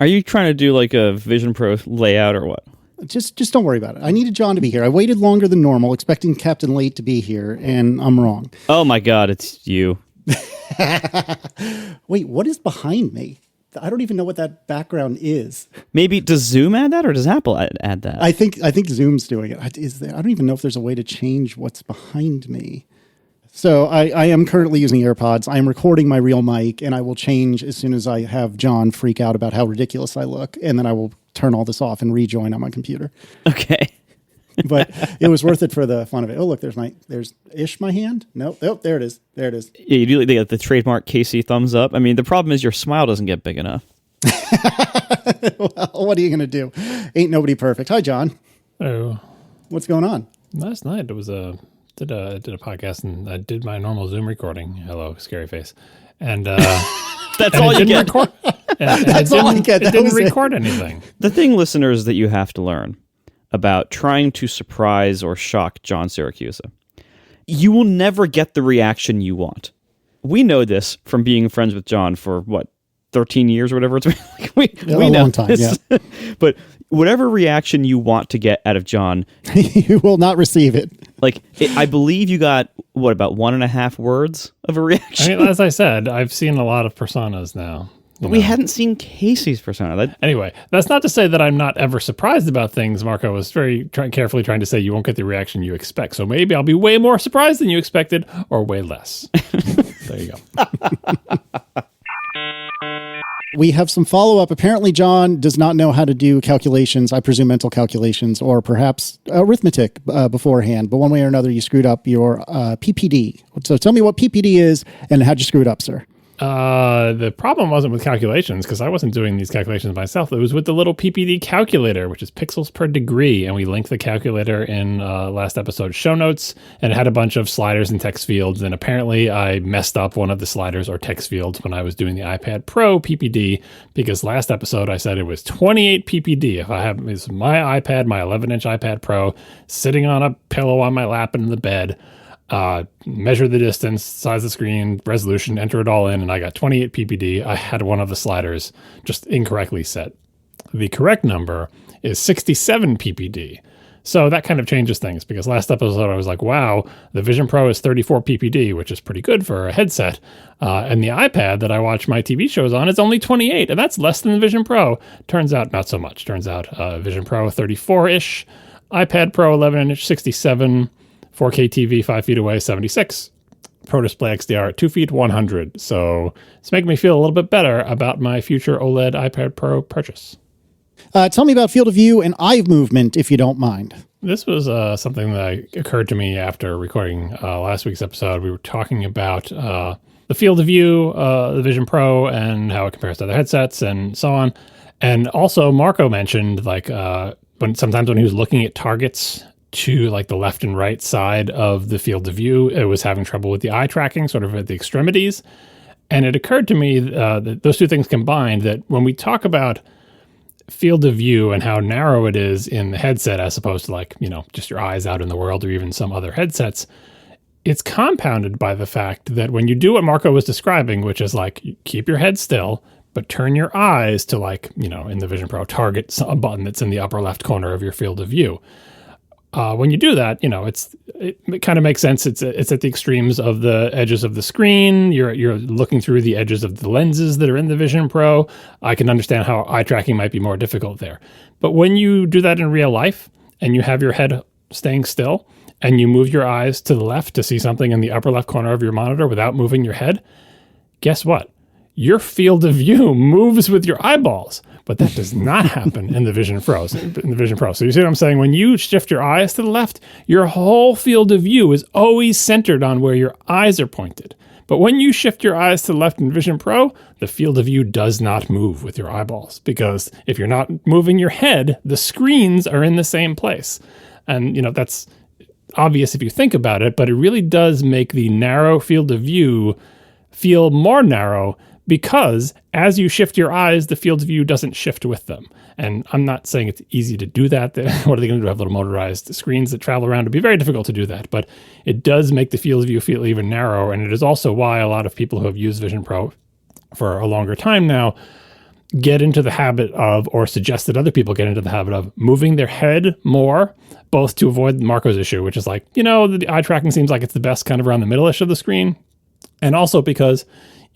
Are you trying to do like a Vision Pro layout or what? Just don't worry about it. I needed John to be here. I waited longer than normal, expecting Captain Late to be here, and I'm wrong. Oh my God, it's you. Wait, what is behind me? I don't even know what that background is. Maybe does Zoom add that, or does Apple add that? I think Zoom's doing it. I don't even know if there's a way to change what's behind me. So I am currently using AirPods. I am recording my real mic, and I will change as soon as I have John freak out about how ridiculous I look, and then I will turn all this off and rejoin on my computer. Okay. But it was worth it for the fun of it. Oh, look, there's my hand. Nope, there it is. There it is. Yeah, you do the trademark KC thumbs up. I mean, the problem is your smile doesn't get big enough. Well, what are you going to do? Ain't nobody perfect. Hi, John. Hello. What's going on? Last night it was did a podcast, and I did my normal Zoom recording. Hello, scary face. And that's all you get. That's all I get. It didn't record anything. The thing, listeners, that you have to learn about trying to surprise or shock John Siracusa, you will never get the reaction you want. We know this from being friends with John for 13 years or whatever it's been. we know long time, this. Yeah. But whatever reaction you want to get out of John, you will not receive it. I believe you got about 1.5 words of a reaction. I mean, as I said, I've seen a lot of personas now. We hadn't seen Casey's persona. Anyway, that's not to say that I'm not ever surprised about things. Marco was very carefully trying to say you won't get the reaction you expect. So maybe I'll be way more surprised than you expected, or way less. There you go. We have some follow-up. Apparently, John does not know how to do calculations, I presume mental calculations, or perhaps arithmetic beforehand. But one way or another, you screwed up your PPD. So tell me what PPD is and how'd you screw it up, sir? The problem wasn't with calculations, because I wasn't doing these calculations myself. It was with the little PPD calculator, which is pixels per degree. And we linked the calculator in last episode's show notes, and it had a bunch of sliders and text fields. And apparently I messed up one of the sliders or text fields when I was doing the iPad Pro PPD, because last episode I said it was 28 PPD. If I have my iPad, my 11-inch iPad Pro, sitting on a pillow on my lap in the bed, measure the distance, size of the screen, resolution, enter it all in, and I got 28 PPD. I had one of the sliders just incorrectly set. The correct number is 67 PPD. So that kind of changes things, because last episode I was like, wow, the Vision Pro is 34 PPD, which is pretty good for a headset. And the iPad that I watch my TV shows on is only 28, and that's less than the Vision Pro. Turns out not so much. Turns out Vision Pro 34-ish, iPad Pro 11-inch 67, 4K TV 5 feet away, 76. Pro Display XDR at 2 feet, 100. So it's making me feel a little bit better about my future OLED iPad Pro purchase. Tell me about field of view and eye movement, if you don't mind. This was something that occurred to me after recording last week's episode. We were talking about the field of view, the Vision Pro, and how it compares to other headsets and so on. And also Marco mentioned sometimes when he was looking at targets to the left and right side of the field of view, it was having trouble with the eye tracking sort of at the extremities. And it occurred to me that those two things combined, that when we talk about field of view and how narrow it is in the headset as opposed to just your eyes out in the world or even some other headsets, it's compounded by the fact that when you do what Marco was describing, which is keep your head still, but turn your eyes to in the Vision Pro, target a button that's in the upper left corner of your field of view. When you do that, it kind of makes sense. It's at the extremes of the edges of the screen. You're looking through the edges of the lenses that are in the Vision Pro. I can understand how eye tracking might be more difficult there. But when you do that in real life and you have your head staying still and you move your eyes to the left to see something in the upper left corner of your monitor without moving your head, guess what? Your field of view moves with your eyeballs. But that does not happen in the Vision Pro. So you see what I'm saying? When you shift your eyes to the left, your whole field of view is always centered on where your eyes are pointed. But when you shift your eyes to the left in Vision Pro, the field of view does not move with your eyeballs, because if you're not moving your head, the screens are in the same place. And, that's obvious if you think about it, but it really does make the narrow field of view feel more narrow, because as you shift your eyes, the field of view doesn't shift with them. And I'm not saying it's easy to do that. What are they going to do? Have little motorized screens that travel around? It'd be very difficult to do that. But it does make the field of view feel even narrower. And it is also why a lot of people who have used Vision Pro for a longer time now get into the habit of, or suggest that other people get into the habit of, moving their head more, both to avoid Marco's issue, which is like, the eye tracking seems like it's the best kind of around the middle-ish of the screen. And also because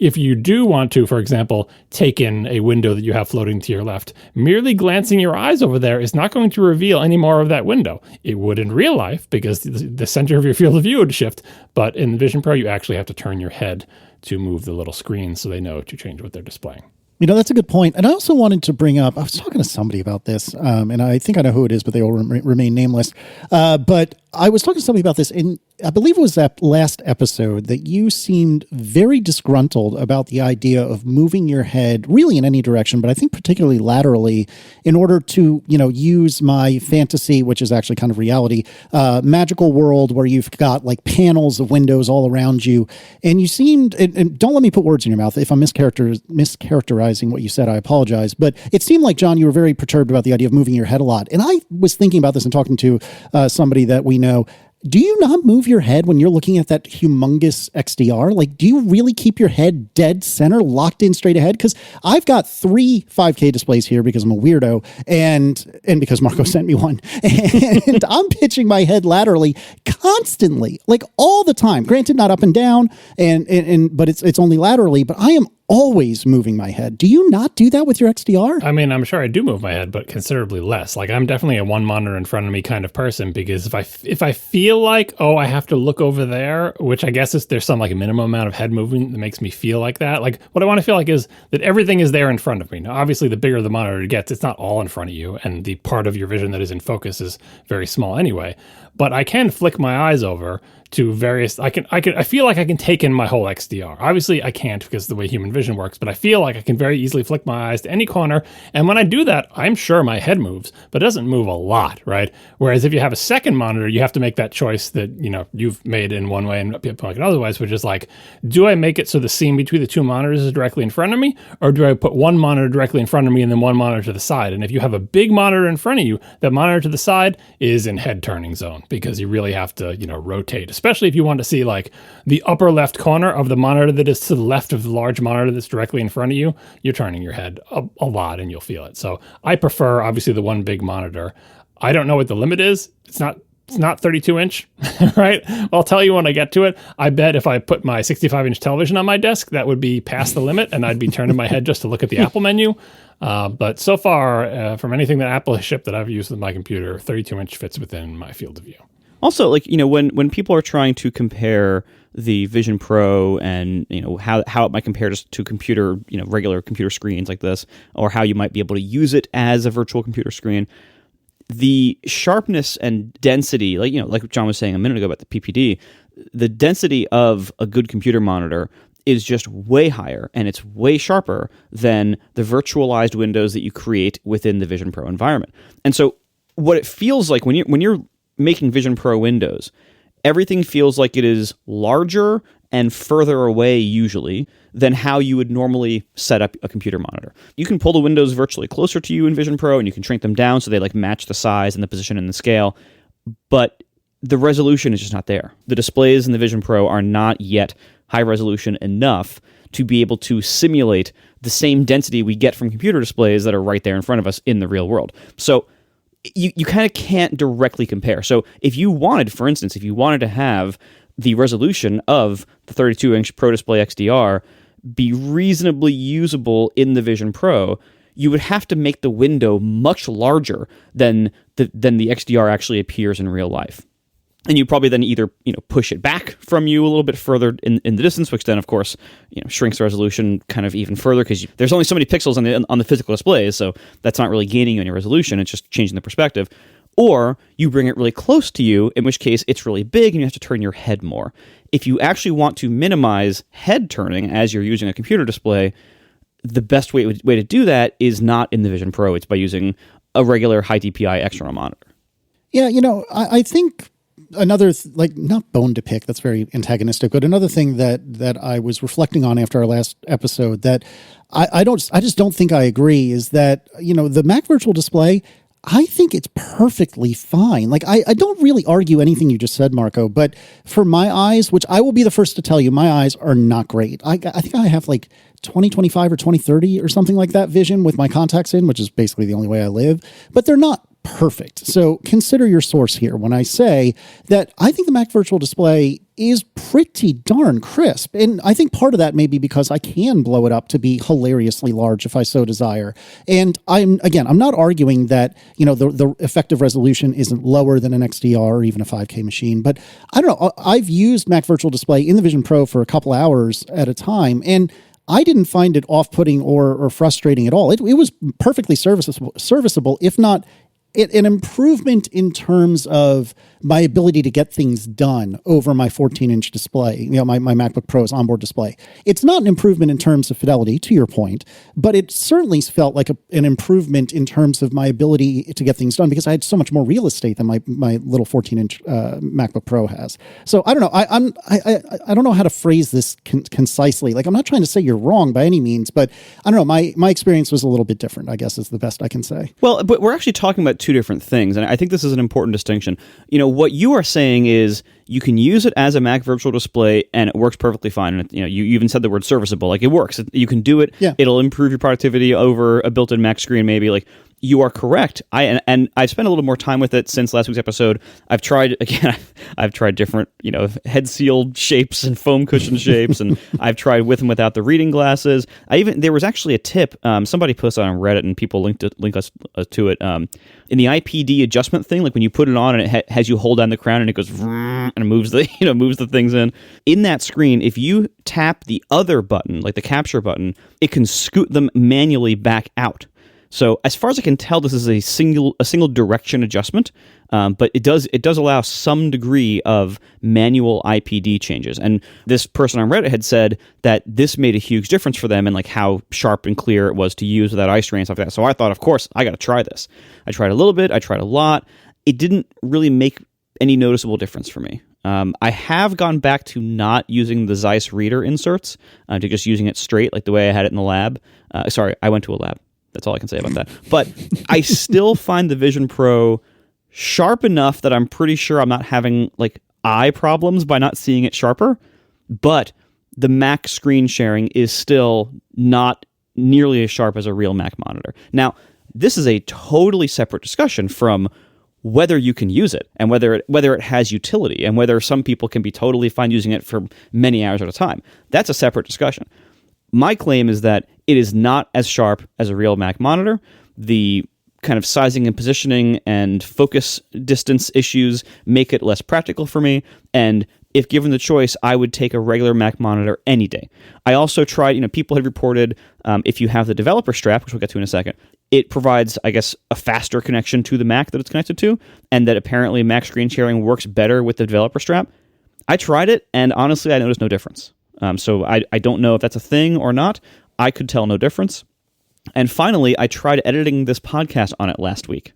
if you do want to, for example, take in a window that you have floating to your left, merely glancing your eyes over there is not going to reveal any more of that window. It would in real life because the center of your field of view would shift. But in the Vision Pro, you actually have to turn your head to move the little screen so they know to change what they're displaying. That's a good point. And I also wanted to bring up, I was talking to somebody about this, and I think I know who it is, but they will remain nameless. But I was talking to somebody about this, and I believe it was that last episode that you seemed very disgruntled about the idea of moving your head really in any direction, but I think particularly laterally in order to, use my fantasy, which is actually kind of reality, magical world where you've got like panels of windows all around you. And you seemed, and don't let me put words in your mouth. If I'm mischaracterizing what you said, I apologize. But it seemed like, John, you were very perturbed about the idea of moving your head a lot. And I was thinking about this and talking to somebody that we know. Do you not move your head when you're looking at that humongous XDR? Like, do you really keep your head dead center, locked in straight ahead? Because I've got 3 5K displays here because I'm a weirdo and because Marco sent me one. And I'm pitching my head laterally constantly, like all the time. Granted, not up and down, but it's only laterally, but I am always moving my head. Do you not do that with your XDR? I mean, I'm sure I do move my head, but considerably less. Like, I'm definitely a one monitor in front of me kind of person, because if I feel like, I have to look over there, which I guess is there's some like a minimum amount of head movement that makes me feel like that. Like, what I want to feel like is that everything is there in front of me. Now, obviously, the bigger the monitor it gets, it's not all in front of you, and the part of your vision that is in focus is very small anyway. But I can flick my eyes over to various, I feel like I can take in my whole XDR. Obviously I can't because of the way human vision works, but I feel like I can very easily flick my eyes to any corner. And when I do that, I'm sure my head moves, but it doesn't move a lot, right? Whereas if you have a second monitor, you have to make that choice that, you've made in one way and people like otherwise, which is like, do I make it so the seam between the 2 monitors is directly in front of me? Or do I put one monitor directly in front of me and then one monitor to the side? And if you have a big monitor in front of you, that monitor to the side is in head turning zone, because you really have to, rotate, especially if you want to see like the upper left corner of the monitor that is to the left of the large monitor that's directly in front of you. You're turning your head a lot and you'll feel it. So I prefer obviously the one big monitor. I don't know what the limit is. It's not 32 inch, right? I'll tell you when I get to it. I bet if I put my 65-inch television on my desk, that would be past the limit, and I'd be turning my head just to look at the Apple menu. But so far, from anything that Apple has shipped that I've used with my computer, 32-inch fits within my field of view. Also, like, when people are trying to compare the Vision Pro and, how it might compare just to computer, regular computer screens like this, or how you might be able to use it as a virtual computer screen, the sharpness and density, like John was saying a minute ago about the PPD, the density of a good computer monitor is just way higher, and it's way sharper than the virtualized windows that you create within the Vision Pro environment. And so what it feels like when you're making Vision Pro windows, everything feels like it is larger and further away usually than how you would normally set up a computer monitor. You can pull the windows virtually closer to you in Vision Pro, and you can shrink them down so they like match the size and the position and the scale, but the resolution is just not there. The displays in the Vision Pro are not yet high resolution enough to be able to simulate the same density we get from computer displays that are right there in front of us in the real world. So you kind of can't directly compare. So if you wanted, for instance, to have the resolution of the 32-inch Pro Display XDR be reasonably usable in the Vision Pro, you would have to make the window much larger than the XDR actually appears in real life. And you probably then either push it back from you a little bit further in the distance, which then of course shrinks the resolution kind of even further because there's only so many pixels on the physical displays, so that's not really gaining any resolution. It's just changing the perspective. Or you bring it really close to you, in which case it's really big and you have to turn your head more. If you actually want to minimize head turning as you're using a computer display, the best way to do that is not in the Vision Pro. It's by using a regular high DPI external monitor. Yeah, I think another, not bone to pick, that's very antagonistic, but another thing that I was reflecting on after our last episode that I just don't think I agree is that, the Mac Virtual Display, I think it's perfectly fine. I don't really argue anything you just said, Marco, but for my eyes, which I will be the first to tell you, my eyes are not great. I think I have 2025 or 2030 or something like that vision with my contacts in, which is basically the only way I live, but they're not perfect. So consider your source here when I say that I think the Mac Virtual Display is pretty darn crisp. And I think part of that may be because I can blow it up to be hilariously large if I so desire. And I'm not arguing that, the effective resolution isn't lower than an XDR or even a 5K machine, but I don't know. I've used Mac Virtual Display in the Vision Pro for a couple hours at a time, and I didn't find it off-putting or frustrating at all. It was perfectly serviceable, if not an improvement in terms of my ability to get things done over my 14-inch display, my MacBook Pro's onboard display. It's not an improvement in terms of fidelity, to your point, but it certainly felt like an improvement in terms of my ability to get things done because I had so much more real estate than my little 14-inch MacBook Pro has. So I don't know. I don't know how to phrase this concisely. Like, I'm not trying to say you're wrong by any means, but I don't know. My experience was a little bit different, I guess is the best I can say. Well, but we're actually talking about two different things, and I think this is an important distinction. What you are saying is you can use it as a Mac Virtual Display, and it works perfectly fine. And you even said the word serviceable, like it works. You can do it. Yeah. It'll improve your productivity over a built-in Mac screen, maybe. Like, you are correct. I've spent a little more time with it since last week's episode. I've tried different, head seal shapes and foam cushion shapes, and I've tried with and without the reading glasses. There was actually a tip somebody posted on Reddit, and people link us to it. In the IPD adjustment thing, like when you put it on and it has you hold down the crown and it goes and it moves the things in. In that screen, if you tap the other button, like the capture button, it can scoot them manually back out. So as far as I can tell, this is a single direction adjustment, but it does allow some degree of manual IPD changes. And this person on Reddit had said that this made a huge difference for them and like how sharp and clear it was to use without eye strain and stuff like that. So I thought, of course, I got to try this. I tried a little bit. I tried a lot. It didn't really make any noticeable difference for me. I have gone back to not using the Zeiss reader inserts, to just using it straight, like the way I had it in the lab. Sorry, I went to a lab. That's all I can say about that. But I still find the Vision Pro sharp enough that I'm pretty sure I'm not having like eye problems by not seeing it sharper. But the Mac screen sharing is still not nearly as sharp as a real Mac monitor. Now, this is a totally separate discussion from whether you can use it and whether it has utility and whether some people can be totally fine using it for many hours at a time. That's a separate discussion. My claim is that it is not as sharp as a real Mac monitor. The kind of sizing and positioning and focus distance issues make it less practical for me. And if given the choice, I would take a regular Mac monitor any day. I also tried, people had reported if you have the developer strap, which we'll get to in a second, it provides, I guess, a faster connection to the Mac that it's connected to, and that apparently Mac screen sharing works better with the developer strap. I tried it, and honestly, I noticed no difference. So I don't know if that's a thing or not. I could tell no difference. And finally, I tried editing this podcast on it last week.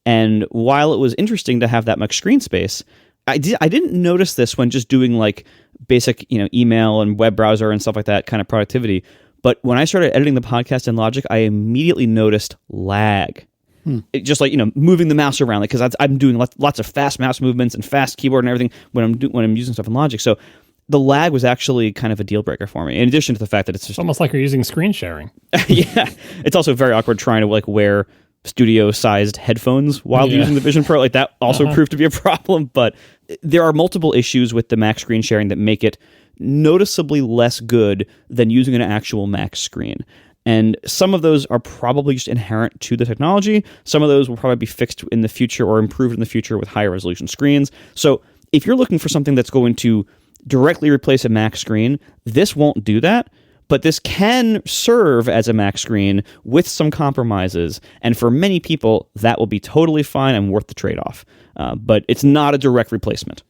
And while it was interesting to have that much screen space, I didn't notice this when just doing like basic, email and web browser and stuff like that kind of productivity. But when I started editing the podcast in Logic, I immediately noticed lag. It just like, moving the mouse around, like, because I'm doing lots of fast mouse movements and fast keyboard and everything when I'm using stuff in Logic. So the lag was actually kind of a deal breaker for me, in addition to the fact that it's just almost like you're using screen sharing. Yeah. It's also very awkward trying to like wear studio-sized headphones while using the Vision Pro. Like that also proved to be a problem. But there are multiple issues with the Mac screen sharing that make it noticeably less good than using an actual Mac screen. And some of those are probably just inherent to the technology. Some of those will probably be fixed in the future or improved in the future with higher resolution screens. So if you're looking for something that's going to directly replace a Mac screen, this won't do that, but this can serve as a Mac screen with some compromises, and for many people, that will be totally fine and worth the trade-off. But it's not a direct replacement.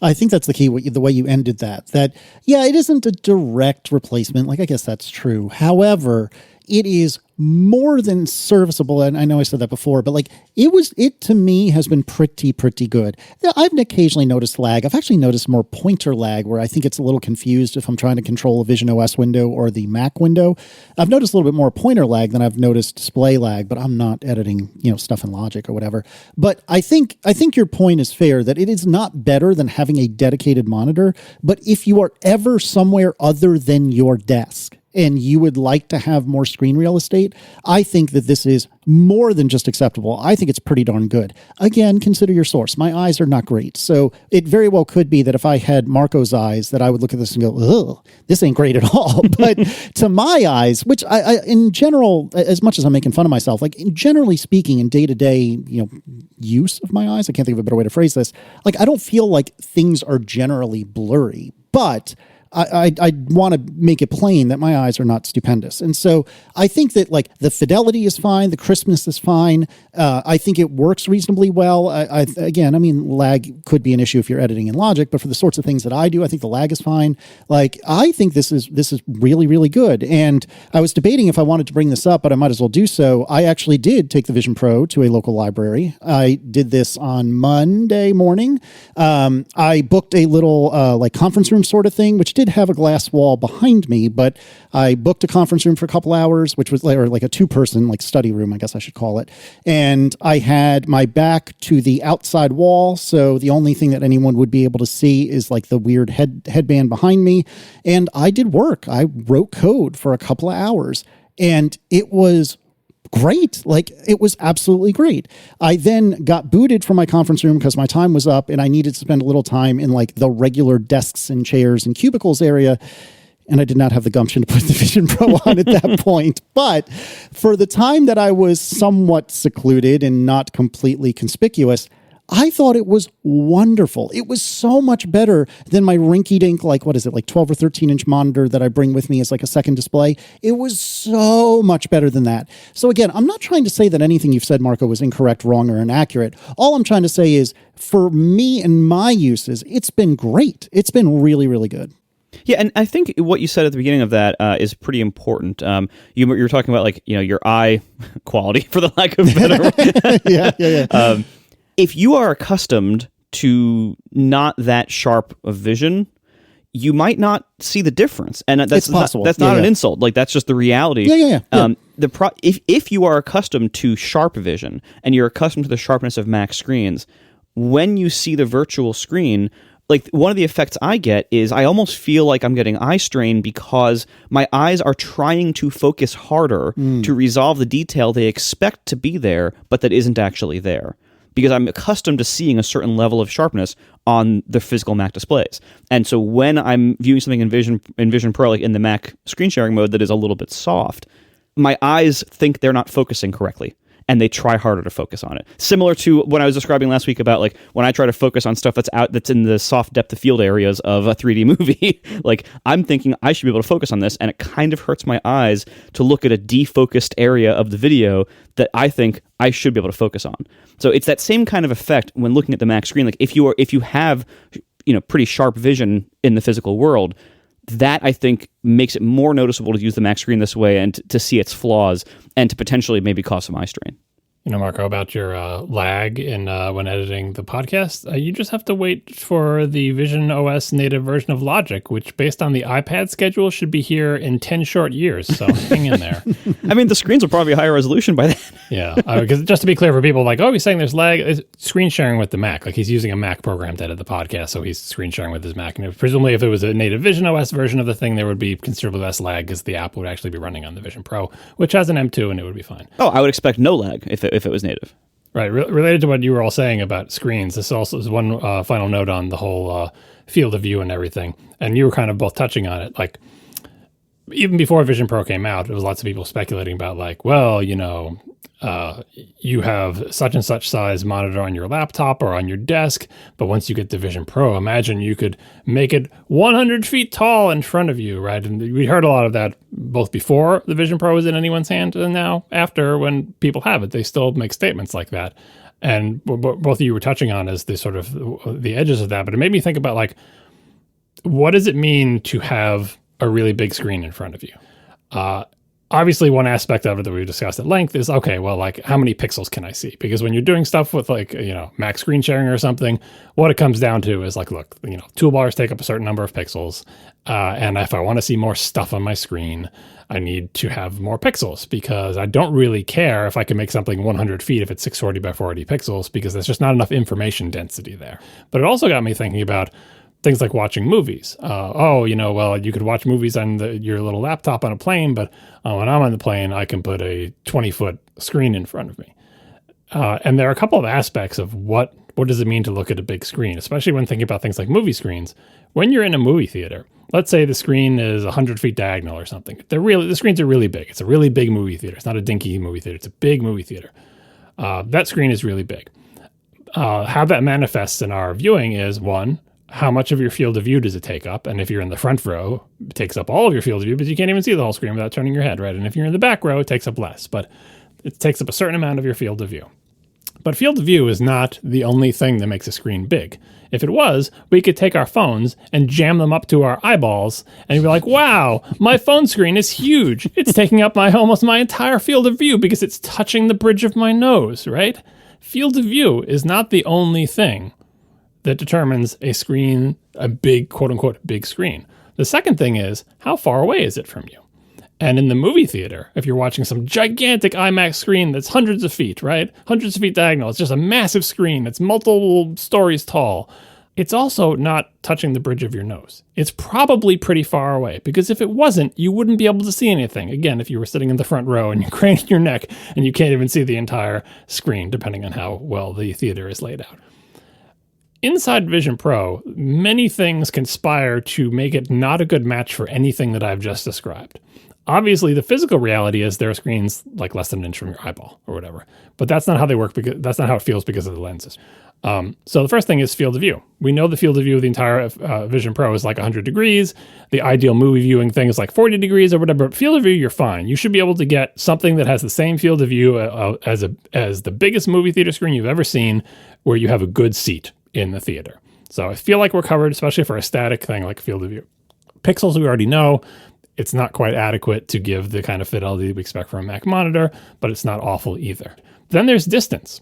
I think that's the key, the way you ended that, yeah, it isn't a direct replacement. Like, I guess that's true. However, it is more than serviceable. And I know I said that before, but like it to me has been pretty good. I've occasionally noticed lag. I've actually noticed more pointer lag where I think it's a little confused if I'm trying to control a Vision OS window or the Mac window. I've noticed a little bit more pointer lag than I've noticed display lag, but I'm not editing, stuff in Logic or whatever. But I think your point is fair that it is not better than having a dedicated monitor. But if you are ever somewhere other than your desk, and you would like to have more screen real estate, I think that this is more than just acceptable. I think it's pretty darn good. Again, consider your source. My eyes are not great. So it very well could be that if I had Marco's eyes, that I would look at this and go, ugh, this ain't great at all. But to my eyes, which I in general, as much as I'm making fun of myself, like generally speaking in day-to-day, use of my eyes, I can't think of a better way to phrase this. Like, I don't feel like things are generally blurry, but I want to make it plain that my eyes are not stupendous. And so I think that like the fidelity is fine. The crispness is fine. I think it works reasonably well. Again, lag could be an issue if you're editing in Logic, but for the sorts of things that I do, I think the lag is fine. Like, I think this is really, really good. And I was debating if I wanted to bring this up, but I might as well do so. I actually did take the Vision Pro to a local library. I did this on Monday morning. I booked a little like conference room sort of thing, which did have a glass wall behind me, but I booked a conference room for a couple hours, which was like a 2-person like study room, I guess I should call it. And I had my back to the outside wall, so the only thing that anyone would be able to see is like the weird headband behind me. And I did work. I wrote code for a couple of hours, and it was great. Like, it was absolutely great. I then got booted from my conference room because my time was up and I needed to spend a little time in like the regular desks and chairs and cubicles area. And I did not have the gumption to put the Vision Pro on at that point. But for the time that I was somewhat secluded and not completely conspicuous, I thought it was wonderful. It was so much better than my rinky-dink, like, 12 or 13-inch monitor that I bring with me as like a second display. It was so much better than that. So again, I'm not trying to say that anything you've said, Marco, was incorrect, wrong, or inaccurate. All I'm trying to say is, for me and my uses, it's been great. It's been really, really good. Yeah, and I think what you said at the beginning of that is pretty important. You were talking about like your eye quality, for the lack of better. Yeah. If you are accustomed to not that sharp of vision, you might not see the difference, and that's possible. That's not an insult. Like, that's just the reality. Yeah. If you are accustomed to sharp vision and you're accustomed to the sharpness of Mac screens, when you see the virtual screen, like, one of the effects I get is I almost feel like I'm getting eye strain because my eyes are trying to focus harder to resolve the detail they expect to be there, but that isn't actually there. Because I'm accustomed to seeing a certain level of sharpness on the physical Mac displays. And so when I'm viewing something in Vision Pro, like in the Mac screen sharing mode that is a little bit soft, my eyes think they're not focusing correctly, and they try harder to focus on it. Similar to when I was describing last week about like when I try to focus on stuff that's in the soft depth of field areas of a 3D movie, like, I'm thinking I should be able to focus on this, and it kind of hurts my eyes to look at a defocused area of the video that I think I should be able to focus on. So it's that same kind of effect when looking at the Mac screen. Like, if you have pretty sharp vision in the physical world, that, I think, makes it more noticeable to use the Mac screen this way and to see its flaws and to potentially maybe cause some eye strain. Marco, about your lag in when editing the podcast, you just have to wait for the Vision OS native version of Logic, which, based on the iPad schedule, should be here in 10 short years. So hang in there. The screens will probably be higher resolution by then. Yeah, because just to be clear for people, like, he's saying there's lag, it's screen sharing with the Mac. Like, he's using a Mac program to edit the podcast, so he's screen sharing with his Mac. And presumably, if it was a native Vision OS version of the thing, there would be considerably less lag because the app would actually be running on the Vision Pro, which has an M2, and it would be fine. Oh, I would expect no lag if it was native. Right. Related to what you were all saying about screens, this also is one final note on the whole field of view and everything. And you were kind of both touching on it. Like, even before Vision Pro came out, there was lots of people speculating about, like, well, you have such and such size monitor on your laptop or on your desk, but once you get the Vision Pro, imagine you could make it 100 feet tall in front of you, right? And we heard a lot of that both before the Vision Pro was in anyone's hand, and now after, when people have it, they still make statements like that. And both of you were touching on is the sort of the edges of that, but it made me think about, like, what does it mean to have a really big screen in front of you? Obviously, one aspect of it that we've discussed at length is, okay, well, like, how many pixels can I see? Because when you're doing stuff with, like, Mac screen sharing or something, what it comes down to is, like, look, toolbars take up a certain number of pixels. And if I want to see more stuff on my screen, I need to have more pixels, because I don't really care if I can make something 100 feet if it's 640 by 480 pixels, because there's just not enough information density there. But it also got me thinking about, Things like watching movies. You could watch movies on your little laptop on a plane, but when I'm on the plane, I can put a 20-foot screen in front of me. And there are a couple of aspects of what does it mean to look at a big screen, especially when thinking about things like movie screens. When you're in a movie theater, let's say the screen is 100 feet diagonal or something. The screens are really big. It's a really big movie theater. It's not a dinky movie theater. It's a big movie theater. That screen is really big. How that manifests in our viewing is, one, how much of your field of view does it take up? And if you're in the front row, it takes up all of your field of view, but you can't even see the whole screen without turning your head, right? And if you're in the back row, it takes up less, but it takes up a certain amount of your field of view. But field of view is not the only thing that makes a screen big. If it was, we could take our phones and jam them up to our eyeballs and be like, wow, my phone screen is huge. It's taking up almost my entire field of view because it's touching the bridge of my nose, right? Field of view is not the only thing that determines a screen, a big, quote unquote, big screen. The second thing is, how far away is it from you? And in the movie theater, if you're watching some gigantic IMAX screen that's hundreds of feet, right? Hundreds of feet diagonal, it's just a massive screen that's multiple stories tall. It's also not touching the bridge of your nose. It's probably pretty far away, because if it wasn't, you wouldn't be able to see anything. Again, if you were sitting in the front row and you're craning your neck and you can't even see the entire screen, depending on how well the theater is laid out. Inside Vision Pro, many things conspire to make it not a good match for anything that I've just described. Obviously, the physical reality is there are screens like less than an inch from your eyeball or whatever, but that's not how they work, because that's not how it feels because of the lenses. So the first thing is field of view. We know the field of view of the entire Vision Pro is like 100 degrees. The ideal movie viewing thing is like 40 degrees or whatever. But field of view, you're fine. You should be able to get something that has the same field of view as the biggest movie theater screen you've ever seen, where you have a good seat in the theater. So I feel like we're covered, especially for a static thing like field of view. Pixels, we already know. It's not quite adequate to give the kind of fidelity we expect from a Mac monitor, but it's not awful either. Then there's distance.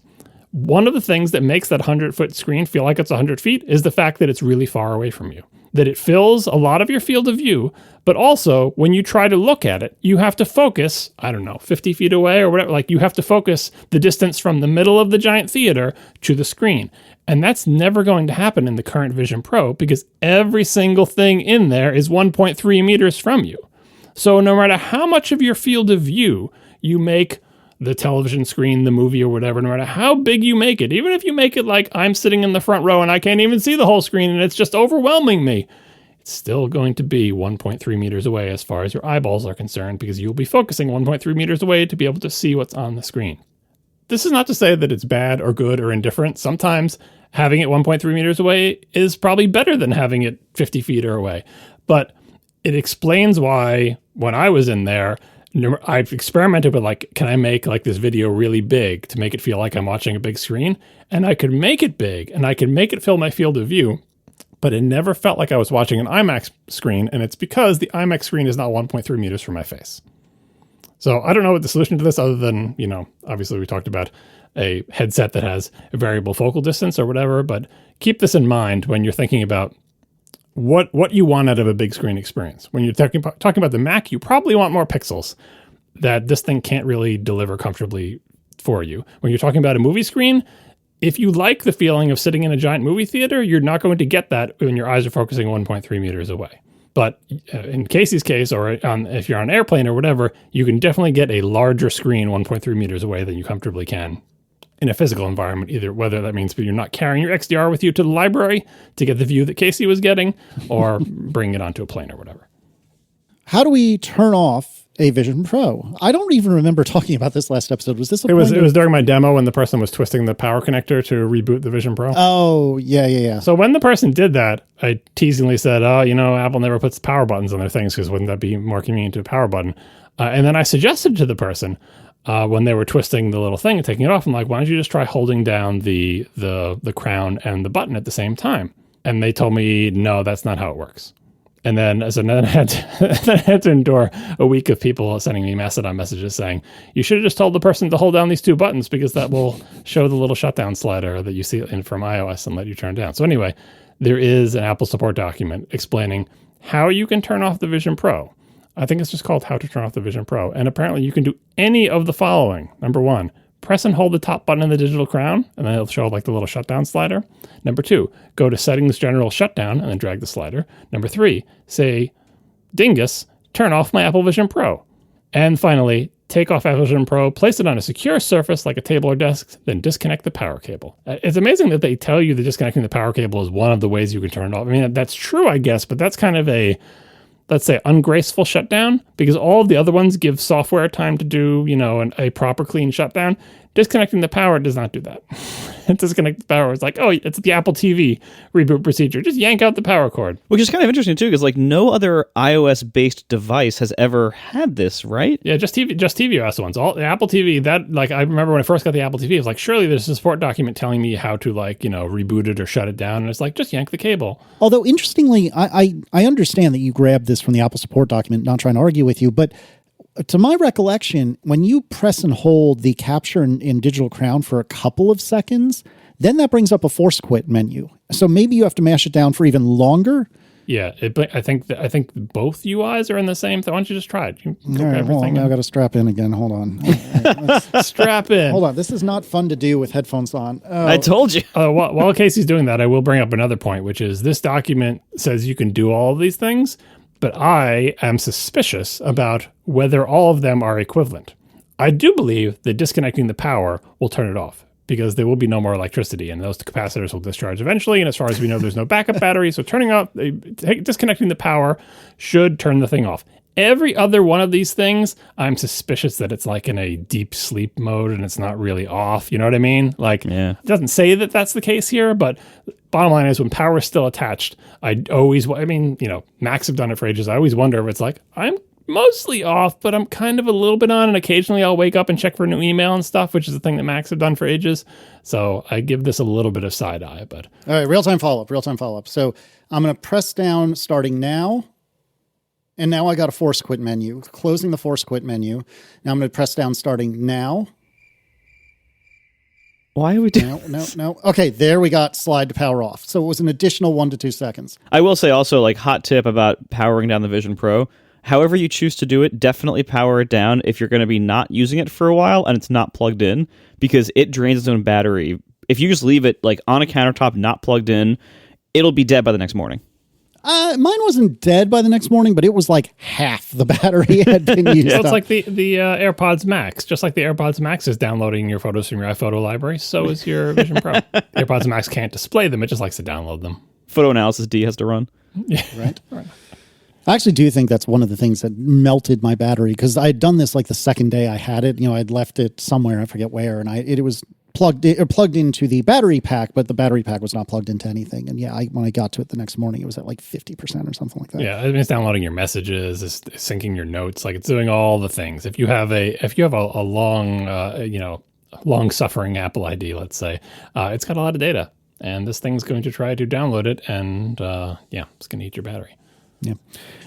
One of the things that makes that 100-foot screen feel like it's 100 feet is the fact that it's really far away from you, that it fills a lot of your field of view, but also when you try to look at it, you have to focus, 50 feet away or whatever, like you have to focus the distance from the middle of the giant theater to the screen. And that's never going to happen in the current Vision Pro, because every single thing in there is 1.3 meters from you. So no matter how much of your field of view you make the television screen, the movie or whatever, no matter how big you make it, even if you make it like I'm sitting in the front row and I can't even see the whole screen and it's just overwhelming me, it's still going to be 1.3 meters away as far as your eyeballs are concerned, because you'll be focusing 1.3 meters away to be able to see what's on the screen. This is not to say that it's bad or good or indifferent. Sometimes having it 1.3 meters away is probably better than having it 50 feet or away. But it explains why when I was in there, I've experimented with can I make this video really big to make it feel like I'm watching a big screen? And I could make it big and I could make it fill my field of view, but it never felt like I was watching an IMAX screen. And it's because the IMAX screen is not 1.3 meters from my face. So I don't know what the solution to this, other than, obviously we talked about a headset that has a variable focal distance or whatever, but keep this in mind when you're thinking about what you want out of a big screen experience. When you're talking about the Mac, you probably want more pixels that this thing can't really deliver comfortably for you. When you're talking about a movie screen, if you like the feeling of sitting in a giant movie theater, you're not going to get that when your eyes are focusing 1.3 meters away. But in Casey's case, or if you're on an airplane or whatever, you can definitely get a larger screen 1.3 meters away than you comfortably can in a physical environment, either whether that means you're not carrying your XDR with you to the library to get the view that Casey was getting, or bringing it onto a plane or whatever. How do we turn off a Vision Pro? I don't even remember talking about this last episode. Was this It was during my demo when the person was twisting the power connector to reboot the Vision Pro. Oh, yeah. So when the person did that, I teasingly said, Apple never puts power buttons on their things, because wouldn't that be more convenient to a power button? And then I suggested to the person, when they were twisting the little thing and taking it off, I'm like, why don't you just try holding down the crown and the button at the same time? And they told me, no, that's not how it works. And then I had to endure a week of people sending me Mastodon messages saying, you should have just told the person to hold down these two buttons, because that will show the little shutdown slider that you see from iOS and let you turn down. So anyway, there is an Apple support document explaining how you can turn off the Vision Pro. I think it's just called How to Turn Off the Vision Pro. And apparently you can do any of the following. Number one, press and hold the top button in the digital crown, and then it'll show like the little shutdown slider. Number 2, go to settings general shutdown and then drag the slider. Number 3, say, dingus, turn off my Apple Vision Pro. And finally, take off Apple Vision Pro, place it on a secure surface like a table or desk, then disconnect the power cable. It's amazing that they tell you that disconnecting the power cable is one of the ways you can turn it off. I mean, that's true, I guess, but that's kind of a, let's say, ungraceful shutdown, because all of the other ones give software time to do, a proper clean shutdown. Disconnecting the power does not do that. Disconnect the power. It's like, oh, it's the Apple TV reboot procedure. Just yank out the power cord. Which is kind of interesting, too, because no other iOS-based device has ever had this, right? Yeah, just tvOS ones. All the Apple TV, that, I remember when I first got the Apple TV, it was like, surely there's a support document telling me how to, reboot it or shut it down. And it's like, just yank the cable. Although, interestingly, I understand that you grabbed this from the Apple support document, not trying to argue with you, but to my recollection, when you press and hold the capture in Digital Crown for a couple of seconds, then that brings up a force quit menu. So maybe you have to mash it down for even longer. Yeah, I think both UIs are in the same thing. Why don't you just try it? All right, hold on. Now I got to strap in again. Hold on. Strap in. Hold on. This is not fun to do with headphones on. I told you. While Casey's doing that, I will bring up another point, which is this document says you can do all of these things, but I am suspicious about whether all of them are equivalent. I do believe that disconnecting the power will turn it off, because there will be no more electricity and those capacitors will discharge eventually. And as far as we know, there's no backup battery. So disconnecting the power should turn the thing off. Every other one of these things, I'm suspicious that it's like in a deep sleep mode and it's not really off. You know what I mean? It doesn't say that that's the case here, but bottom line is when power is still attached, Macs have done it for ages. I always wonder if it's like, I'm mostly off, but I'm kind of a little bit on, and occasionally I'll wake up and check for a new email and stuff, which is the thing that Macs have done for ages. So I give this a little bit of side eye, but. All right, real-time follow-up. So I'm going to press down starting now. And now I got a force quit menu, closing the force quit menu. Now I'm going to press down starting now. Why are we doing No. Okay, there we got slide to power off. So it was an additional 1 to 2 seconds. I will say also, hot tip about powering down the Vision Pro. However you choose to do it, definitely power it down if you're going to be not using it for a while and it's not plugged in, because it drains its own battery. If you just leave it on a countertop, not plugged in, it'll be dead by the next morning. Mine wasn't dead by the next morning, but it was like half the battery had been used. It's like the AirPods Max. Just like the AirPods Max is downloading your photos from your iPhoto library, so is your Vision Pro. AirPods Max can't display them; it just likes to download them. Photo Analysis D has to run. Yeah. Right. I actually do think that's one of the things that melted my battery, because I had done this the second day I had it. I'd left it somewhere, I forget where, and it was plugged into the battery pack, but the battery pack was not plugged into anything. And when I got to it the next morning, it was at 50% or something like that. Yeah, it's downloading your messages, it's syncing your notes, it's doing all the things. If you have a long suffering Apple ID, let's say, it's got a lot of data, and this thing's going to try to download it, and it's going to eat your battery. Yeah.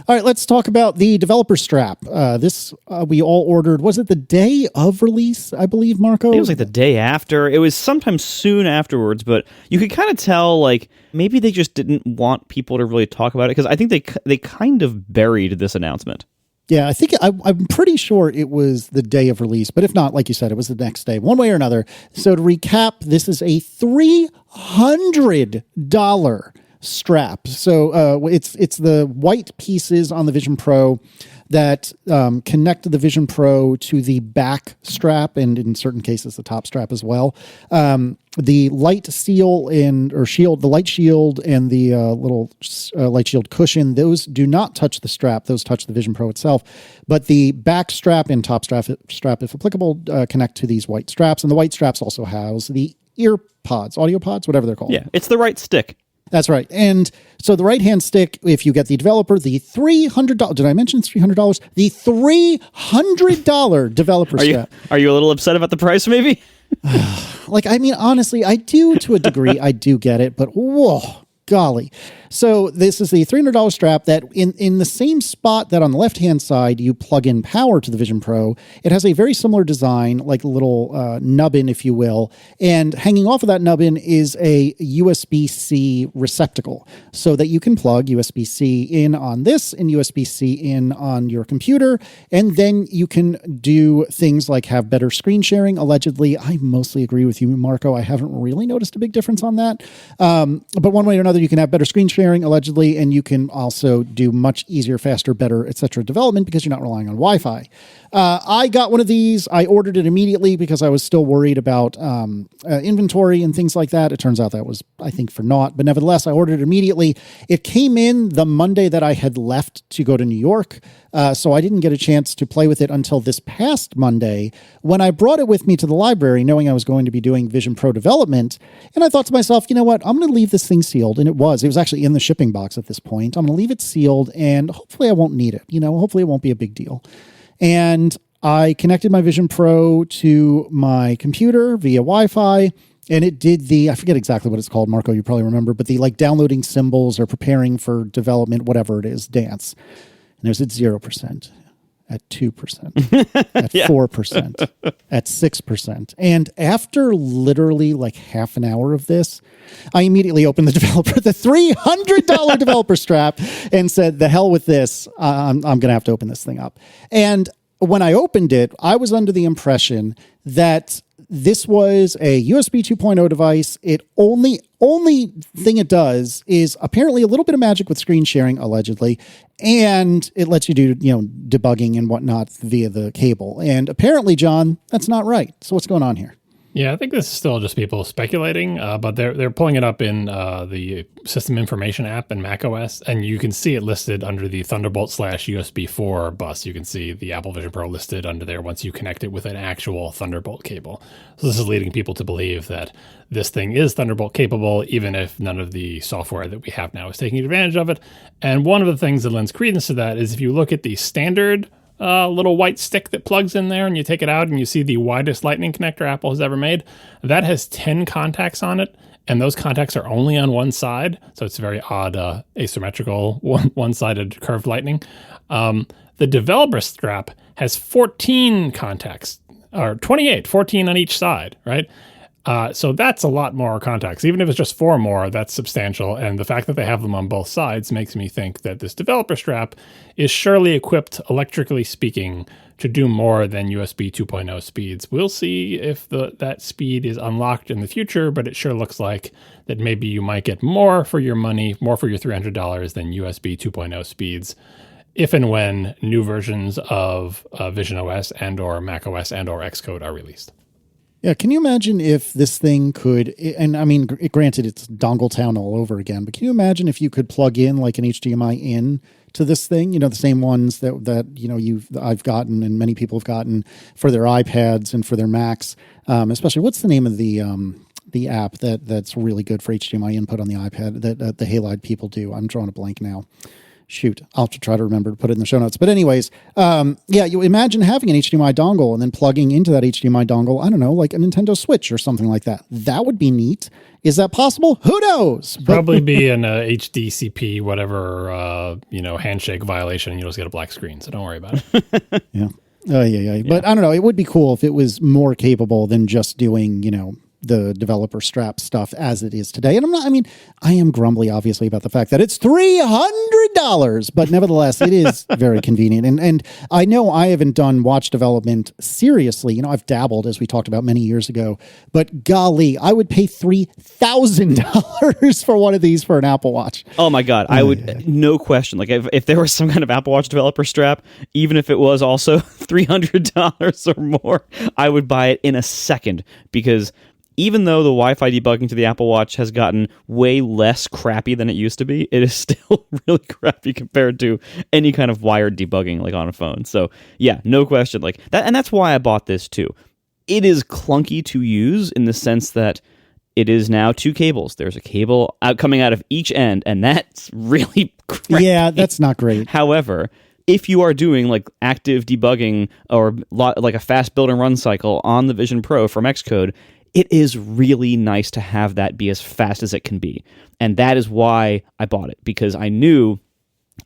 All right, let's talk about the developer strap. This we all ordered. Was it the day of release, I believe, Marco? It was the day after. It was sometime soon afterwards, but you could kind of tell, maybe they just didn't want people to really talk about it, because I think they kind of buried this announcement. Yeah, I think I'm pretty sure it was the day of release, but if not, like you said, it was the next day, one way or another. So to recap, this is a $300 strap. So it's the white pieces on the Vision Pro that connect the Vision Pro to the back strap, and in certain cases the top strap as well. The light shield and the little light shield cushion, those do not touch the strap; those touch the Vision Pro itself. But the back strap and top strap, if applicable, connect to these white straps, and the white straps also house the ear pods, audio pods, whatever they're called. Yeah, it's the right stick. That's right. And so the right-hand stick, if you get the developer, the $300, did I mention it's $300? The $300 developer strap. Are you a little upset about the price, maybe? Honestly, I do to a degree. I do get it, but whoa. golly. So this is the $300 strap that in the same spot that on the left-hand side you plug in power to the Vision Pro, it has a very similar design, like a little nubbin, if you will. And hanging off of that nubbin is a USB-C receptacle so that you can plug USB-C in on this and USB-C in on your computer. And then you can do things like have better screen sharing. Allegedly, I mostly agree with you, Marco. I haven't really noticed a big difference on that. But one way or another, you can have better screen sharing, allegedly, and you can also do much easier, faster, better, etc. development because you're not relying on Wi-Fi. I got one of these. I ordered it immediately because I was still worried about inventory and things like that. It turns out that was, I think, for naught. But nevertheless, I ordered it immediately. It came in the Monday that I had left to go to New York. So I didn't get a chance to play with it until this past Monday when I brought it with me to the library, knowing I was going to be doing Vision Pro development. And I thought to myself, you know what? I'm going to leave this thing sealed. And it was actually in the shipping box at this point. I'm going to leave it sealed and hopefully I won't need it. Hopefully it won't be a big deal. And I connected my Vision Pro to my computer via Wi-Fi. And it did I forget exactly what it's called, Marco, you probably remember, but the downloading symbols or preparing for development, whatever it is, dance. And there's at 0%, at 2%, at 4%, at 6%. And after literally half an hour of this, I immediately opened the $300 developer strap and said, the hell with this. I'm going to have to open this thing up. And when I opened it, I was under the impression that this was a USB 2.0 device. It only thing it does is apparently a little bit of magic with screen sharing, allegedly, and it lets you do, debugging and whatnot via the cable. And apparently, John, that's not right. So what's going on here? Yeah, I think this is still just people speculating, but they're pulling it up in the System Information app in macOS, and you can see it listed under the Thunderbolt/USB 4 bus. You can see the Apple Vision Pro listed under there once you connect it with an actual Thunderbolt cable. So this is leading people to believe that this thing is Thunderbolt capable, even if none of the software that we have now is taking advantage of it. And one of the things that lends credence to that is if you look at the standard little white stick that plugs in there and you take it out and you see the widest lightning connector Apple has ever made, that has 10 contacts on it, and those contacts are only on one side, so it's very odd asymmetrical one-sided curved lightning. The developer strap has 14 contacts, or 28, 14 on each side, right? So that's a lot more contacts. Even if it's just 4 more, that's substantial. And the fact that they have them on both sides makes me think that this developer strap is surely equipped, electrically speaking, to do more than USB 2.0 speeds. We'll see if that speed is unlocked in the future, but it sure looks like that maybe you might get more for your money, more for your $300 than USB 2.0 speeds, if and when new versions of Vision OS and or Mac OS and or Xcode are released. Yeah, can you imagine if this thing could, and I mean, granted, it's dongle town all over again, but can you imagine if you could plug in like an HDMI in to this thing? The same ones that I've gotten and many people have gotten for their iPads and for their Macs, especially what's the name of the app that's really good for HDMI input on the iPad that the Halide people do? I'm drawing a blank now. Shoot, I'll have to try to remember to put it in the show notes. But anyways, you imagine having an HDMI dongle and then plugging into that HDMI dongle, I don't know, like a Nintendo Switch or something like that. That would be neat. Is that possible? Who knows? Probably be an HDCP, whatever, handshake violation, and you'll just get a black screen. So don't worry about it. Yeah. But I don't know. It would be cool if it was more capable than just doing, the developer strap stuff as it is today. And I am grumbly, obviously, about the fact that it's $300, but nevertheless, it is very convenient. And I know I haven't done watch development seriously. I've dabbled, as we talked about many years ago, but golly, I would pay $3,000 for one of these for an Apple Watch. Oh my God. I would, no question. Like if there was some kind of Apple Watch developer strap, even if it was also $300 or more, I would buy it in a second, because even though the Wi-Fi debugging to the Apple Watch has gotten way less crappy than it used to be, it is still really crappy compared to any kind of wired debugging like on a phone. So yeah, no question. Like that, and that's why I bought this too. It is clunky to use in the sense that it is now 2 cables. There's a cable coming out of each end, and that's really crappy. Yeah, that's not great. However, if you are doing like active debugging or like a fast build and run cycle on the Vision Pro from Xcode, it is really nice to have that be as fast as it can be. And that is why I bought it, because I knew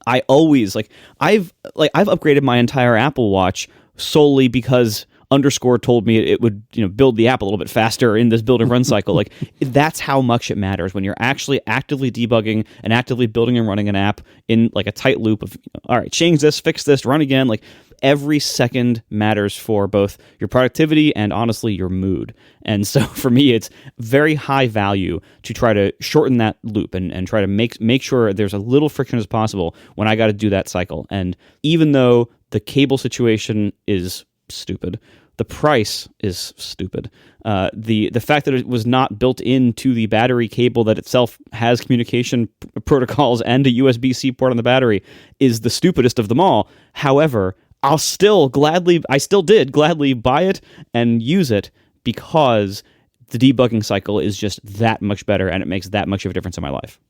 I always I've upgraded my entire Apple Watch solely because Underscore told me it would build the app a little bit faster in this build and run cycle. Like, that's how much it matters when you're actually actively debugging and actively building and running an app in like a tight loop of, all right, change this, fix this, run again. Like, every second matters for both your productivity and honestly your mood. And so for me, it's very high value to try to shorten that loop and try to make sure there's a little friction as possible when I got to do that cycle. And even though the cable situation is stupid, the price is stupid. The fact that it was not built into the battery cable that itself has communication protocols and a USB-C port on the battery is the stupidest of them all. However, I still did gladly buy it and use it because the debugging cycle is just that much better and it makes that much of a difference in my life.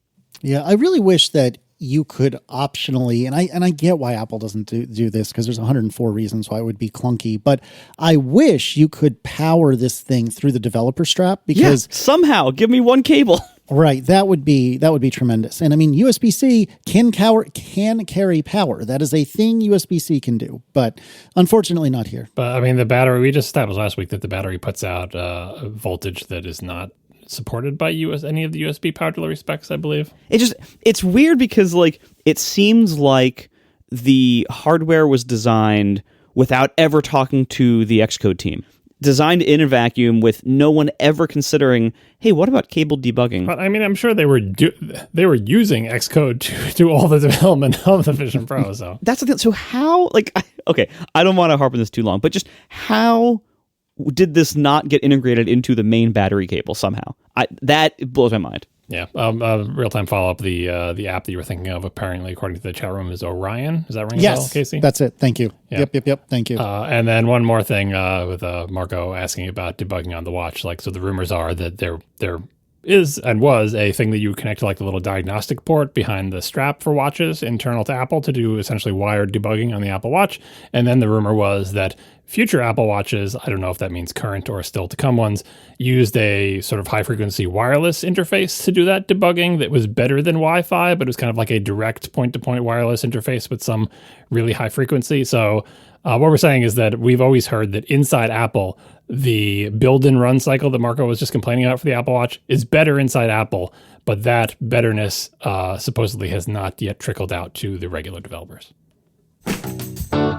Yeah, I really wish that you could optionally, and I get why Apple doesn't do this because there's 104 reasons why it would be clunky, but I wish you could power this thing through the developer strap because somehow give me one cable. Right, that would be tremendous. And I mean, USB-C can carry power. That is a thing USB-C can do, but unfortunately not here. But I mean, the battery, we just established last week that the battery puts out a voltage that is not supported by any of the USB power delivery specs, I believe. It's weird because it seems like the hardware was designed without ever talking to the Xcode team. Designed in a vacuum with no one ever considering, hey, what about cable debugging? But I mean, I'm sure they were using Xcode to do all the development of the Vision Pro. So that's the thing. So how, I don't want to harp on this too long, but just how did this not get integrated into the main battery cable somehow? That blows my mind. Yeah. Real-time follow-up, the app that you were thinking of, apparently, according to the chat room, is Orion. Is that ringing a bell, Casey? That's it. Thank you. Yeah. Yep. Thank you. And then one more thing with Marco asking about debugging on the watch. So the rumors are that there is and was a thing that you would connect to the little diagnostic port behind the strap for watches internal to Apple to do essentially wired debugging on the Apple Watch. And then the rumor was that future Apple Watches, I don't know if that means current or still to come ones, used a sort of high-frequency wireless interface to do that debugging that was better than Wi-Fi, but it was kind of like a direct point-to-point wireless interface with some really high frequency. So what we're saying is that we've always heard that inside Apple, the build and run cycle that Marco was just complaining about for the Apple Watch is better inside Apple, but that betterness supposedly has not yet trickled out to the regular developers.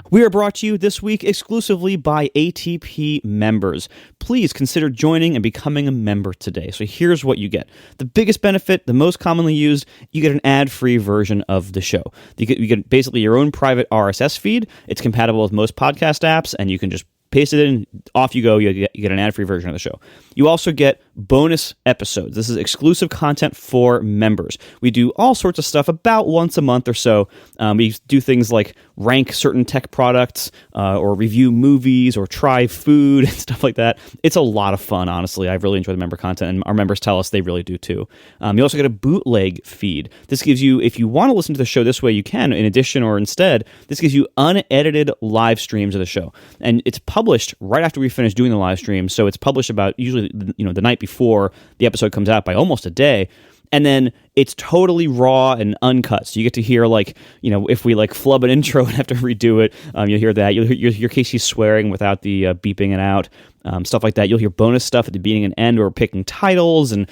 We are brought to you this week exclusively by ATP members. Please consider joining and becoming a member today. So here's what you get. The biggest benefit, the most commonly used, you get an ad-free version of the show. You get basically your own private RSS feed. It's compatible with most podcast apps, and you can just paste it in, off you go, you get an ad-free version of the show. You also get bonus episodes. This is exclusive content for members. We do all sorts of stuff about once a month or so. We do things like rank certain tech products or review movies or try food and stuff like that. It's a lot of fun, honestly. I really enjoy the member content, and our members tell us they really do too. You also get a bootleg feed. This gives you, if you want to listen to the show this way, you can. In addition or instead, this gives you unedited live streams of the show. And it's published right after we finish doing the live stream, so it's published about usually the night before the episode comes out by almost a day. And then it's totally raw and uncut. So you get to hear, if we flub an intro and have to redo it, you'll hear that. You'll hear Casey swearing without the beeping it out, stuff like that. You'll hear bonus stuff at the beginning and end, or picking titles and,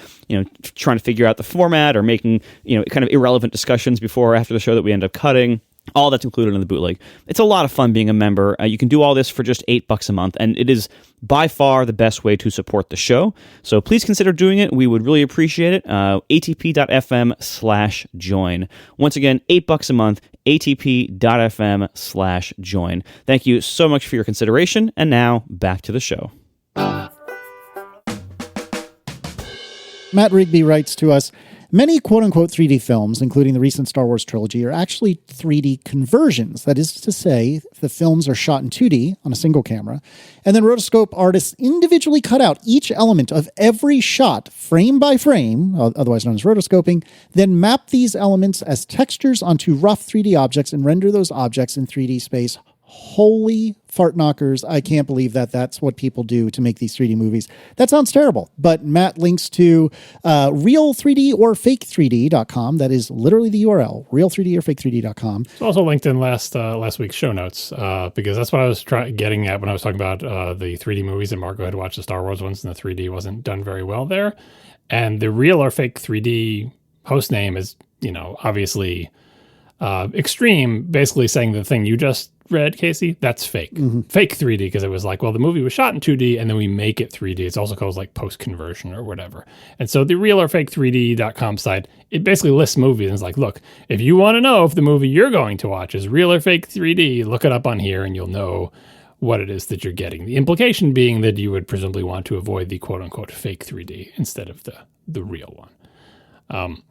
trying to figure out the format, or making, kind of irrelevant discussions before or after the show that we end up cutting. All that's included in the bootleg. It's a lot of fun being a member. You can do all this for just $8 a month, and it is by far the best way to support the show. So please consider doing it. We would really appreciate it. atp.fm/join. Once again, $8 a month, atp.fm/join. Thank you so much for your consideration, and now back to the show. Matt Rigby writes to us, many quote-unquote 3D films, including the recent Star Wars trilogy, are actually 3D conversions. That is to say, the films are shot in 2D on a single camera, and then rotoscope artists individually cut out each element of every shot, frame by frame, otherwise known as rotoscoping, then map these elements as textures onto rough 3D objects and render those objects in 3D space. Holy fart knockers. I can't believe that that's what people do to make these 3D movies. That sounds terrible. But Matt links to real3D or fake3D.com. That is literally the URL, real3D or fake3D.com. It's also linked in last week's show notes because that's what I was getting at when I was talking about the 3D movies, and Marco had watched the Star Wars ones and the 3D wasn't done very well there. And the real or fake 3D host name is, obviously extreme, basically saying the thing you just read, Casey, that's fake. Fake 3D, because it was like, well, the movie was shot in 2D and then we make it 3D. It's also called like post-conversion or whatever. And so the real or fake 3D.com site, it basically lists movies and it's like, look, if you want to know if the movie you're going to watch is real or fake 3D, look it up on here and you'll know what it is that you're getting. The implication being that you would presumably want to avoid the quote-unquote fake 3D instead of the real one.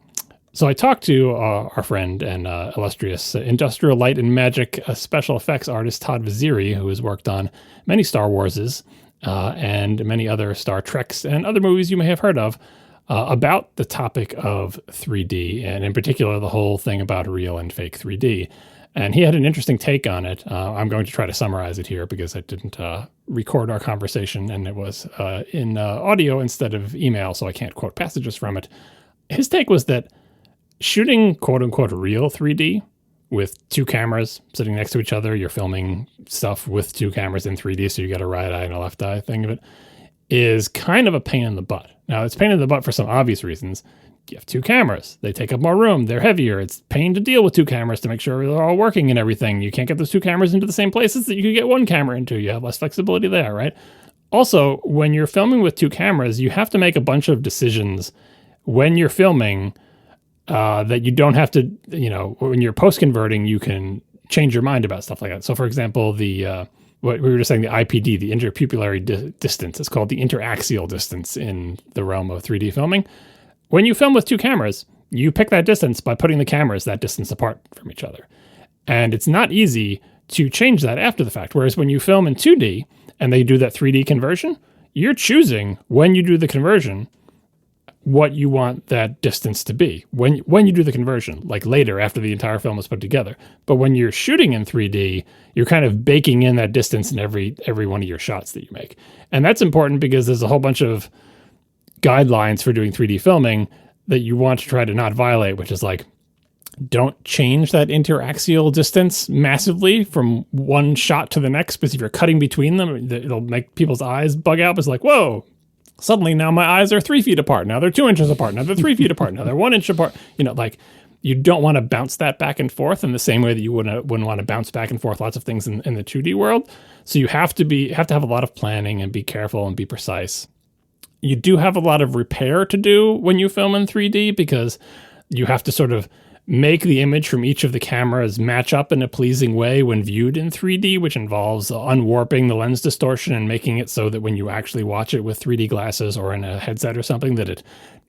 So I talked to our friend and illustrious industrial light and magic special effects artist Todd Vaziri, who has worked on many Star Warses and many other Star Treks and other movies you may have heard of, about the topic of 3D, and in particular the whole thing about real and fake 3D. And he had an interesting take on it. I'm going to try to summarize it here because I didn't record our conversation and it was in audio instead of email, so I can't quote passages from it. His take was that shooting quote-unquote real 3D with two cameras sitting next to each other, you're filming stuff with two cameras in 3D, so you got a right eye and a left eye thing of it, is kind of a pain in the butt. Now, it's pain in the butt for some obvious reasons. You have two cameras. They take up more room. They're heavier. It's pain to deal with two cameras to make sure they're all working and everything. You can't get those two cameras into the same places that you could get one camera into. You have less flexibility there, right? Also, when you're filming with two cameras, you have to make a bunch of decisions when you're filming that you don't have to, when you're post-converting, you can change your mind about stuff like that. So, for example, what we were just saying, the IPD, the interpupillary distance, it's called the interaxial distance in the realm of 3D filming. When you film with two cameras, you pick that distance by putting the cameras that distance apart from each other. And it's not easy to change that after the fact. Whereas when you film in 2D and they do that 3D conversion, you're choosing when you do the conversion what you want that distance to be when you do the conversion, like later after the entire film is put together. But when you're shooting in 3D, you're kind of baking in that distance in every one of your shots that you make. And that's important because there's a whole bunch of guidelines for doing 3D filming that you want to try to not violate, which is like, don't change that interaxial distance massively from one shot to the next, because if you're cutting between them, it'll make people's eyes bug out. It's like, whoa, suddenly now my eyes are 3 feet apart. Now they're 2 inches apart. Now they're 3 feet apart. Now they're 1 inch apart. You don't want to bounce that back and forth in the same way that you wouldn't want to bounce back and forth lots of things in the 2D world. So you have to have a lot of planning and be careful and be precise. You do have a lot of repair to do when you film in 3D because you have to sort of make the image from each of the cameras match up in a pleasing way when viewed in 3D, which involves unwarping the lens distortion and making it so that when you actually watch it with 3D glasses or in a headset or something, that it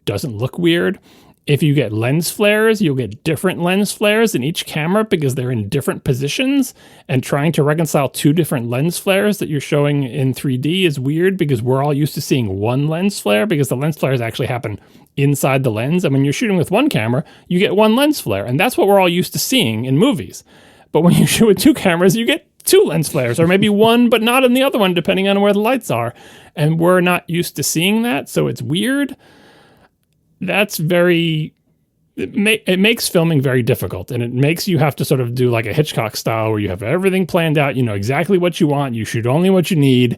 doesn't look weird. If you get lens flares, you'll get different lens flares in each camera because they're in different positions, and trying to reconcile two different lens flares that you're showing in 3D is weird because we're all used to seeing one lens flare because the lens flares actually happen inside the lens. And when you're shooting with one camera, you get one lens flare, and that's what we're all used to seeing in movies. But when you shoot with two cameras, you get two lens flares, or maybe one but not in the other one, depending on where the lights are. And we're not used to seeing that, so it's weird. It makes filming very difficult, and it makes you have to sort of do like a Hitchcock style where you have everything planned out, you know exactly what you want, you shoot only what you need,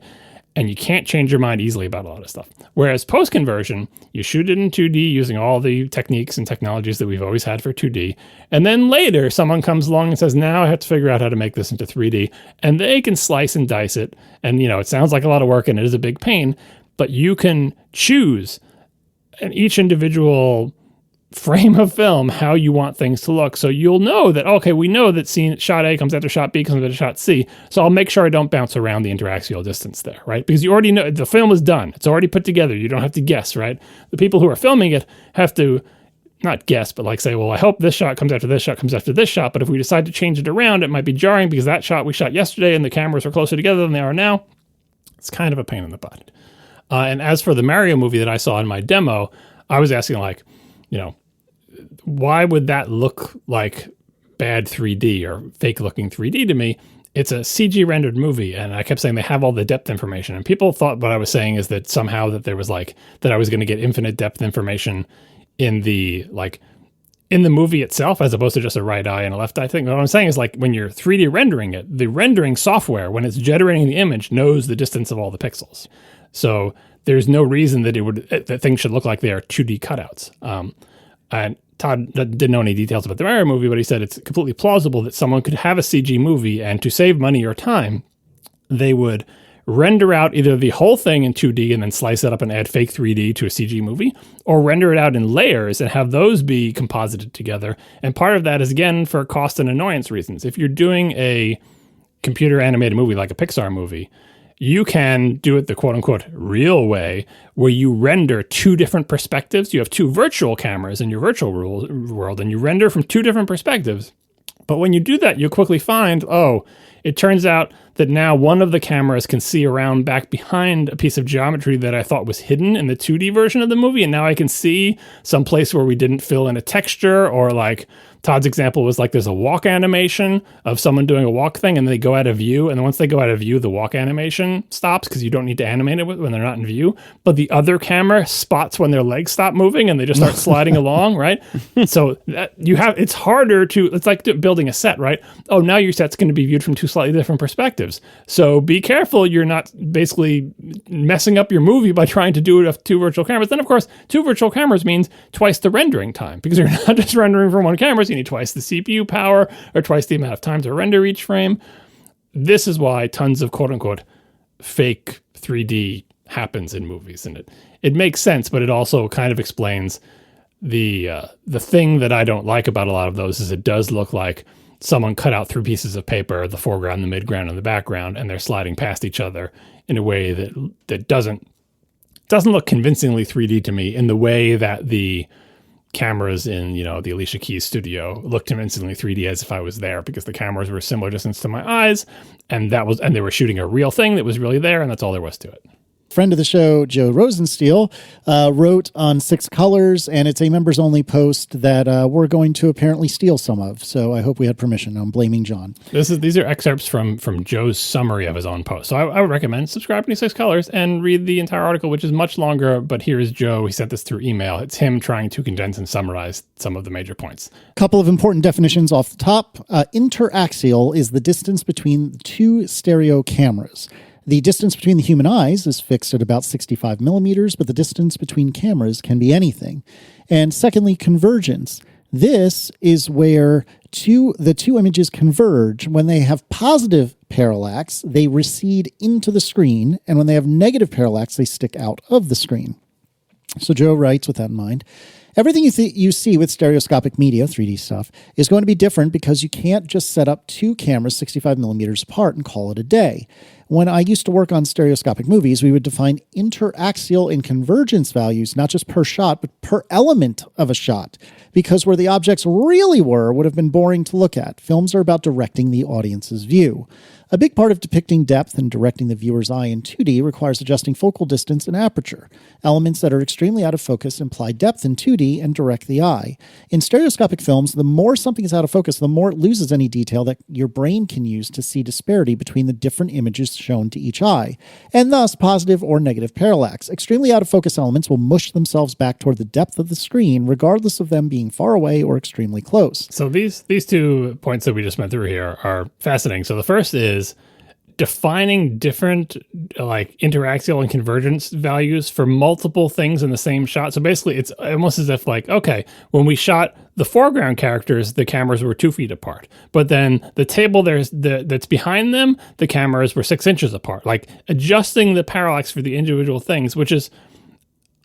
and you can't change your mind easily about a lot of stuff. Whereas post-conversion, you shoot it in 2D using all the techniques and technologies that we've always had for 2D, and then later someone comes along and says, now I have to figure out how to make this into 3D, and they can slice and dice it, and it sounds like a lot of work and it is a big pain, but you can choose in each individual frame of film how you want things to look. So you'll know that, okay, we know that shot A comes after shot B comes after shot C. So I'll make sure I don't bounce around the interaxial distance there, right? Because you already know the film is done. It's already put together. You don't have to guess, right? The people who are filming it have to not guess, but like say, well, I hope this shot comes after this shot comes after this shot. But if we decide to change it around, it might be jarring because that shot we shot yesterday and the cameras are closer together than they are now. It's kind of a pain in the butt. And as for the Mario movie that I saw in my demo, I was asking why would that look like bad 3D or fake looking 3D to me? it's a CG rendered movie, and I kept saying they have all the depth information, and people thought what I was saying is that somehow that there was like that I was going to get infinite depth information in the movie itself, as opposed to just a right eye and a left eye thing. What I'm saying is, like, when you're 3D rendering it, the rendering software, when it's generating the image, knows the distance of all the pixels. So there's no reason that things should look like they are 2D cutouts. And Todd didn't know any details about the Mario movie, but he said it's completely plausible that someone could have a CG movie, and to save money or time, they would render out either the whole thing in 2D and then slice it up and add fake 3D to a CG movie, or render it out in layers and have those be composited together. And part of that is, again, for cost and annoyance reasons. If you're doing a computer animated movie like a Pixar movie, you can do it the quote-unquote real way, where you render two different perspectives. You have two virtual cameras in your virtual world, and you render from two different perspectives. But when you do that, you'll quickly find, it turns out that now one of the cameras can see around back behind a piece of geometry that I thought was hidden in the 2D version of the movie, and now I can see some place where we didn't fill in a texture, or like Todd's example was like there's a walk animation of someone doing a walk thing, and they go out of view, and then once they go out of view, the walk animation stops because you don't need to animate it when they're not in view. But the other camera spots when their legs stop moving and they just start sliding along, right? So it's harder it's like building a set, right? Oh, now your set's going to be viewed from two slightly different perspectives. So be careful you're not basically messing up your movie by trying to do it with two virtual cameras. Then, of course, two virtual cameras means twice the rendering time, because you're not just rendering from one camera. So you need twice the CPU power or twice the amount of time to render each frame. This is why tons of quote-unquote fake 3D happens in movies. And it makes sense, but it also kind of explains the thing that I don't like about a lot of those is it does look like someone cut out 3 pieces of paper, the foreground, the midground, and the background, and they're sliding past each other in a way that doesn't look convincingly 3D to me, in the way that the cameras in, the Alicia Keys studio looked convincingly 3D as if I was there, because the cameras were a similar distance to my eyes, and they were shooting a real thing that was really there, and that's all there was to it. Friend of the show, Joe Rosensteel, wrote on 6 Colors, and it's a members-only post that we're going to apparently steal some of. So I hope we had permission. I'm blaming John. These are excerpts from Joe's summary of his own post. So I would recommend subscribing to 6 Colors and read the entire article, which is much longer. But here is Joe. He sent this through email. It's him trying to condense and summarize some of the major points. Couple of important definitions off the top. Interaxial is the distance between 2 stereo cameras. The distance between the human eyes is fixed at about 65 millimeters, but the distance between cameras can be anything. And secondly, convergence. This is where the two images converge. When they have positive parallax, they recede into the screen, and when they have negative parallax, they stick out of the screen. So Joe writes with that in mind. Everything you see with stereoscopic media, 3D stuff, is going to be different because you can't just set up 2 cameras 65 millimeters apart and call it a day. When I used to work on stereoscopic movies, we would define interaxial and convergence values, not just per shot, but per element of a shot, because where the objects really were would have been boring to look at. Films are about directing the audience's view. A big part of depicting depth and directing the viewer's eye in 2D requires adjusting focal distance and aperture. Elements that are extremely out of focus imply depth in 2D and direct the eye. In stereoscopic films, the more something is out of focus, the more it loses any detail that your brain can use to see disparity between the different images shown to each eye, and thus positive or negative parallax. Extremely out of focus elements will mush themselves back toward the depth of the screen, regardless of them being far away or extremely close. So these 2 points that we just went through here are fascinating. So the first is defining different interaxial and convergence values for multiple things in the same shot. So basically it's almost as if when we shot the foreground characters, the cameras were 2 feet apart, but then the table that's behind them, the cameras were 6 inches apart, like adjusting the parallax for the individual things, which is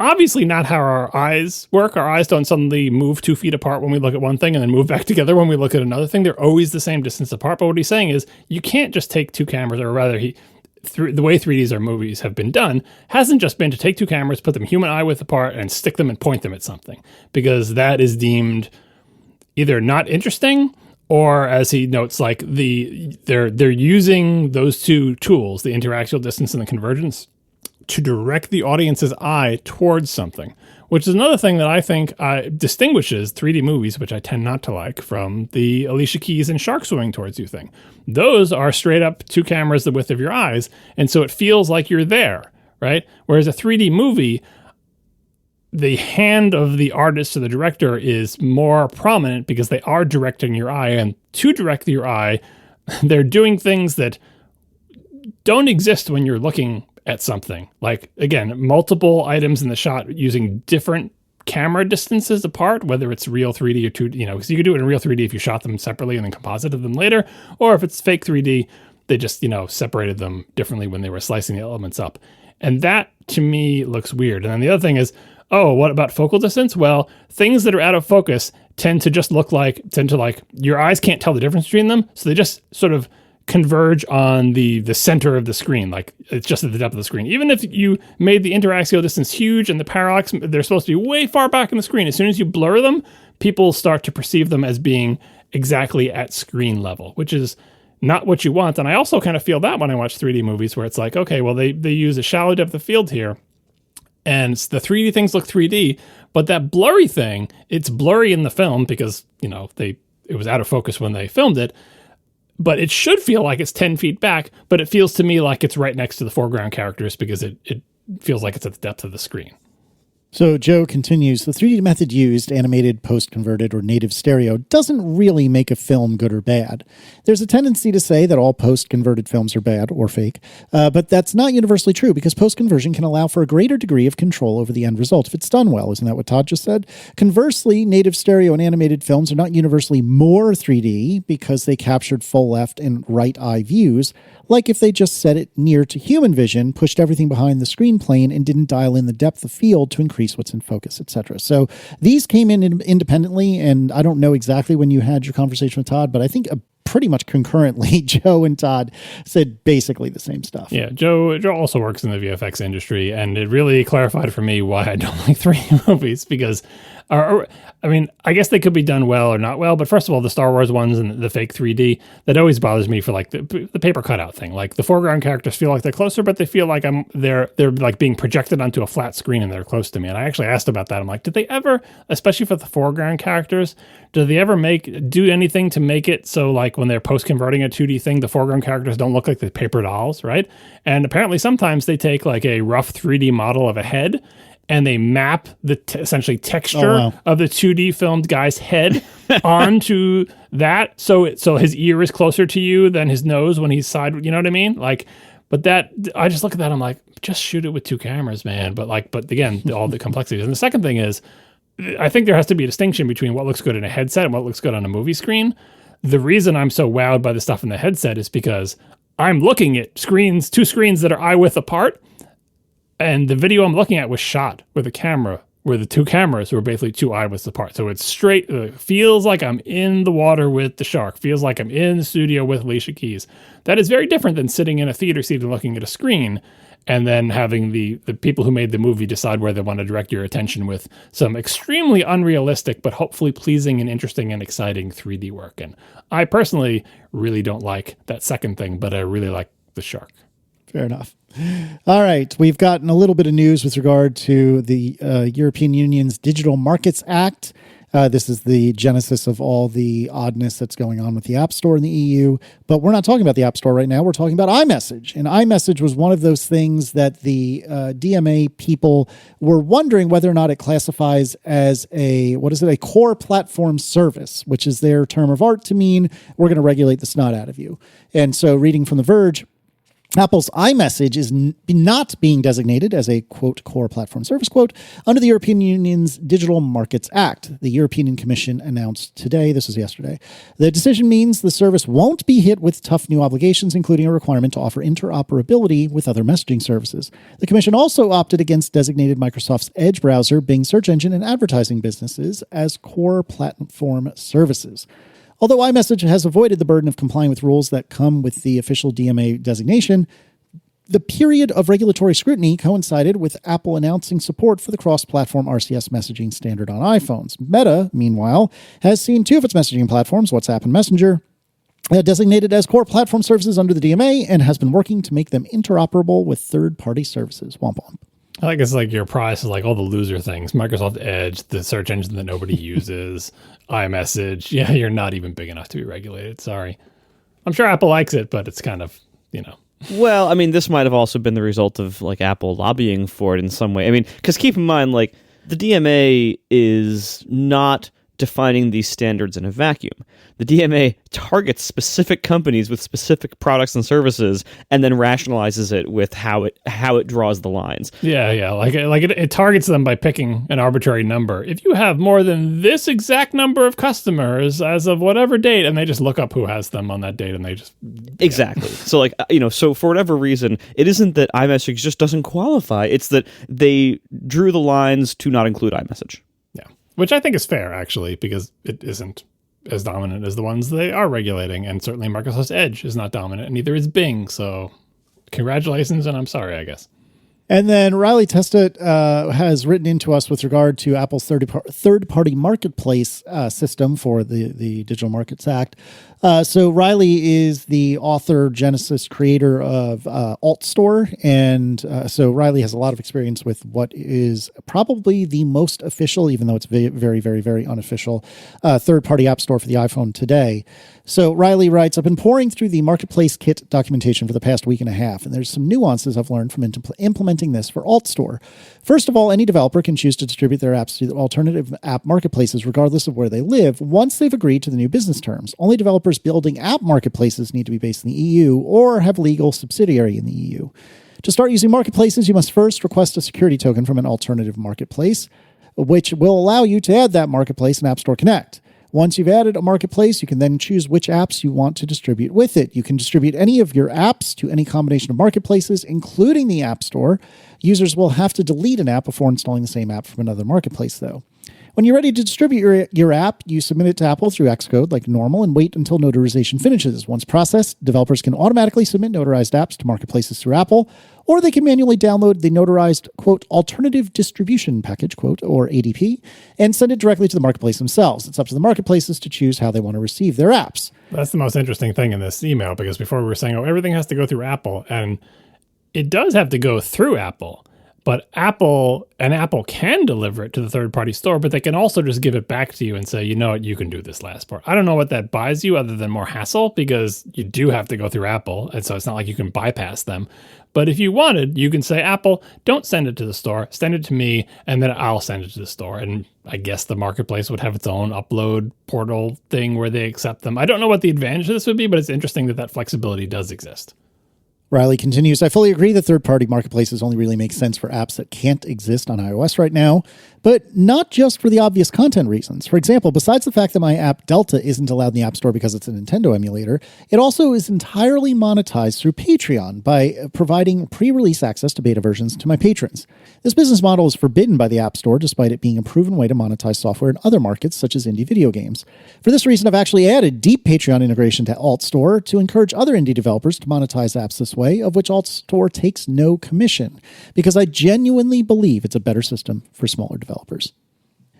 obviously not how our eyes work. Our eyes don't suddenly move 2 feet apart when we look at one thing and then move back together when we look at another thing. They're always the same distance apart. But what he's saying is you can't just take 2 cameras, or rather the way 3Ds or movies have been done hasn't just been to take 2 cameras, put them human eye width apart, and stick them and point them at something, because that is deemed either not interesting, or as he notes, they're using those 2 tools, the interaxial distance and the convergence, to direct the audience's eye towards something, which is another thing that I think distinguishes 3D movies, which I tend not to like, from the Alicia Keys and shark swimming towards you thing. Those are straight up two cameras the width of your eyes, and so it feels like you're there, right? Whereas a 3D movie, the hand of the artist or the director is more prominent because they are directing your eye, and to direct your eye, they're doing things that don't exist when you're looking at something. Like, again, multiple items in the shot using different camera distances apart, whether it's real 3D or 2D, because you could do it in real 3D if you shot them separately and then composited them later, or if it's fake 3D, they just, separated them differently when they were slicing the elements up. And that, to me, looks weird. And then the other thing is, what about focal distance? Well, things that are out of focus tend to your eyes can't tell the difference between them, so they just sort of converge on the center of the screen, like it's just at the depth of the screen. Even if you made the interaxial distance huge and the parallax, they're supposed to be way far back in the screen. As soon as you blur them, people start to perceive them as being exactly at screen level, which is not what you want. And I also kind of feel that when I watch 3D movies, where it's like, okay, well, they use a shallow depth of field here, and the 3D things look 3D, but that blurry thing, it's blurry in the film because, it was out of focus when they filmed it, but it should feel like it's 10 feet back, but it feels to me like it's right next to the foreground characters because it feels like it's at the depth of the screen. So Joe continues, the 3D method used, animated, post-converted, or native stereo, doesn't really make a film good or bad. There's a tendency to say that all post-converted films are bad or fake, but that's not universally true because post-conversion can allow for a greater degree of control over the end result if it's done well. Isn't that what Todd just said? Conversely, native stereo and animated films are not universally more 3D because they captured full left and right eye views, like if they just set it near to human vision, pushed everything behind the screen plane, and didn't dial in the depth of field to increase what's in focus, etc. So these came in independently, and I don't know exactly when you had your conversation with Todd, but I think pretty much concurrently, Joe and Todd said basically the same stuff. Yeah, Joe also works in the VFX industry, and it really clarified for me why I don't like 3D movies, because I guess they could be done well or not well, but first of all, the Star Wars ones and the fake 3D, that always bothers me for like the paper cutout thing. Like the foreground characters feel like they're closer, but they feel like they're like being projected onto a flat screen and they're close to me. And I actually asked about that. I'm like, did they ever, especially for the foreground characters, do they ever do anything to make it so like when they're post-converting a 2D thing, the foreground characters don't look like the paper dolls, right? And apparently sometimes they take like a rough 3D model of a head and they map the essentially texture of the 2D filmed guy's head onto that, so his ear is closer to you than his nose when he's side. You know what I mean? Like, but that I just look at that. I'm like, just shoot it with two cameras, man. But again, all the complexities. And the second thing is, I think there has to be a distinction between what looks good in a headset and what looks good on a movie screen. The reason I'm so wowed by the stuff in the headset is because I'm looking at two screens that are eye width apart. And the video I'm looking at was shot with a camera where the two cameras were basically two eye widths apart. So it's straight, feels like I'm in the water with the shark, feels like I'm in the studio with Alicia Keys. That is very different than sitting in a theater seat and looking at a screen and then having the people who made the movie decide where they want to direct your attention with some extremely unrealistic, but hopefully pleasing and interesting and exciting 3D work. And I personally really don't like that second thing, but I really like the shark. Fair enough. All right. We've gotten a little bit of news with regard to the European Union's Digital Markets Act. This is the genesis of all the oddness that's going on with the App Store in the EU. But we're not talking about the App Store right now. We're talking about iMessage. And iMessage was one of those things that the DMA people were wondering whether or not it classifies as a core platform service, which is their term of art to mean we're going to regulate the snot out of you. And so reading from The Verge, Apple's iMessage is not being designated as a, quote, core platform service, quote, under the European Union's Digital Markets Act. The European Commission announced today, this was yesterday, the decision means the service won't be hit with tough new obligations, including a requirement to offer interoperability with other messaging services. The Commission also opted against designated Microsoft's Edge browser, Bing search engine, and advertising businesses as core platform services. Although iMessage has avoided the burden of complying with rules that come with the official DMA designation, the period of regulatory scrutiny coincided with Apple announcing support for the cross-platform RCS messaging standard on iPhones. Meta, meanwhile, has seen two of its messaging platforms, WhatsApp and Messenger, designated as core platform services under the DMA and has been working to make them interoperable with third-party services. Womp womp. I think it's like your price is like all the loser things. Microsoft Edge, the search engine that nobody uses, iMessage. Yeah, you're not even big enough to be regulated. Sorry. I'm sure Apple likes it, but it's kind of, Well, I mean, this might have also been the result of like Apple lobbying for it in some way. I mean, because keep in mind, like the DMA is not defining these standards in a vacuum. The DMA targets specific companies with specific products and services, and then rationalizes it with how it draws the lines. Yeah. Like it targets them by picking an arbitrary number. If you have more than this exact number of customers as of whatever date, and they just look up who has them on that date, and they just exactly. So like so for whatever reason, it isn't that iMessage just doesn't qualify. It's that they drew the lines to not include iMessage. Yeah, which I think is fair actually, because it isn't as dominant as the ones they are regulating, and certainly Microsoft's Edge is not dominant, and neither is Bing. So, congratulations, and I'm sorry, I guess. And then Riley Testet has written into us with regard to Apple's third-party marketplace system for the Digital Markets Act. So Riley is the author, genesis, creator of AltStore. And so Riley has a lot of experience with what is probably the most official, even though it's very, very, very, very unofficial, third-party app store for the iPhone today. So Riley writes, I've been pouring through the Marketplace Kit documentation for the past week and a half, and there's some nuances I've learned from implementing this for AltStore. First of all, any developer can choose to distribute their apps to alternative app marketplaces regardless of where they live once they've agreed to the new business terms. Only developers building app marketplaces need to be based in the EU or have legal subsidiary in the EU. To start using marketplaces, you must first request a security token from an alternative marketplace, which will allow you to add that marketplace in App Store Connect. Once you've added a marketplace, you can then choose which apps you want to distribute with it. You can distribute any of your apps to any combination of marketplaces, including the App Store. Users will have to delete an app before installing the same app from another marketplace, though. When you're ready to distribute your app, you submit it to Apple through Xcode like normal and wait until notarization finishes. Once processed, developers can automatically submit notarized apps to marketplaces through Apple, or they can manually download the notarized, quote, alternative distribution package, quote, or ADP, and send it directly to the marketplace themselves. It's up to the marketplaces to choose how they want to receive their apps. That's the most interesting thing in this email, because before we were saying, everything has to go through Apple, and it does have to go through Apple. But Apple can deliver it to the third-party store, but they can also just give it back to you and say, you know what, you can do this last part. I don't know what that buys you other than more hassle, because you do have to go through Apple, and so it's not like you can bypass them. But if you wanted, you can say, Apple, don't send it to the store, send it to me, and then I'll send it to the store. And I guess the marketplace would have its own upload portal thing where they accept them. I don't know what the advantage of this would be, but it's interesting that flexibility does exist. Riley continues, I fully agree that third-party marketplaces only really make sense for apps that can't exist on iOS right now, but not just for the obvious content reasons. For example, besides the fact that my app Delta isn't allowed in the App Store because it's a Nintendo emulator, it also is entirely monetized through Patreon by providing pre-release access to beta versions to my patrons. This business model is forbidden by the App Store, despite it being a proven way to monetize software in other markets, such as indie video games. For this reason, I've actually added deep Patreon integration to AltStore to encourage other indie developers to monetize apps this way, of which AltStore takes no commission, because I genuinely believe it's a better system for smaller developers.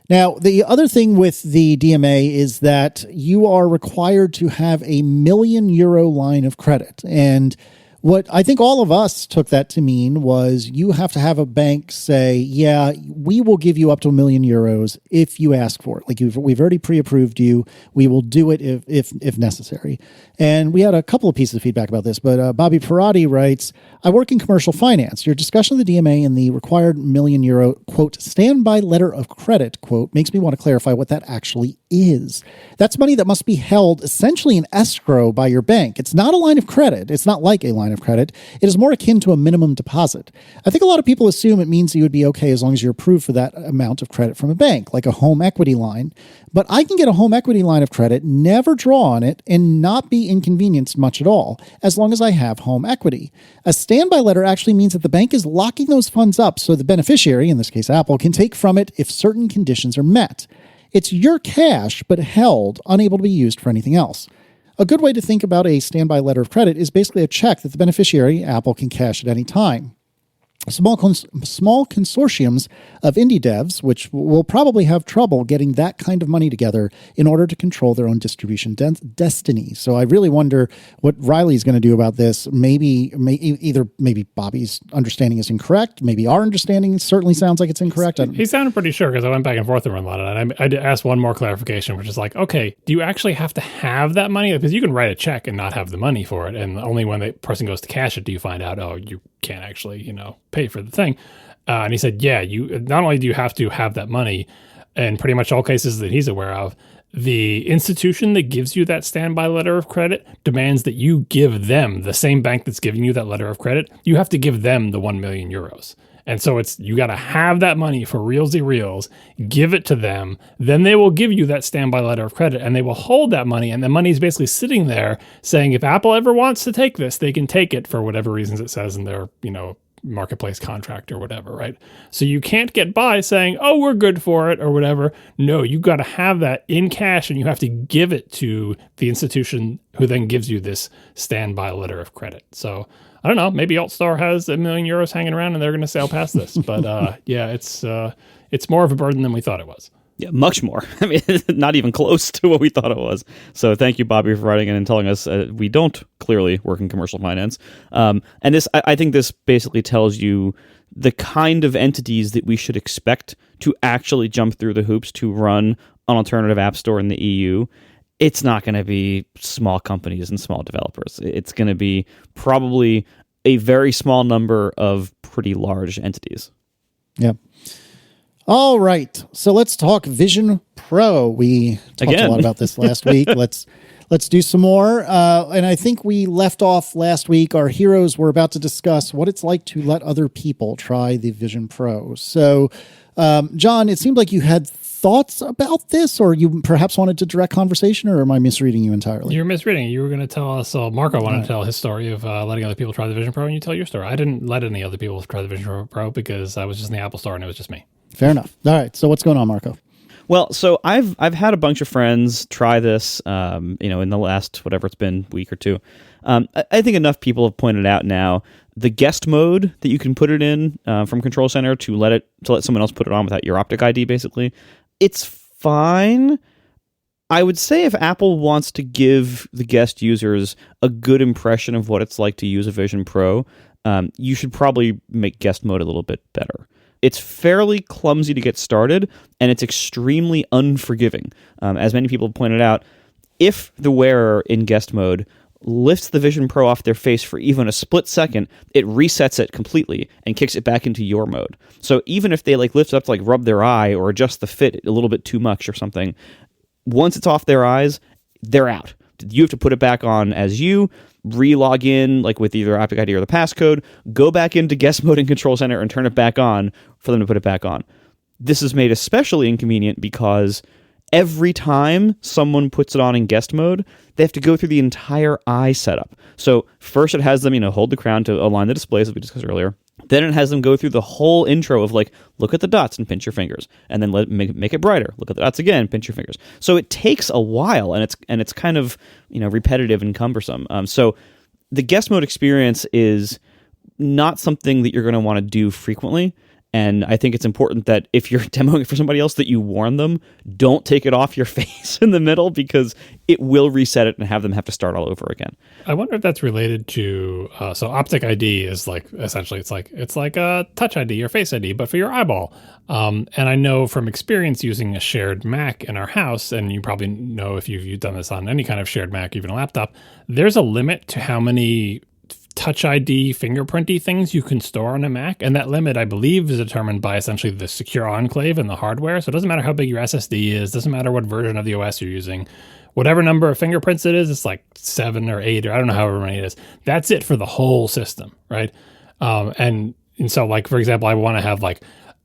Now, the other thing with the DMA is that you are required to have a €1 million line of credit. And what I think all of us took that to mean was you have to have a bank say, yeah, we will give you up to €1 million if you ask for it. Like we've already pre-approved you. We will do it if necessary. And we had a couple of pieces of feedback about this, but Bobby Parati writes, I work in commercial finance. Your discussion of the DMA and the required €1 million, quote, standby letter of credit, quote, makes me want to clarify what that actually is. That's money that must be held essentially in escrow by your bank. It's not a line of credit. It's not like a line of credit. It is more akin to a minimum deposit. I think a lot of people assume it means you would be okay as long as you're approved for that amount of credit from a bank, like a home equity line. But I can get a home equity line of credit, never draw on it, and not be inconvenienced much at all, as long as I have home equity. A standby letter actually means that the bank is locking those funds up so the beneficiary, in this case Apple, can take from it if certain conditions are met. It's your cash, but held, unable to be used for anything else. A good way to think about a standby letter of credit is basically a check that the beneficiary, Apple, can cash at any time. small consortiums of indie devs, which will probably have trouble getting that kind of money together in order to control their own distribution destiny. So I really wonder what Riley's going to do about this. Maybe Bobby's understanding is incorrect. Maybe our understanding certainly sounds like it's incorrect. He sounded pretty sure because I went back and forth with him a lot. And I asked one more clarification, which is like, okay, do you actually have to have that money? Because you can write a check and not have the money for it. And only when the person goes to cash it do you find out, oh, you can't actually, pay for the thing. And he said, yeah, you not only do you have to have that money, in pretty much all cases that he's aware of, the institution that gives you that standby letter of credit demands that you give them, the same bank that's giving you that letter of credit, you have to give them the 1 million euros. And so you got to have that money for realsy reals, give it to them, then they will give you that standby letter of credit and they will hold that money. And the money is basically sitting there saying, if Apple ever wants to take this, they can take it for whatever reasons it says in their, marketplace contract or whatever, right? So you can't get by saying, oh, we're good for it or whatever. No, you got to have that in cash and you have to give it to the institution who then gives you this standby letter of credit. So I don't know, maybe AltStar has €1 million hanging around and they're going to sail past this. But yeah, it's more of a burden than we thought it was. Yeah, much more. I mean, not even close to what we thought it was. So thank you, Bobby, for writing in and telling us we don't clearly work in commercial finance. And this, I think this basically tells you the kind of entities that we should expect to actually jump through the hoops to run an alternative app store in the EU. It's not going to be small companies and small developers. It's going to be probably a very small number of pretty large entities. Yeah. All right, so let's talk Vision Pro. We talked a lot about this last week. Let's do some more. And I think we left off last week. Our heroes were about to discuss what it's like to let other people try the Vision Pro. So, John, it seemed like you had thoughts about this, or you perhaps wanted to direct conversation, or am I misreading you entirely? You're misreading. You were going to tell us, Marco wanted to tell his story of letting other people try the Vision Pro, and you tell your story. I didn't let any other people try the Vision Pro because I was just in the Apple Store and it was just me. Fair enough. All right. So what's going on, Marco? Well, so I've had a bunch of friends try this, in the last, whatever it's been, week or two. I think enough people have pointed out now the guest mode that you can put it in from Control Center to let someone else put it on without your Optic ID, basically. It's fine. I would say if Apple wants to give the guest users a good impression of what it's like to use a Vision Pro, you should probably make guest mode a little bit better. It's fairly clumsy to get started, and it's extremely unforgiving. As many people have pointed out, if the wearer in guest mode lifts the Vision Pro off their face for even a split second, it resets it completely and kicks it back into your mode. So even if they lift it up to rub their eye or adjust the fit a little bit too much or something, once it's off their eyes, they're out. You have to put it back on as you, re-log in with either Optic ID or the passcode, go back into guest mode in Control Center and turn it back on for them to put it back on. This is made especially inconvenient because every time someone puts it on in guest mode, they have to go through the entire eye setup. So first it has them, hold the crown to align the displays, as we discussed earlier. Then it has them go through the whole intro of look at the dots and pinch your fingers, and then make it brighter. Look at the dots again, pinch your fingers. So it takes a while, and it's kind of repetitive and cumbersome. So the guest mode experience is not something that you're going to want to do frequently. And I think it's important that if you're demoing it for somebody else, that you warn them, don't take it off your face in the middle because it will reset it and have them have to start all over again. I wonder if that's related to, so Optic ID is essentially it's like a Touch ID or Face ID, but for your eyeball. And I know from experience using a shared Mac in our house, and you probably know if you've done this on any kind of shared Mac, even a laptop, there's a limit to how many Touch ID fingerprinty things you can store on a Mac, and that limit I believe is determined by essentially the secure enclave and the hardware. So it doesn't matter how big your SSD is, doesn't matter what version of the OS you're using, whatever number of fingerprints it is, it's 7 or 8 or I don't know however many it is. That's it for the whole system, right? And so for example, I want to have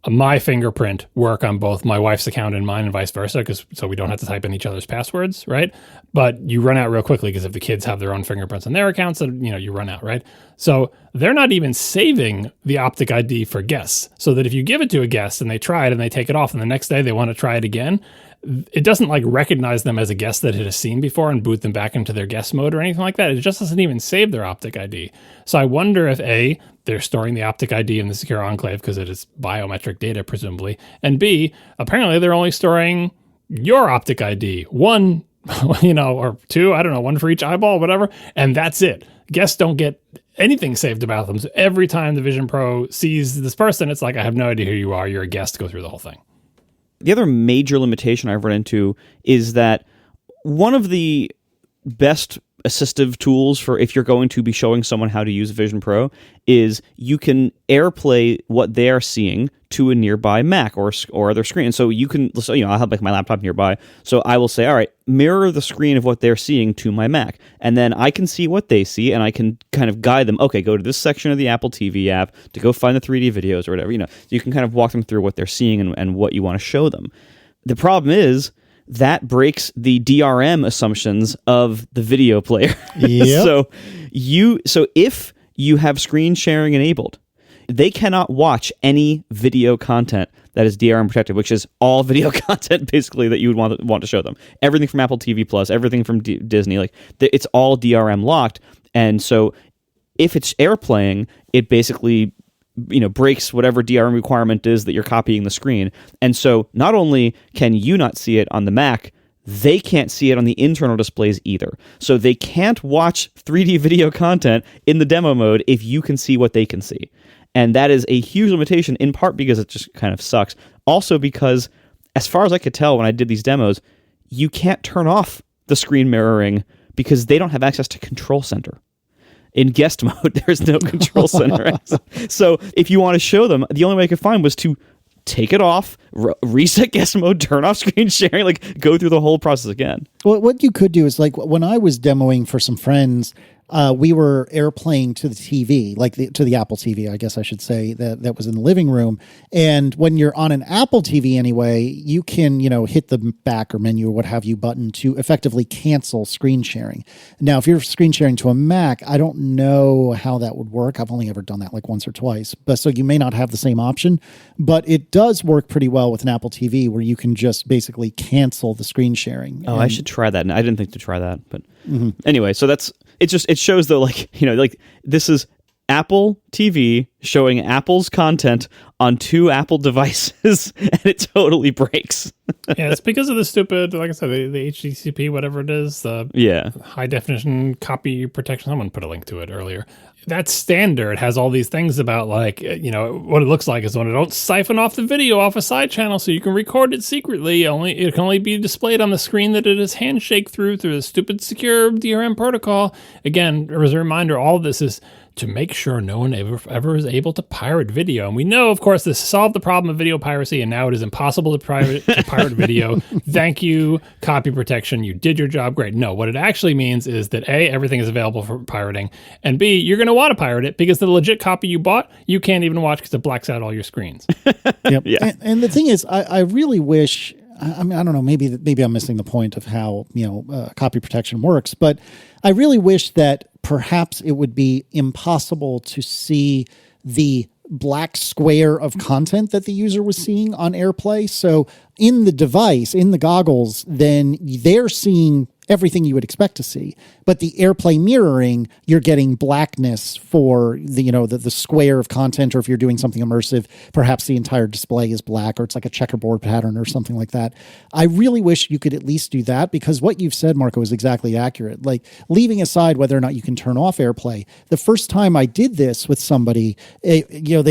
my fingerprint work on both my wife's account and mine and vice versa, so we don't have to type in each other's passwords, right? But you run out real quickly because if the kids have their own fingerprints on their accounts, then you run out, right? So they're not even saving the Optic ID for guests, so that if you give it to a guest and they try it and they take it off and the next day they want to try it again, it doesn't recognize them as a guest that it has seen before and boot them back into their guest mode or anything like that. It just doesn't even save their Optic ID. So I wonder if they're storing the optic ID in the secure enclave because it is biometric data, presumably. And B, apparently they're only storing your optic ID, one, or two, I don't know, one for each eyeball, whatever. And that's it. Guests don't get anything saved about them. So every time the Vision Pro sees this person, it's like, I have no idea who you are. You're a guest. Go through the whole thing. The other major limitation I've run into is that one of the best assistive tools for if you're going to be showing someone how to use Vision Pro is you can AirPlay what they're seeing to a nearby Mac or other screen. And so you can, I'll have like my laptop nearby. So I will say, all right, mirror the screen of what they're seeing to my Mac. And then I can see what they see and I can kind of guide them. Okay, go to this section of the Apple TV app to go find the 3D videos or whatever. You can kind of walk them through what they're seeing and what you want to show them. The problem is, that breaks the DRM assumptions of the video player. Yep. So if you have screen sharing enabled, they cannot watch any video content that is DRM protected, which is all video content basically that you would want to show them. Everything from Apple TV Plus, everything from Disney, it's all DRM locked. And so if it's AirPlaying, it basically breaks whatever DRM requirement is that you're copying the screen. And so not only can you not see it on the Mac, they can't see it on the internal displays either. So they can't watch 3D video content in the demo mode if you can see what they can see. And that is a huge limitation, in part because it just kind of sucks. Also because, as far as I could tell when I did these demos, you can't turn off the screen mirroring because they don't have access to Control Center. In guest mode, there's no Control Center access. So if you want to show them, the only way I could find was to take it off, reset guest mode, turn off screen sharing, go through the whole process again. Well, what you could do is when I was demoing for some friends, we were AirPlaying to the TV, to the Apple TV, I guess I should say, that was in the living room. And when you're on an Apple TV anyway, you can, hit the back or menu or what have you button to effectively cancel screen sharing. Now, if you're screen sharing to a Mac, I don't know how that would work. I've only ever done that once or twice. But so you may not have the same option, but it does work pretty well with an Apple TV where you can just basically cancel the screen sharing. Oh, I should try that. I didn't think to try that, but anyway, so it shows though, this is Apple TV showing Apple's content on two Apple devices, and it totally breaks. Yeah, it's because of the stupid, like I said, the HDCP, whatever it is, the high definition copy protection. Someone put a link to it earlier. That standard has all these things about what it looks like is when it don't siphon off the video off a side channel so you can record it secretly. It can only be displayed on the screen that it is handshake through the stupid secure DRM protocol. Again, as a reminder, all of this is to make sure no one ever is able to pirate video. And we know, of course, this solved the problem of video piracy, and now it is impossible to pirate video. Thank you, copy protection. You did your job. Great. No, what it actually means is that A, everything is available for pirating, and B, you're going to want to pirate it because the legit copy you bought, you can't even watch because it blacks out all your screens. Yep. Yeah. And the thing is, I really wish... I mean, I don't know, maybe I'm missing the point of how, copy protection works, but I really wish that perhaps it would be impossible to see the black square of content that the user was seeing on AirPlay. So in the device, in the goggles, then they're seeing everything you would expect to see. But the AirPlay mirroring, you're getting blackness for the square of content, or if you're doing something immersive, perhaps the entire display is black, or it's like a checkerboard pattern or something like that. I really wish you could at least do that, because what you've said, Marco, is exactly accurate. Leaving aside whether or not you can turn off AirPlay, the first time I did this with somebody, they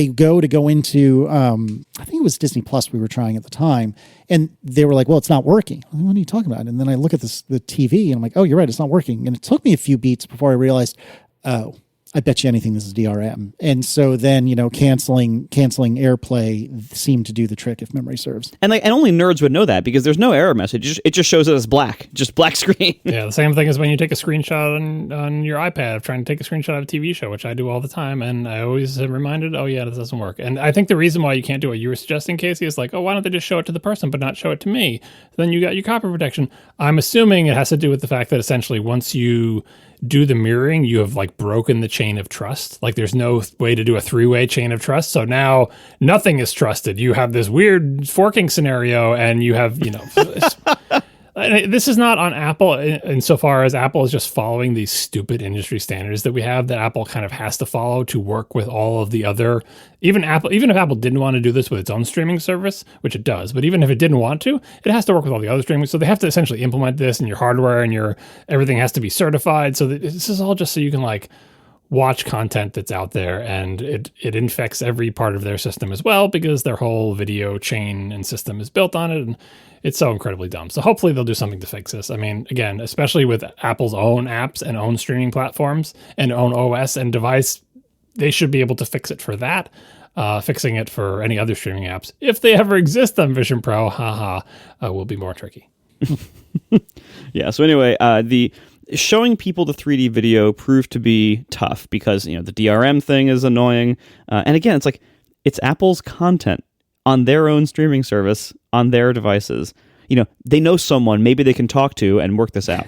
go into, I think it was Disney Plus we were trying at the time, and they were like, well, it's not working. I'm like, what are you talking about? And then I look at the TV and I'm like, oh, you're right, it's not working. And it took me a few beats before I realized, oh, I bet you anything this is DRM. And so then, canceling AirPlay seemed to do the trick, if memory serves. And only nerds would know that, because there's no error message. It just shows it as black, just black screen. Yeah, the same thing as when you take a screenshot on your iPad of trying to take a screenshot of a TV show, which I do all the time. And I always am reminded, oh yeah, this doesn't work. And I think the reason why you can't do what you were suggesting, Casey, is like, oh, why don't they just show it to the person but not show it to me? Then you got your copy protection. I'm assuming it has to do with the fact that essentially once you do the mirroring, you have broken the chain of trust. There's no way to do a three-way chain of trust. So now nothing is trusted. You have this weird forking scenario, and you have, And this is not on Apple insofar as Apple is just following these stupid industry standards that we have that Apple kind of has to follow to work with all of the other, even if Apple didn't want to do this with its own streaming service, which it does, but even if it didn't want to, it has to work with all the other streaming. So they have to essentially implement this in your hardware and everything has to be certified. So that this is all just so you can like watch content that's out there, and it infects every part of their system as well because their whole video chain and system is built on it. And it's so incredibly dumb. So hopefully they'll do something to fix this. I mean, again, especially with Apple's own apps and own streaming platforms and own OS and device, they should be able to fix it for that. Fixing it for any other streaming apps, if they ever exist on Vision Pro, will be more tricky. Yeah. So anyway, the showing people the 3D video proved to be tough because, the DRM thing is annoying. And again, it's like, it's Apple's content on their own streaming service, on their devices. They know someone maybe they can talk to and work this out.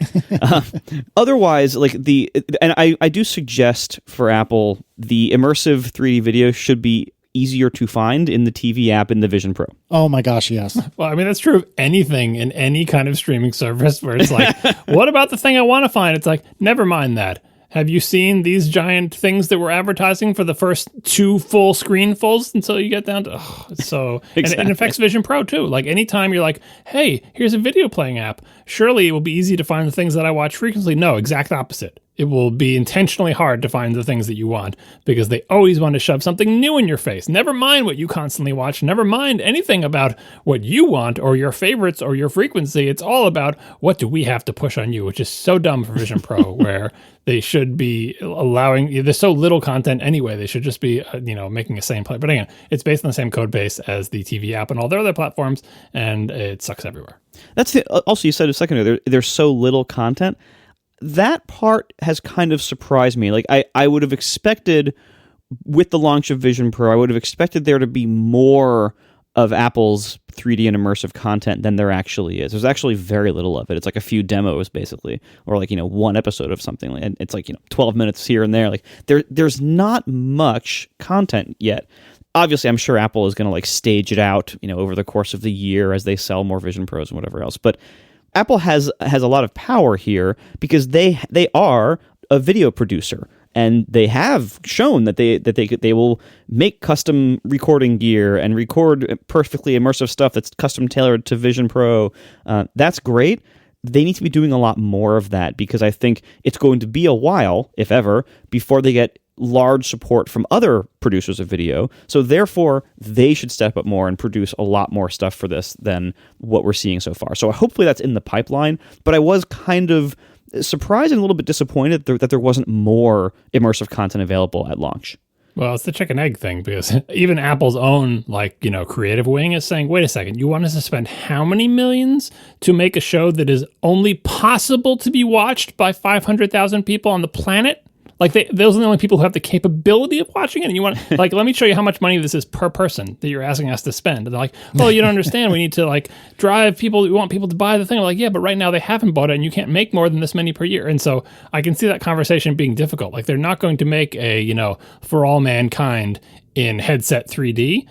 Otherwise, I do suggest for Apple, the immersive 3D video should be easier to find in the TV app in the Vision Pro. Oh my gosh, yes. Well, I mean, that's true of anything in any kind of streaming service where it's like, what about the thing I want to find? It's like, never mind that. Have you seen these giant things that we're advertising for the first 2 full screenfuls until you get down to, exactly. And it affects Vision Pro too. Like anytime you're like, hey, here's a video playing app, surely it will be easy to find the things that I watch frequently. No, exact opposite. It will be intentionally hard to find the things that you want because they always want to shove something new in your face. Never mind what you constantly watch. Never mind anything about what you want or your favorites or your frequency. It's all about what do we have to push on you, which is so dumb for Vision Pro, where they should be allowing, there's so little content anyway. They should just be, making the same play. But again, it's based on the same code base as the TV app and all their other platforms, and it sucks everywhere. Also, you said a second ago, there's so little content. That part has kind of surprised me. Like I would have expected with the launch of Vision Pro, I would have expected there to be more of Apple's 3D and immersive content than there actually is. There's actually very little of it. It's like a few demos basically, or like, one episode of something. And it's like, 12 minutes here and there. Like there's not much content yet. Obviously, I'm sure Apple is going to like stage it out, over the course of the year as they sell more Vision Pros and whatever else. But Apple has a lot of power here because they are a video producer, and they have shown that they will make custom recording gear and record perfectly immersive stuff that's custom tailored to Vision Pro. That's great. They need to be doing a lot more of that because I think it's going to be a while, if ever, before they get large support from other producers of video. So therefore, they should step up more and produce a lot more stuff for this than what we're seeing so far. So hopefully that's in the pipeline. But I was kind of surprised and a little bit disappointed that there wasn't more immersive content available at launch. Well, it's the chicken egg thing because even Apple's own creative wing is saying, wait a second, you want us to spend how many millions to make a show that is only possible to be watched by 500,000 people on the planet? Like those are the only people who have the capability of watching it. And you want let me show you how much money this is per person that you're asking us to spend. And they're like, oh, you don't understand. We need to drive people. We want people to buy the thing. I'm like, yeah, but right now they haven't bought it and you can't make more than this many per year. And so I can see that conversation being difficult. Like they're not going to make a, for all mankind in headset 3D.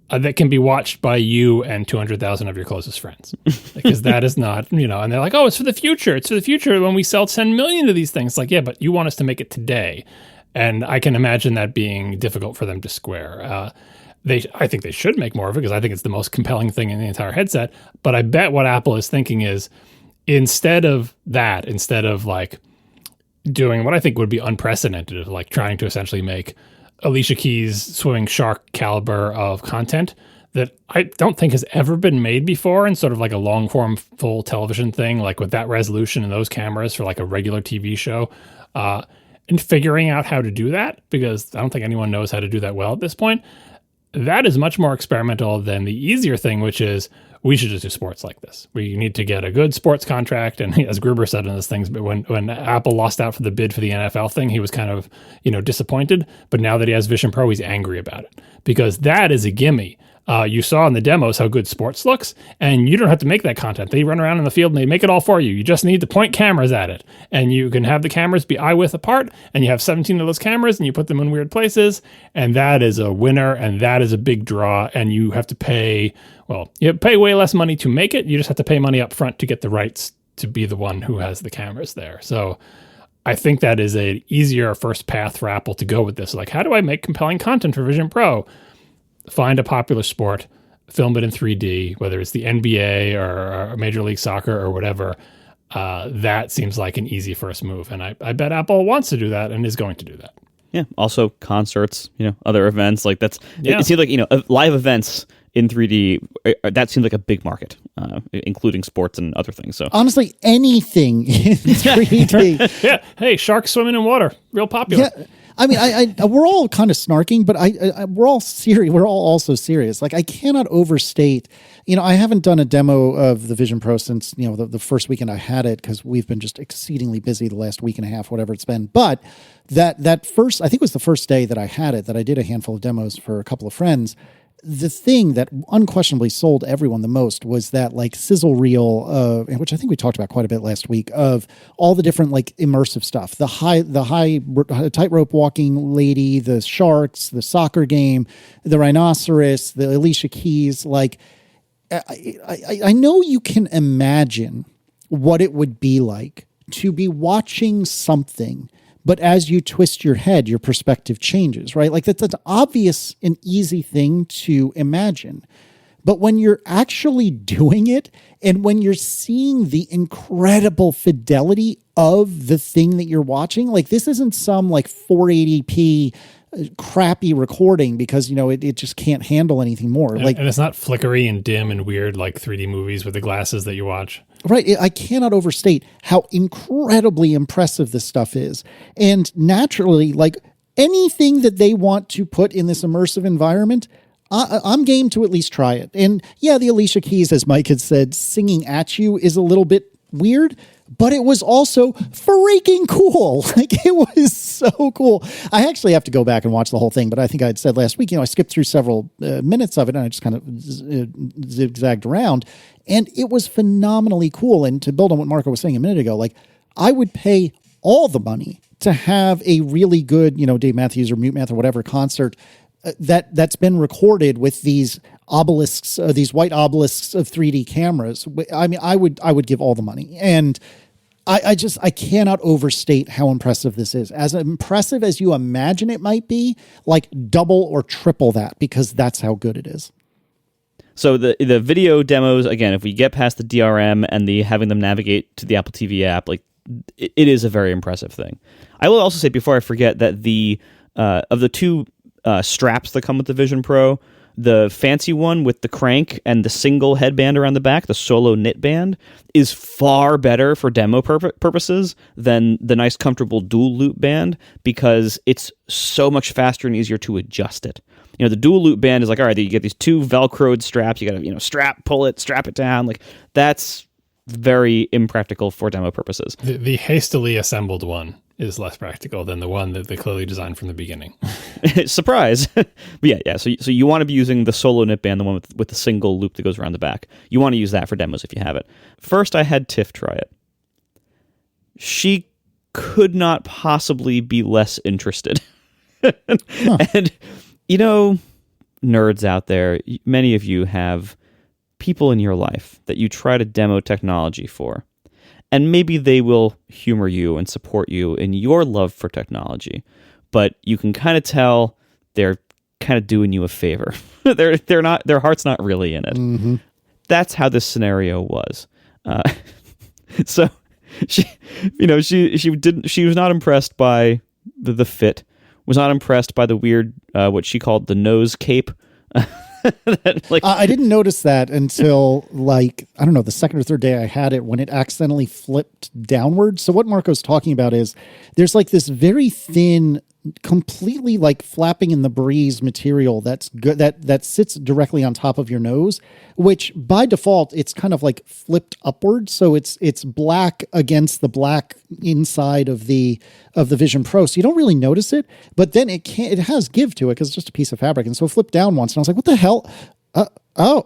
That can be watched by you and 200,000 of your closest friends, because that is not, and they're like, oh, it's for the future. It's for the future when we sell 10 million of these things. Like, yeah, but you want us to make it today. And I can imagine that being difficult for them to square. I think they should make more of it because I think it's the most compelling thing in the entire headset. But I bet what Apple is thinking is instead of doing what I think would be unprecedented, of trying to essentially make Alicia Keys' swimming shark caliber of content that I don't think has ever been made before in sort of like a long form full television thing, like with that resolution and those cameras for like a regular TV show, and figuring out how to do that, because I don't think anyone knows how to do that well at this point. That is much more experimental than the easier thing, which is we should just do sports like this. We need to get a good sports contract. And as Gruber said in this thing, but when Apple lost out for the bid for the NFL thing, he was kind of, disappointed. But now that he has Vision Pro, he's angry about it because that is a gimme. You saw in the demos how good sports looks, and you don't have to make that content. They run around in the field and they make it all for you. You just need to point cameras at it, and you can have the cameras be eye width apart, and you have 17 of those cameras, and you put them in weird places, and that is a winner, and that is a big draw, and you have to pay, well, you pay way less money to make it. You just have to pay money up front to get the rights to be the one who has the cameras there. So I think that is a easier first path for Apple to go with this. Like, how do I make compelling content for Vision Pro? Find a popular sport, film it in 3D, whether it's the NBA or Major League Soccer or whatever. That seems like an easy first move. And I bet Apple wants to do that and is going to do that. Yeah. Also concerts, other events like that's, Yeah. It seems like, live events in 3D, that seems like a big market, including sports and other things. So Honestly, anything in 3D. Yeah. Hey, sharks swimming in water. Real popular. Yeah. I mean, I we're all kind of snarking, but we're all serious. We're all also serious. Like, I cannot overstate. I haven't done a demo of the Vision Pro since the first weekend I had it, because we've been just exceedingly busy the last week and a half, whatever it's been. But that first, I think it was the first day that I had it, that I did a handful of demos for a couple of friends. The thing that unquestionably sold everyone the most was that like sizzle reel, which I think we talked about quite a bit last week, of all the different like immersive stuff, the high tightrope walking lady, the sharks, the soccer game, the rhinoceros, the Alicia Keys. Like, I know you can imagine what it would be like to be watching something, but as you twist your head, your perspective changes, right? Like, that's an obvious and easy thing to imagine. But when you're actually doing it, and when you're seeing the incredible fidelity of the thing that you're watching, like, this isn't some like 480p crappy recording because, it just can't handle anything more. And it's not flickery and dim and weird like 3D movies with the glasses that you watch. Right. I cannot overstate how incredibly impressive this stuff is. And naturally, like, anything that they want to put in this immersive environment, I'm game to at least try it. And yeah, the Alicia Keys, as Mike had said, singing at you is a little bit weird, but it was also freaking cool. Like, it was so cool. I actually have to go back and watch the whole thing, but I think I had said last week, I skipped through several minutes of it, and I just kind of zigzagged around, and it was phenomenally cool. And to build on what Marco was saying a minute ago, like, I would pay all the money to have a really good, Dave Matthews or Mute Math or whatever concert that's been recorded with these obelisks, these white obelisks of 3D cameras. I mean, I would give all the money. And I cannot overstate how impressive this is. As impressive as you imagine it might be, like double or triple that, because that's how good it is. So the video demos, again, if we get past the DRM and the having them navigate to the Apple TV app, like, it is a very impressive thing. I will also say, before I forget, that the of the two straps that come with the Vision Pro, the fancy one with the crank and the single headband around the back, the solo knit band, is far better for demo purposes than the nice, comfortable dual loop band, because it's so much faster and easier to adjust it. The dual loop band is like, all right, you get these two Velcroed straps, you got to, strap, pull it, strap it down. Like, that's very impractical for demo purposes. The hastily assembled one is less practical than the one that they clearly designed from the beginning. Surprise. But yeah. So you want to be using the solo knit band, the one with the single loop that goes around the back. You want to use that for demos if you have it. First, I had Tiff try it. She could not possibly be less interested. And, nerds out there, many of you have people in your life that you try to demo technology for. And maybe they will humor you and support you in your love for technology, but you can kind of tell they're kind of doing you a favor. They're not. Their heart's not really in it. Mm-hmm. That's how this scenario was. So she was not impressed by the fit. Was not impressed by the weird what she called the nose cape. I didn't notice that until the second or third day I had it, when it accidentally flipped downward. So what Marco's talking about is there's like this very thin, completely like flapping in the breeze material that's good, that sits directly on top of your nose, which by default it's kind of like flipped upward, so it's black against the black inside of the Vision Pro, so you don't really notice it. But then it has give to it because it's just a piece of fabric, and so it flipped down once, and I was like, what the hell? Oh,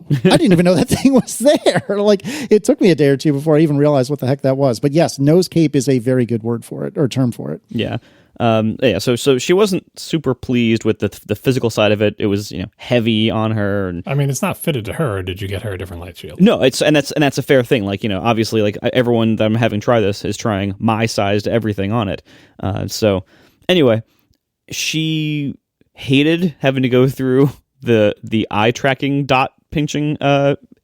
I didn't even know that thing was there. Like, it took me a day or two before I even realized what the heck that was. But yes, nose cape is a very good word for it, or term for it. Yeah. So she wasn't super pleased with the physical side of it. It was, heavy on her. And I mean, it's not fitted to her. Did you get her a different light shield? no, that's a fair thing. Like, obviously, like everyone that I'm having try this is trying my sized everything on it. So anyway, she hated having to go through the eye tracking dot pinching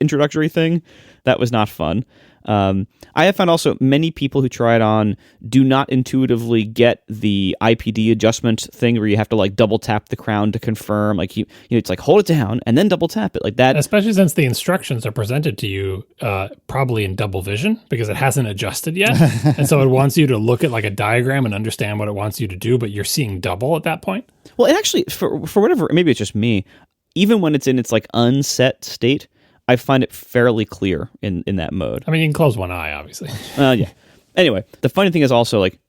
introductory thing. That was not fun. I have found also many people who try it on do not intuitively get the IPD adjustment thing where you have to like double tap the crown to confirm. Like it's like hold it down and then double tap it like that. Especially since the instructions are presented to you probably in double vision because it hasn't adjusted yet, and so it wants you to look at like a diagram and understand what it wants you to do, but you're seeing double at that point. Well, it actually for whatever, maybe it's just me. Even when it's in its like unset state, I find it fairly clear in that mode. I mean, you can close one eye, obviously. Yeah. Anyway, the funny thing is also like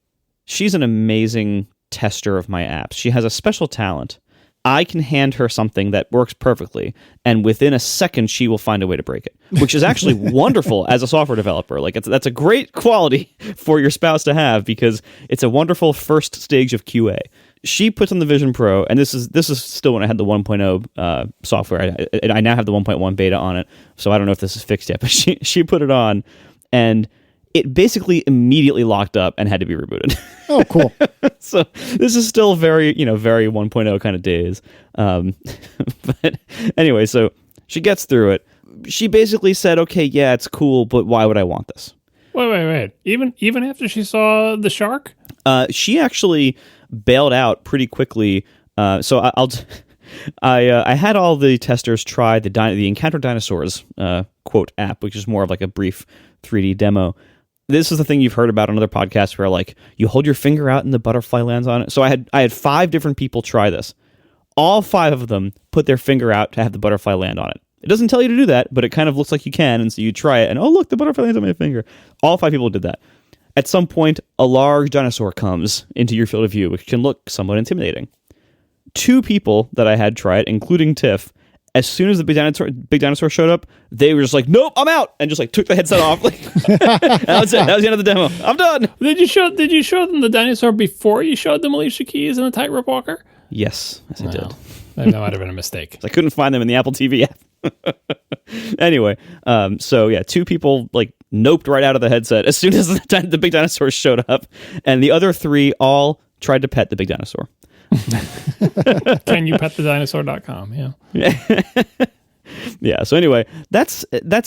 she's an amazing tester of my apps. She has a special talent. I can hand her something that works perfectly, and within a second, she will find a way to break it, which is actually wonderful as a software developer. Like that's a great quality for your spouse to have because it's a wonderful first stage of QA. She puts on the Vision Pro, and this is still when I had the 1.0 software. I now have the 1.1 beta on it, so I don't know if this is fixed yet. But she put it on, and it basically immediately locked up and had to be rebooted. Oh, cool. So this is still very 1.0 kind of days. But anyway, so she gets through it. She basically said, "Okay, yeah, it's cool, but why would I want this?" Wait. Even after she saw the shark, she actually bailed out pretty quickly. So I had all the testers try the Encounter Dinosaurs quote app, which is more of like a brief 3D demo. This is the thing you've heard about on other podcasts where like you hold your finger out and the butterfly lands on it. So I had 5 different people try this. All 5 of them put their finger out to have the butterfly land on it. It doesn't tell you to do that, but it kind of looks like you can, and so you try it, and oh look, the butterfly lands on my finger. All 5 people did that. At some point, a large dinosaur comes into your field of view, which can look somewhat intimidating. 2 people that I had try it, including Tiff, as soon as the big dinosaur showed up, they were just like, "Nope, I'm out," and just like took the headset off. Like that was it. That was the end of the demo. I'm done. Did you show them the dinosaur before you showed them Alicia Keys and the Tightrope Walker? Yes, I did. That might have been a mistake. I couldn't find them in the Apple TV app. Anyway, so yeah, 2 people like noped right out of the headset as soon as the big dinosaur showed up, and the other 3 all tried to pet the big dinosaur. Can you pet the dinosaur.com? Yeah. Yeah. So anyway, that's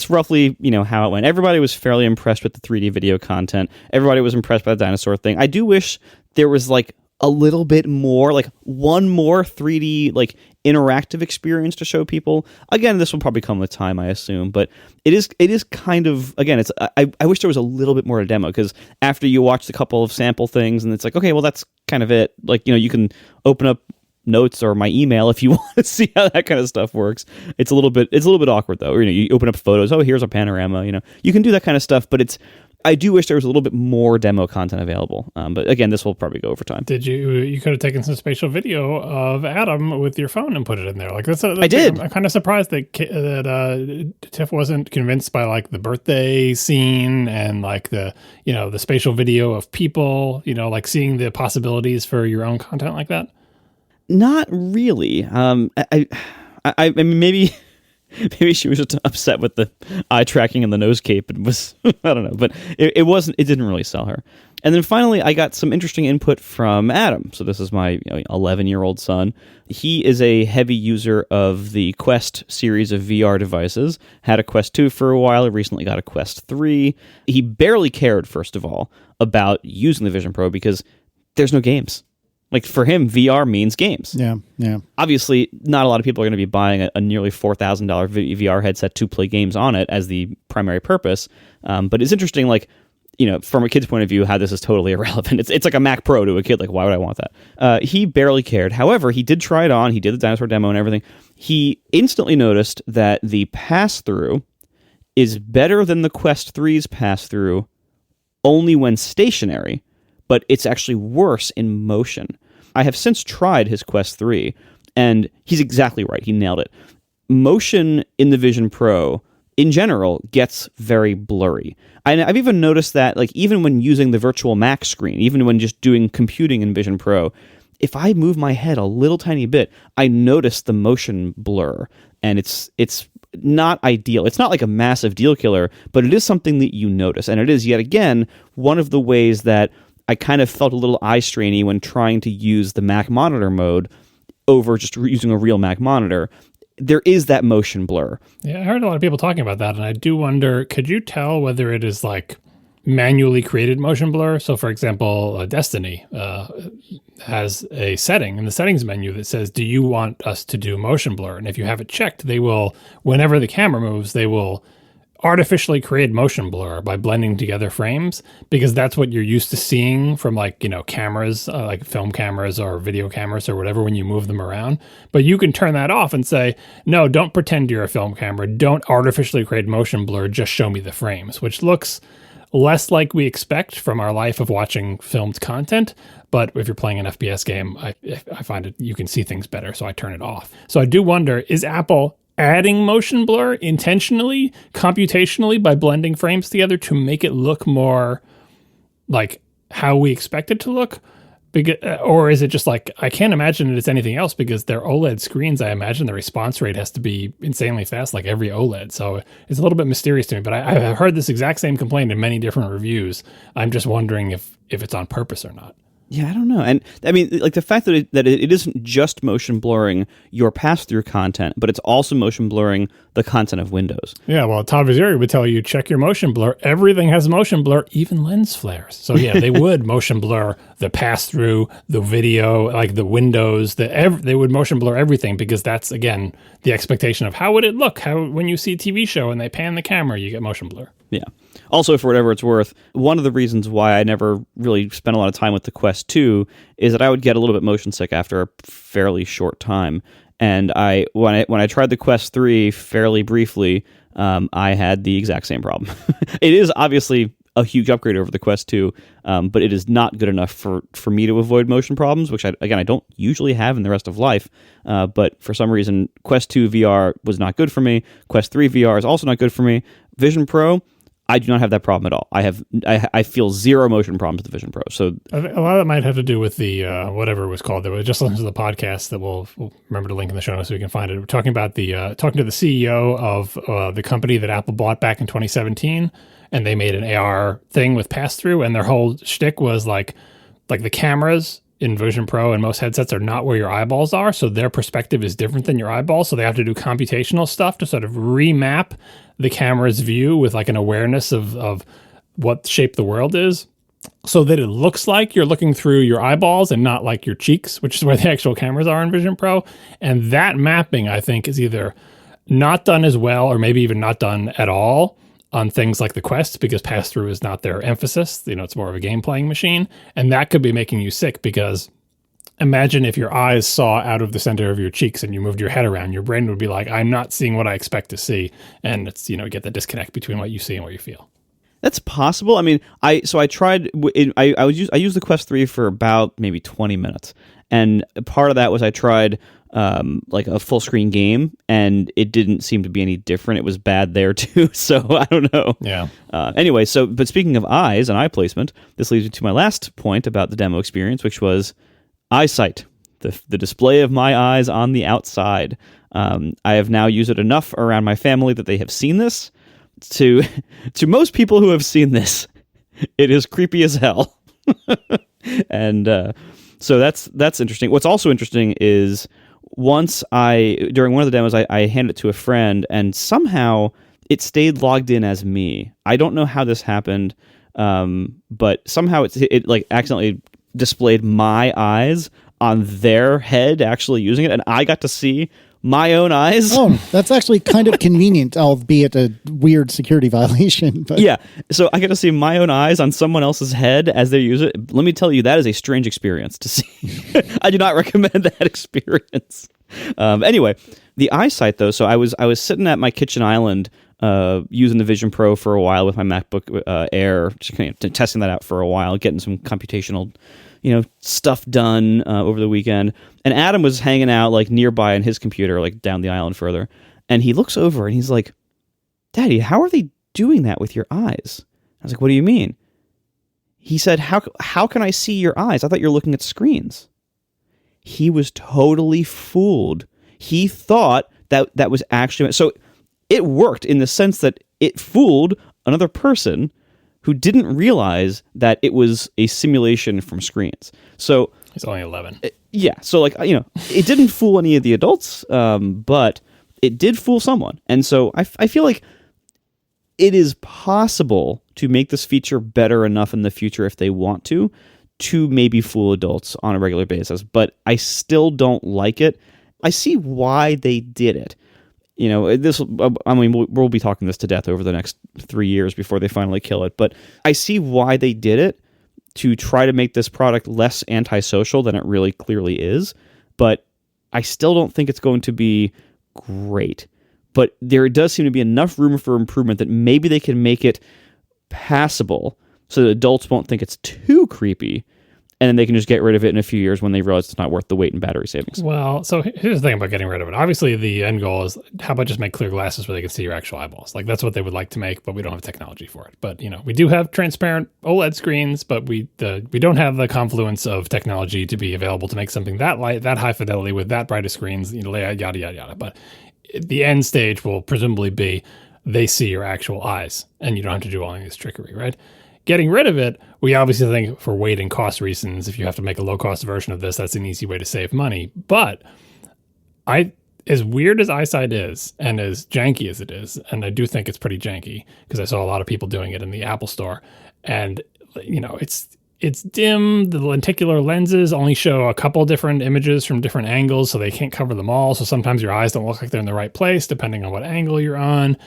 roughly how it went. Everybody was fairly impressed with the 3D video content. Everybody was impressed by the dinosaur thing. I do wish there was like a little bit more, like one more 3D like interactive experience to show people. Again, this will probably come with time, I assume, but it is kind of, again, it's I wish there was a little bit more to demo, because after you watch a couple of sample things and it's like, okay, well that's kind of it. Like, you can open up notes or my email if you want to see how that kind of stuff works. It's a little bit awkward though. Or, you open up photos, oh, here's a panorama, you can do that kind of stuff, but I do wish there was a little bit more demo content available. But again, this will probably go over time. Did you could have taken some spatial video of Adam with your phone and put it in there? Like I did. I'm kind of surprised that Tiff wasn't convinced by like the birthday scene and like the the spatial video of people. Like seeing the possibilities for your own content like that. Not really. I mean, maybe she was just upset with the eye tracking and the nose cape. It was, I don't know, but it didn't really sell her. And then finally, I got some interesting input from Adam. So this is my 11-year-old son. He is a heavy user of the Quest series of VR devices. Had a Quest 2 for a while. He recently got a Quest 3. He barely cared, first of all, about using the Vision Pro because there's no games. Like, for him, VR means games. Yeah. Obviously, not a lot of people are going to be buying a nearly $4,000 VR headset to play games on it as the primary purpose. But it's interesting, like, from a kid's point of view, how this is totally irrelevant. It's like a Mac Pro to a kid. Like, why would I want that? He barely cared. However, he did try it on. He did the dinosaur demo and everything. He instantly noticed that the pass-through is better than the Quest 3's pass-through only when stationary, but it's actually worse in motion. I have since tried his Quest 3, and he's exactly right. He nailed it. motion in the Vision Pro in general gets very blurry. And I've even noticed that, like, even when using the virtual Mac screen, even when just doing computing in Vision Pro, if I move my head a little tiny bit, I notice the motion blur, and it's not ideal. It's not like a massive deal killer, but it is something that you notice, and it is, yet again, one of the ways that I kind of felt a little eye strainy when trying to use the Mac monitor mode over just using a real Mac monitor. There is that motion blur. Yeah, I heard a lot of people talking about that, and I do wonder, could you tell whether it is like manually created motion blur? So, for example, Destiny has a setting in the settings menu that says, do you want us to do motion blur? And if you have it checked, they will, whenever the camera moves, they will artificially create motion blur by blending together frames, because that's what you're used to seeing from, like, you know, cameras, like film cameras or video cameras or whatever, when you move them around. But you can turn that off and say, no, don't pretend you're a film camera. Don't artificially create motion blur. Just show me the frames, which looks less like we expect from our life of watching filmed content. But if you're playing an FPS game, I find it, you can see things better. So I turn it off. So I do wonder, is Apple adding motion blur intentionally, computationally, by blending frames together to make it look more like how we expect it to look? Or is it just like, I can't imagine that it's anything else, because they're OLED screens. I imagine the response rate has to be insanely fast, like every OLED. So it's a little bit mysterious to me, but I've heard this exact same complaint in many different reviews. I'm just wondering if it's on purpose or not. Yeah, I don't know. And I mean, like, the fact that it isn't just motion blurring your pass-through content, but it's also motion blurring the content of Windows. Yeah, well, Todd Vaziri would tell you, check your motion blur. Everything has motion blur, even lens flares. So yeah, they would motion blur the pass-through, the video, like the windows, they would motion blur everything, because that's, again, the expectation of how would it look? How, when you see a TV show and they pan the camera, you get motion blur. Yeah. Also, for whatever it's worth, one of the reasons why I never really spent a lot of time with the Quest 2 is that I would get a little bit motion sick after a fairly short time. And when I tried the Quest 3 fairly briefly, I had the exact same problem. It is obviously a huge upgrade over the Quest 2, but it is not good enough for me to avoid motion problems, which I don't usually have in the rest of life. But for some reason, Quest 2 VR was not good for me. Quest 3 VR is also not good for me. Vision Pro, I do not have that problem at all. I feel zero motion problems with the Vision Pro. So I think a lot of that might have to do with the whatever it was called. That was just listen to the podcast that we'll remember to link in the show notes so we can find it. We're talking about talking to the CEO of the company that Apple bought back in 2017, and they made an AR thing with pass through, and their whole shtick was like the cameras in Vision Pro and most headsets are not where your eyeballs are, so their perspective is different than your eyeballs, so they have to do computational stuff to sort of remap the camera's view with like an awareness of what shape the world is, so that it looks like you're looking through your eyeballs and not like your cheeks, which is where the actual cameras are in Vision Pro. And that mapping, I think, is either not done as well or maybe even not done at all on things like the Quest, because pass-through is not their emphasis. You know, it's more of a game-playing machine. And that could be making you sick, because imagine if your eyes saw out of the center of your cheeks and you moved your head around, your brain would be like, I'm not seeing what I expect to see. And it's, you know, get the disconnect between what you see and what you feel. That's possible. I mean, I tried, I used the Quest 3 for about maybe 20 minutes. And part of that was I tried like a full screen game, and it didn't seem to be any different. It was bad there too. So I don't know. Yeah. Anyway, but speaking of eyes and eye placement, this leads me to my last point about the demo experience, which was EyeSight, the display of my eyes on the outside. I have now used it enough around my family that they have seen this. To most people who have seen this, it is creepy as hell. And so that's interesting. What's also interesting is during one of the demos, I handed it to a friend, and somehow it stayed logged in as me. I don't know how this happened, but somehow it like accidentally displayed my eyes on their head actually using it, and I got to see my own eyes. Oh, that's actually kind of convenient, albeit a weird security violation. But. Yeah, so I get to see my own eyes on someone else's head as they use it. Let me tell you, that is a strange experience to see. I do not recommend that experience. Anyway, the EyeSight though. So I was sitting at my kitchen island using the Vision Pro for a while with my MacBook Air, just kind of testing that out for a while, getting some computational stuff done over the weekend. And Adam was hanging out like nearby on his computer, like down the island further. And he looks over and he's like, Daddy, how are they doing that with your eyes? I was like, what do you mean? He said, how can I see your eyes? I thought you were looking at screens. He was totally fooled. He thought that was actually... So it worked in the sense that it fooled another person who didn't realize that it was a simulation from screens. So... He's only 11. Yeah. So, like, it didn't fool any of the adults, but it did fool someone. And so I feel like it is possible to make this feature better enough in the future if they want to maybe fool adults on a regular basis. But I still don't like it. I see why they did it. We'll be talking this to death over the next 3 years before they finally kill it. But I see why they did it, to try to make this product less antisocial than it really clearly is. But I still don't think it's going to be great. But there does seem to be enough room for improvement that maybe they can make it passable so that adults won't think it's too creepy, and then they can just get rid of it in a few years when they realize it's not worth the weight and battery savings. Well, so here's the thing about getting rid of it. Obviously, the end goal is, how about just make clear glasses where they can see your actual eyeballs? Like, that's what they would like to make, but we don't have technology for it. But, we do have transparent OLED screens, but we don't have the confluence of technology to be available to make something that light, that high fidelity with that bright of screens, yada, yada, yada. But the end stage will presumably be they see your actual eyes, and you don't have to do all this trickery, right? Getting rid of it, we obviously think for weight and cost reasons, if you have to make a low-cost version of this, that's an easy way to save money. But as weird as EyeSight is, and as janky as it is, and I do think it's pretty janky, because I saw a lot of people doing it in the Apple Store, and, it's dim. The lenticular lenses only show a couple different images from different angles, so they can't cover them all. So sometimes your eyes don't look like they're in the right place, depending on what angle you're on.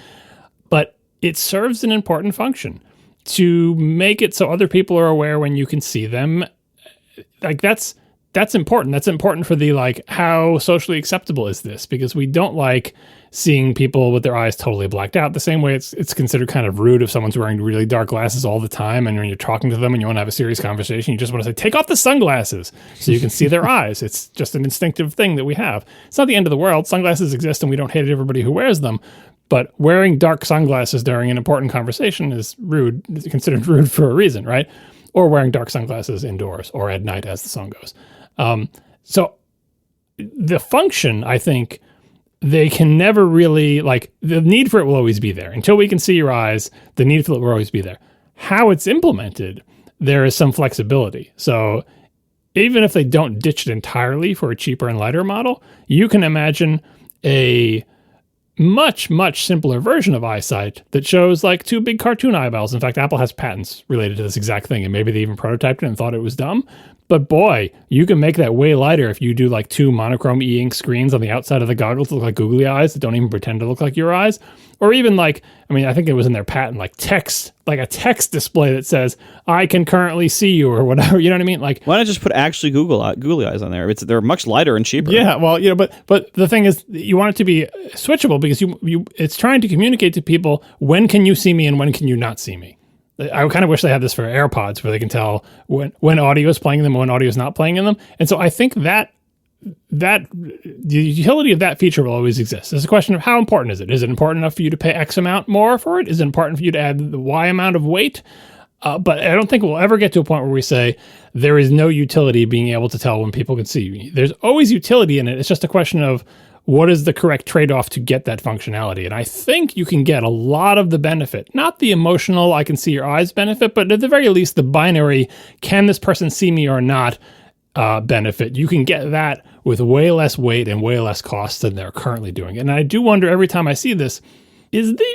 But it serves an important function to make it so other people are aware when you can see them. Like, that's important. That's important for the, like, how socially acceptable is this? Because we don't like seeing people with their eyes totally blacked out. The same way it's considered kind of rude if someone's wearing really dark glasses all the time, and when you're talking to them and you want to have a serious conversation, you just want to say, take off the sunglasses so you can see their eyes. It's just an instinctive thing that we have. It's not the end of the world. Sunglasses exist and we don't hate everybody who wears them. But wearing dark sunglasses during an important conversation is rude. It's considered rude for a reason, right? Or wearing dark sunglasses indoors or at night, as the song goes. So the function, I think, they can never really, like, the need for it will always be there. Until we can see your eyes, the need for it will always be there. How it's implemented, there is some flexibility. So even if they don't ditch it entirely for a cheaper and lighter model, you can imagine a much, much simpler version of EyeSight that shows like two big cartoon eyeballs. In fact, Apple has patents related to this exact thing, and maybe they even prototyped it and thought it was dumb. But boy, you can make that way lighter if you do like two monochrome e-ink screens on the outside of the goggles that look like googly eyes that don't even pretend to look like your eyes. Or even like, I think it was in their patent, like text, like a text display that says, I can currently see you, or whatever. You know what I mean? Like, why not just put actually googly eyes on there? They're much lighter and cheaper. Yeah, well, but the thing is, you want it to be switchable because it's trying to communicate to people, when can you see me and when can you not see me? I kind of wish they had this for AirPods where they can tell when audio is playing them and when audio is not playing in them. And so I think that the utility of that feature will always exist. It's a question of how important is it? Is it important enough for you to pay X amount more for it? Is it important for you to add the Y amount of weight? But I don't think we'll ever get to a point where we say there is no utility being able to tell when people can see you. There's always utility in it. It's just a question of what is the correct trade-off to get that functionality. And I think you can get a lot of the benefit, not the emotional, I can see your eyes benefit, but at the very least, the binary, can this person see me or not benefit. You can get that with way less weight and way less cost than they're currently doing. And I do wonder every time I see this,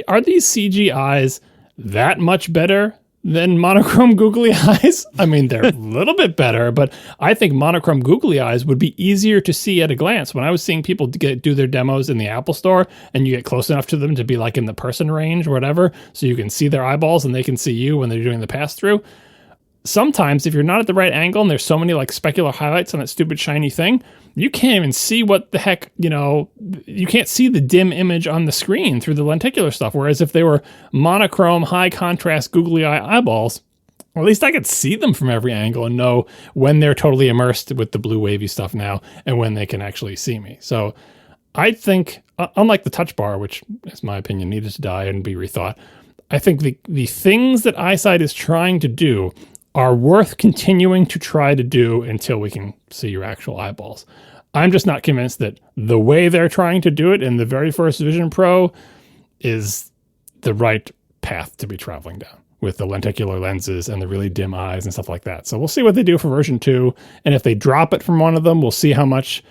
are these CG eyes that much better than monochrome googly eyes? I mean, they're a little bit better, but I think monochrome googly eyes would be easier to see at a glance. When I was seeing people do their demos in the Apple Store, and you get close enough to them to be like in the person range or whatever, so you can see their eyeballs and they can see you when they're doing the pass-through. Sometimes, if you're not at the right angle and there's so many like specular highlights on that stupid shiny thing, you can't even see what the heck, you can't see the dim image on the screen through the lenticular stuff. Whereas if they were monochrome, high contrast, googly eye eyeballs, or at least I could see them from every angle and know when they're totally immersed with the blue wavy stuff now and when they can actually see me. So I think, unlike the touch bar, which is my opinion needed to die and be rethought, I think the things that EyeSight is trying to do are worth continuing to try to do until we can see your actual eyeballs. I'm just not convinced that the way they're trying to do it in the very first Vision Pro is the right path to be traveling down with the lenticular lenses and the really dim eyes and stuff like that. So we'll see what they do for version 2. And if they drop it from one of them, we'll see how much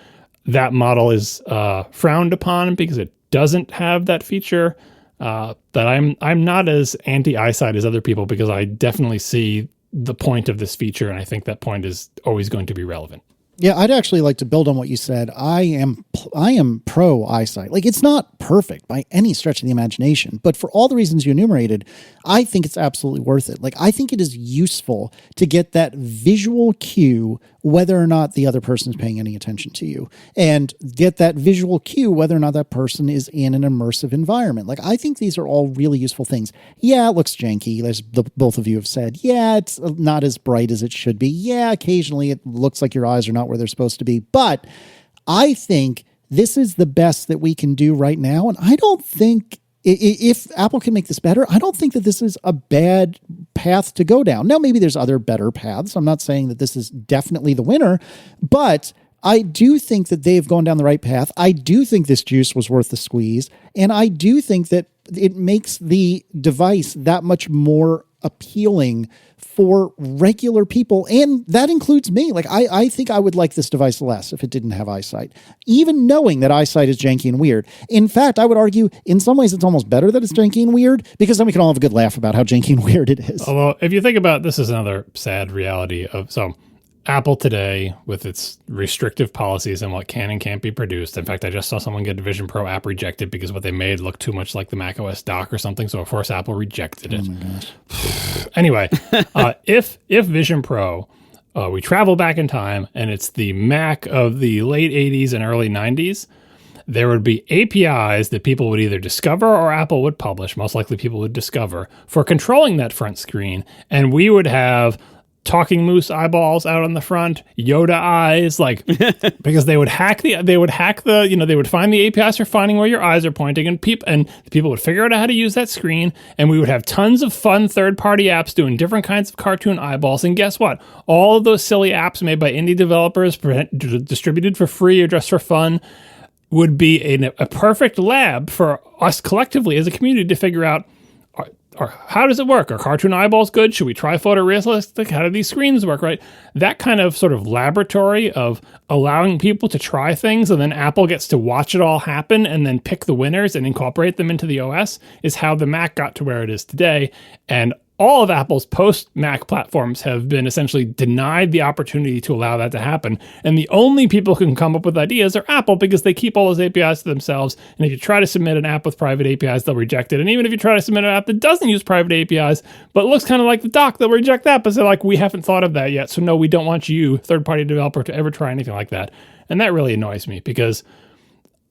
that model is frowned upon because it doesn't have that feature. But I'm not as anti-EyeSight as other people because I definitely see the point of this feature, and I think that point is always going to be relevant. Yeah, I'd actually like to build on what you said. I am pro EyeSight. Like, it's not perfect by any stretch of the imagination, but for all the reasons you enumerated, I think it's absolutely worth it. Like, I think it is useful to get that visual cue whether or not the other person is paying any attention to you, and get that visual cue whether or not that person is in an immersive environment. Like, I think these are all really useful things. Yeah, it looks janky, as both of you have said. Yeah, it's not as bright as it should be. Yeah, occasionally it looks like your eyes are not where they're supposed to be. But I think this is the best that we can do right now. And I don't think, if Apple can make this better, I don't think that this is a bad path to go down. Now, maybe there's other better paths. I'm not saying that this is definitely the winner, but I do think that they've gone down the right path. I do think this juice was worth the squeeze. And I do think that it makes the device that much more appealing for regular people, and that includes me. Like, I think I would like this device less if it didn't have EyeSight, even knowing that EyeSight is janky and weird. In fact, I would argue in some ways it's almost better that it's janky and weird, because then we can all have a good laugh about how janky and weird it is. Although, if you think about this, is another sad reality of Apple today, with its restrictive policies and what can and can't be produced. In fact, I just saw someone get a Vision Pro app rejected because what they made looked too much like the macOS dock or something. So, of course, Apple rejected it. Oh, my gosh. Anyway, if Vision Pro, we travel back in time and it's the Mac of the late 80s and early 90s, there would be APIs that people would either discover or Apple would publish, most likely people would discover, for controlling that front screen. And we would have talking moose eyeballs out on the front, Yoda eyes, like, because they would find the APIs for finding where your eyes are pointing, and people would figure out how to use that screen, and we would have tons of fun third-party apps doing different kinds of cartoon eyeballs. And guess what? All of those silly apps made by indie developers, distributed for free or just for fun, would be a perfect lab for us collectively as a community to figure out, or how does it work? Are cartoon eyeballs good? Should we try photorealistic? How do these screens work, right? That kind of sort of laboratory of allowing people to try things, and then Apple gets to watch it all happen and then pick the winners and incorporate them into the OS, is how the Mac got to where it is today. And all of Apple's post-Mac platforms have been essentially denied the opportunity to allow that to happen. And the only people who can come up with ideas are Apple, because they keep all those APIs to themselves. And if you try to submit an app with private APIs, they'll reject it. And even if you try to submit an app that doesn't use private APIs, but looks kind of like the dock, they'll reject that. But they're like, we haven't thought of that yet. So no, we don't want you, third-party developer, to ever try anything like that. And that really annoys me, because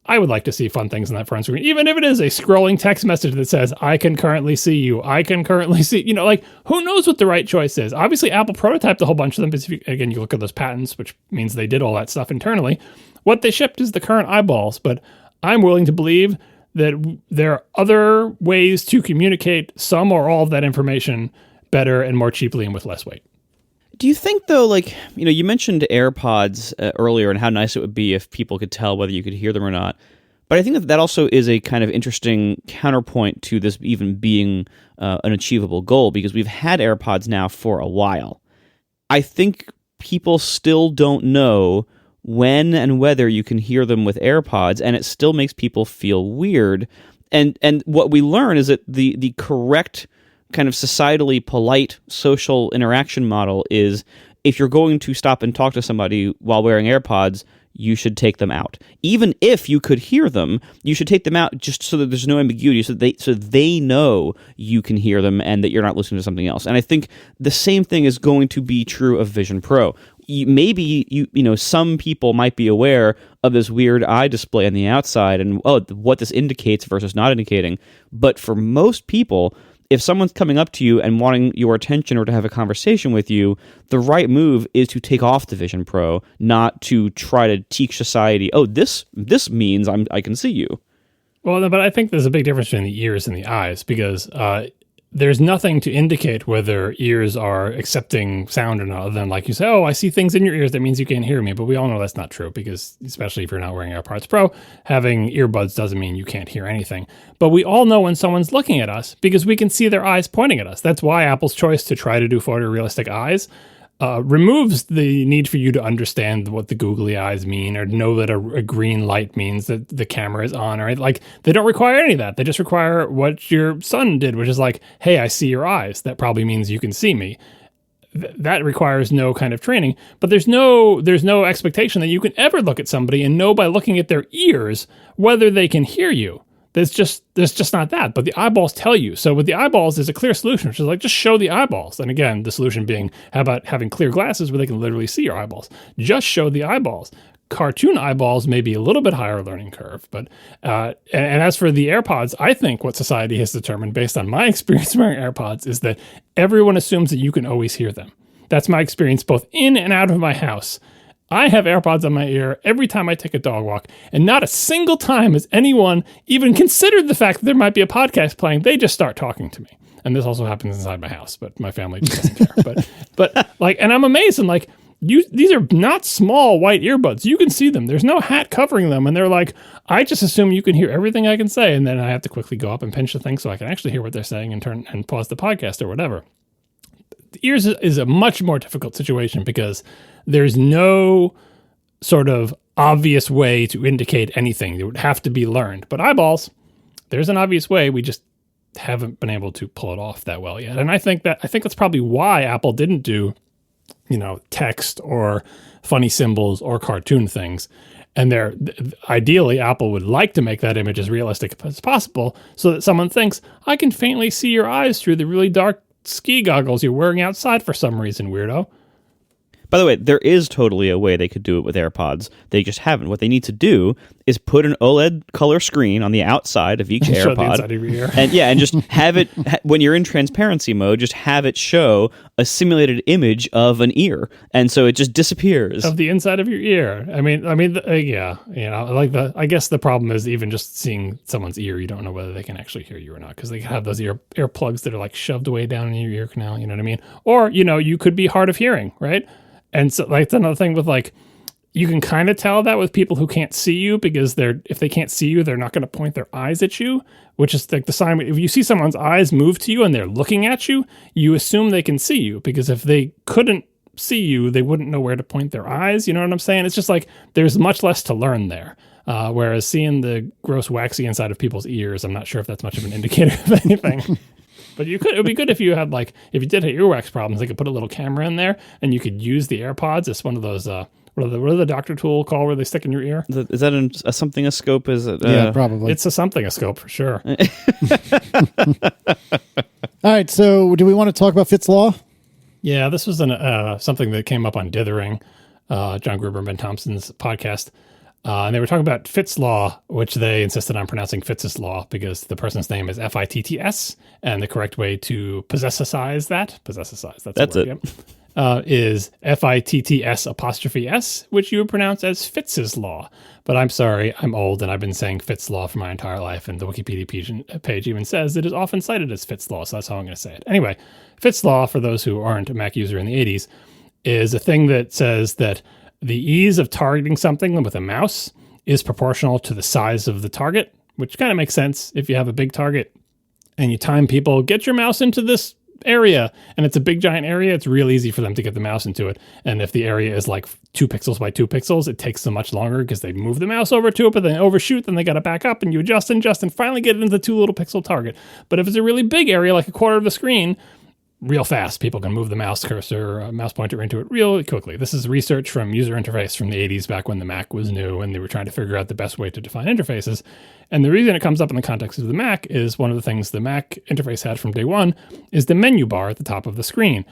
I would like to see fun things on that front screen, even if it is a scrolling text message that says, I can currently see you. I can currently see, like, who knows what the right choice is? Obviously, Apple prototyped a whole bunch of them, but again, you look at those patents, which means they did all that stuff internally. What they shipped is the current eyeballs, but I'm willing to believe that there are other ways to communicate some or all of that information better and more cheaply and with less weight. Do you think, though, like, you mentioned AirPods earlier and how nice it would be if people could tell whether you could hear them or not. But I think that also is a kind of interesting counterpoint to this even being an achievable goal, because we've had AirPods now for a while. I think people still don't know when and whether you can hear them with AirPods, and it still makes people feel weird. And what we learn is that the correct kind of societally polite social interaction model is, if you're going to stop and talk to somebody while wearing AirPods, you should take them out. Even if you could hear them, you should take them out just so that there's no ambiguity, so they know you can hear them and that you're not listening to something else. And I think the same thing is going to be true of Vision Pro. Maybe some people might be aware of this weird eye display on the outside and what this indicates versus not indicating. But for most people, if someone's coming up to you and wanting your attention or to have a conversation with you, the right move is to take off the Vision Pro, not to try to teach society, oh, this means I can see you. Well, but I think there's a big difference between the ears and the eyes, because there's nothing to indicate whether ears are accepting sound or not, other than like you say, oh, I see things in your ears, that means you can't hear me. But we all know that's not true, because especially if you're not wearing AirPods Pro, having earbuds doesn't mean you can't hear anything. But we all know when someone's looking at us, because we can see their eyes pointing at us. That's why Apple's choice to try to do photorealistic eyes removes the need for you to understand what the googly eyes mean, or know that a green light means that the camera is on, right? Like, they don't require any of that. They just require what your son did, which is like, hey, I see your eyes. That probably means you can see me. That requires no kind of training, but there's no expectation that you can ever look at somebody and know by looking at their ears whether they can hear you. There's just not that, but the eyeballs tell you. So with the eyeballs, there's a clear solution, which is like, just show the eyeballs. And again, the solution being, how about having clear glasses where they can literally see your eyeballs? Just show the eyeballs. Cartoon eyeballs may be a little bit higher learning curve, but and as for the AirPods, I think what society has determined, based on my experience wearing AirPods, is that everyone assumes that you can always hear them. That's my experience both in and out of my house. I have AirPods on my ear every time I take a dog walk, and not a single time has anyone even considered the fact that there might be a podcast playing. They just start talking to me. And this also happens inside my house, but my family just doesn't care. But like, and I'm amazed, and like, these are not small white earbuds. You can see them. There's no hat covering them. And they're like, I just assume you can hear everything I can say. And then I have to quickly go up and pinch the thing so I can actually hear what they're saying and turn and pause the podcast or whatever. The ears is a much more difficult situation, because there's no sort of obvious way to indicate anything. It would have to be learned. But eyeballs, there's an obvious way. We just haven't been able to pull it off that well yet. And I think that's probably why Apple didn't do, text or funny symbols or cartoon things. And ideally, Apple would like to make that image as realistic as possible, so that someone thinks, I can faintly see your eyes through the really dark ski goggles you're wearing outside for some reason, weirdo. By the way, there is totally a way they could do it with AirPods. They just haven't. What they need to do is put an OLED color screen on the outside of each AirPod. Show the inside of your ear. And just have it, when you're in transparency mode, just have it show a simulated image of an ear. And so it just disappears. Of the inside of your ear. Yeah. I guess the problem is even just seeing someone's ear, you don't know whether they can actually hear you or not, because they have those ear plugs that are like shoved away down in your ear canal, you know what I mean? Or, you could be hard of hearing, right? And so, like, that's another thing with, like, you can kind of tell that with people who can't see you, because if they can't see you, they're not going to point their eyes at you, which is like the sign. If you see someone's eyes move to you and they're looking at you, you assume they can see you, because if they couldn't see you, they wouldn't know where to point their eyes. You know what I'm saying? It's just like, there's much less to learn there. Whereas seeing the gross waxy inside of people's ears, I'm not sure if that's much of an indicator of anything. But it would be good if you had, like, if you did have earwax problems, they could put a little camera in there, and you could use the AirPods as one of those, what are the doctor tool called where they stick in your ear? Is that a something-a-scope? Is it? Yeah, probably. It's a something-a-scope for sure. All right, so do we want to talk about Fitts Law? Yeah, this was something that came up on Dithering, John Gruber and Ben Thompson's podcast. And they were talking about Fitts Law, which they insisted on pronouncing Fitts' Law, because the person's name is Fitts, and the correct way to possessize, that's the word, it. Yep, is Fitts', which you would pronounce as Fitts' Law. But I'm sorry, I'm old, and I've been saying Fitts' Law for my entire life, and the Wikipedia page even says it is often cited as Fitts' Law, so that's how I'm going to say it. Anyway, Fitts' Law, for those who aren't a Mac user in the 80s, is a thing that says that the ease of targeting something with a mouse is proportional to the size of the target, which kind of makes sense. If you have a big target and you time people, get your mouse into this area, and it's a big giant area, it's real easy for them to get the mouse into it. And if the area is like 2 pixels by 2 pixels, it takes them much longer, because they move the mouse over to it, but then overshoot, then they got to back up, and you adjust and finally get it into the 2 little pixel target. But if it's a really big area, like a quarter of the screen, real fast, people can move the mouse cursor, mouse pointer into it really quickly. This is research from User Interface from the 80s, back when the Mac was new and they were trying to figure out the best way to define interfaces. And the reason it comes up in the context of the Mac is one of the things the Mac interface had from day one is the menu bar at the top of the screen.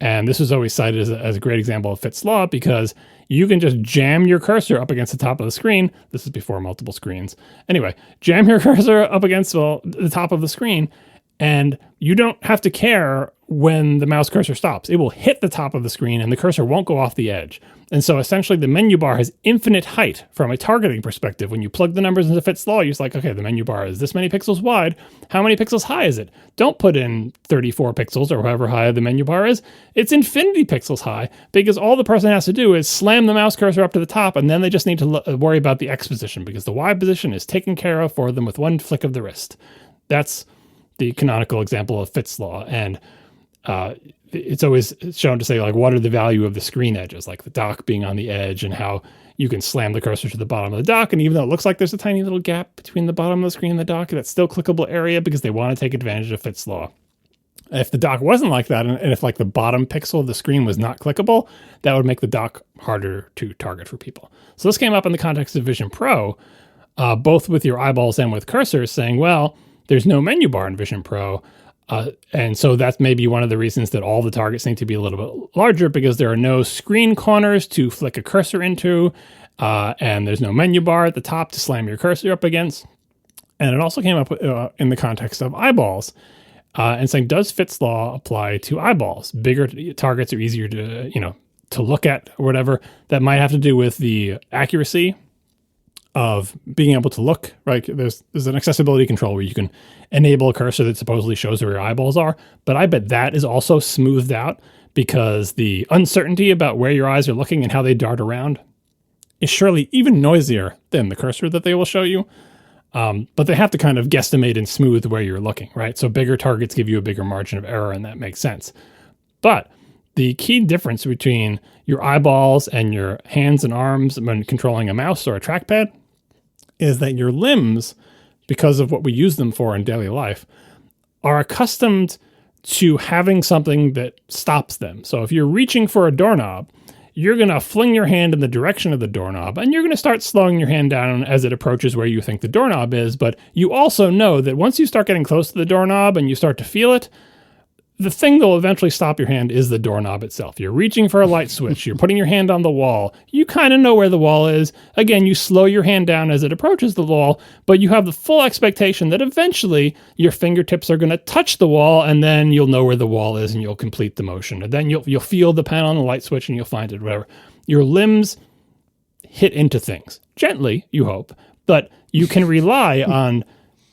And this was always cited as a great example of Fitts' Law, because you can just jam your cursor up against the top of the screen. This is before multiple screens. Anyway, jam your cursor up against the top of the screen, And you don't have to care when the mouse cursor stops. It will hit the top of the screen and the cursor won't go off the edge. And so essentially the menu bar has infinite height from a targeting perspective. When you plug the numbers into Fit's Law, you're just like, okay, the menu bar is this many pixels wide. How many pixels high is it? Don't put in 34 pixels or however high the menu bar is. It's infinity pixels high because all the person has to do is slam the mouse cursor up to the top, and then they just need to worry about the X position because the Y position is taken care of for them with one flick of the wrist. That's the canonical example of Fit's Law. And it's always shown to say, like, what are the value of the screen edges, like the dock being on the edge and how you can slam the cursor to the bottom of the dock. And even though it looks like there's a tiny little gap between the bottom of the screen and the dock, that's still clickable area because they want to take advantage of Fit's Law. If the dock wasn't like that, and if like the bottom pixel of the screen was not clickable, that would make the dock harder to target for people. So this came up in the context of Vision Pro, both with your eyeballs and with cursors, saying, well, there's no menu bar in Vision Pro. And so that's maybe one of the reasons that all the targets need to be a little bit larger, because there are no screen corners to flick a cursor into, and there's no menu bar at the top to slam your cursor up against. And it also came up in the context of eyeballs, and saying, does Fit's Law apply to eyeballs? Bigger targets are easier to look at or whatever. That might have to do with the accuracy of being able to look, right? There's an accessibility control where you can enable a cursor that supposedly shows where your eyeballs are, but I bet that is also smoothed out because the uncertainty about where your eyes are looking and how they dart around is surely even noisier than the cursor that they will show you. But they have to kind of guesstimate and smooth where you're looking, right? So bigger targets give you a bigger margin of error, and that makes sense. But the key difference between your eyeballs and your hands and arms when controlling a mouse or a trackpad is that your limbs, because of what we use them for in daily life, are accustomed to having something that stops them. So if you're reaching for a doorknob, you're going to fling your hand in the direction of the doorknob, and you're going to start slowing your hand down as it approaches where you think the doorknob is. But you also know that once you start getting close to the doorknob and you start to feel it, the thing that will eventually stop your hand is the doorknob itself. You're reaching for a light switch. You're putting your hand on the wall. You kind of know where the wall is. Again, you slow your hand down as it approaches the wall, but you have the full expectation that eventually your fingertips are going to touch the wall, and then you'll know where the wall is and you'll complete the motion. And then you'll feel the panel on the light switch and you'll find it, whatever. Your limbs hit into things. Gently, you hope, but you can rely on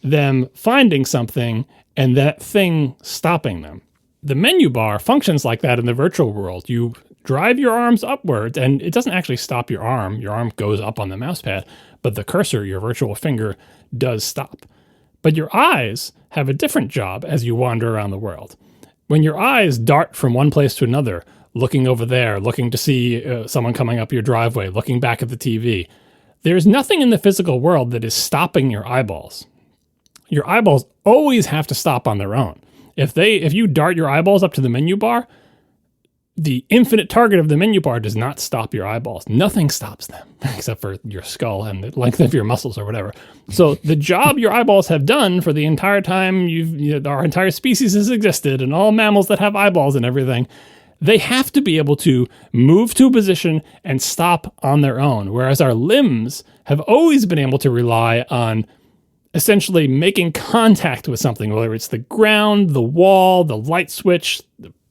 them finding something and that thing stopping them. The menu bar functions like that in the virtual world. You drive your arms upwards, and it doesn't actually stop your arm. Your arm goes up on the mouse pad, but the cursor, your virtual finger, does stop. But your eyes have a different job as you wander around the world. When your eyes dart from one place to another, looking over there, looking to see someone coming up your driveway, looking back at the TV, there's nothing in the physical world that is stopping your eyeballs. Your eyeballs always have to stop on their own. If you dart your eyeballs up to the menu bar, the infinite target of the menu bar does not stop your eyeballs. Nothing stops them except for your skull and the length of your muscles or whatever. So the job your eyeballs have done for the entire time our entire species has existed, and all mammals that have eyeballs and everything, they have to be able to move to a position and stop on their own. Whereas our limbs have always been able to rely on essentially making contact with something, whether it's the ground, the wall, the light switch,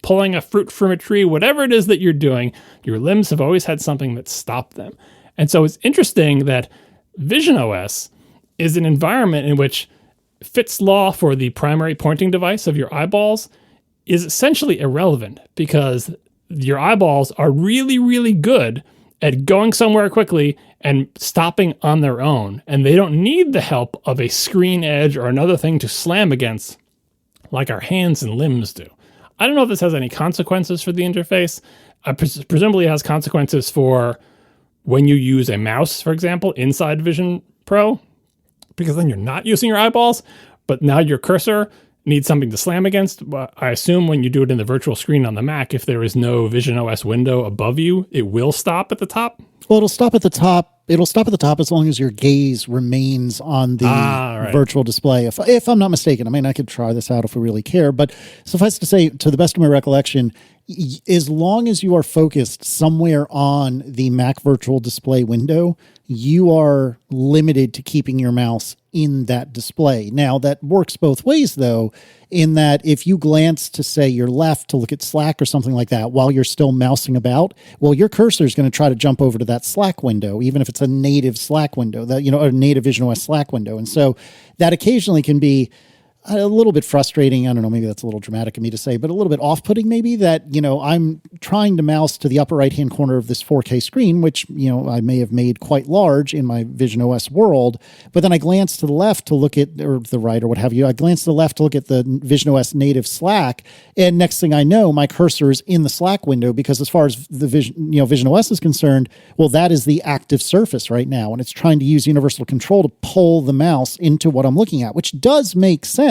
pulling a fruit from a tree, whatever it is that you're doing, your limbs have always had something that stopped them. And so it's interesting that Vision OS is an environment in which Fit's Law for the primary pointing device of your eyeballs is essentially irrelevant, because your eyeballs are really, really good at going somewhere quickly and stopping on their own. And they don't need the help of a screen edge or another thing to slam against like our hands and limbs do. I don't know if this has any consequences for the interface. Presumably it has consequences for when you use a mouse, for example, inside Vision Pro, because then you're not using your eyeballs, but now your cursor needs something to slam against. I assume when you do it in the virtual screen on the Mac, if there is no Vision OS window above you, it will stop at the top. Well, it'll stop at the top. It'll stop at the top as long as your gaze remains on the virtual display. If I'm not mistaken, I mean, I could try this out if we really care, but suffice to say, to the best of my recollection, as long as you are focused somewhere on the Mac Virtual Display window, you are limited to keeping your mouse in that display. Now, that works both ways, though, in that if you glance to, say, your left to look at Slack or something like that while you're still mousing about, well, your cursor is going to try to jump over to that Slack window, even if it's a native Slack window, that, you know, a native VisionOS Slack window. And so that occasionally can be a little bit frustrating. I don't know, maybe that's a little dramatic of me to say, but a little bit off-putting maybe, that, you know, I'm trying to mouse to the upper right-hand corner of this 4K screen, which, you know, I may have made quite large in my VisionOS world, but then I glance to the left to look at, or the right or what have you, I glance to the left to look at the VisionOS native Slack, and next thing I know, my cursor is in the Slack window, because as far as the VisionOS is concerned, well, that is the active surface right now, and it's trying to use universal control to pull the mouse into what I'm looking at, which does make sense,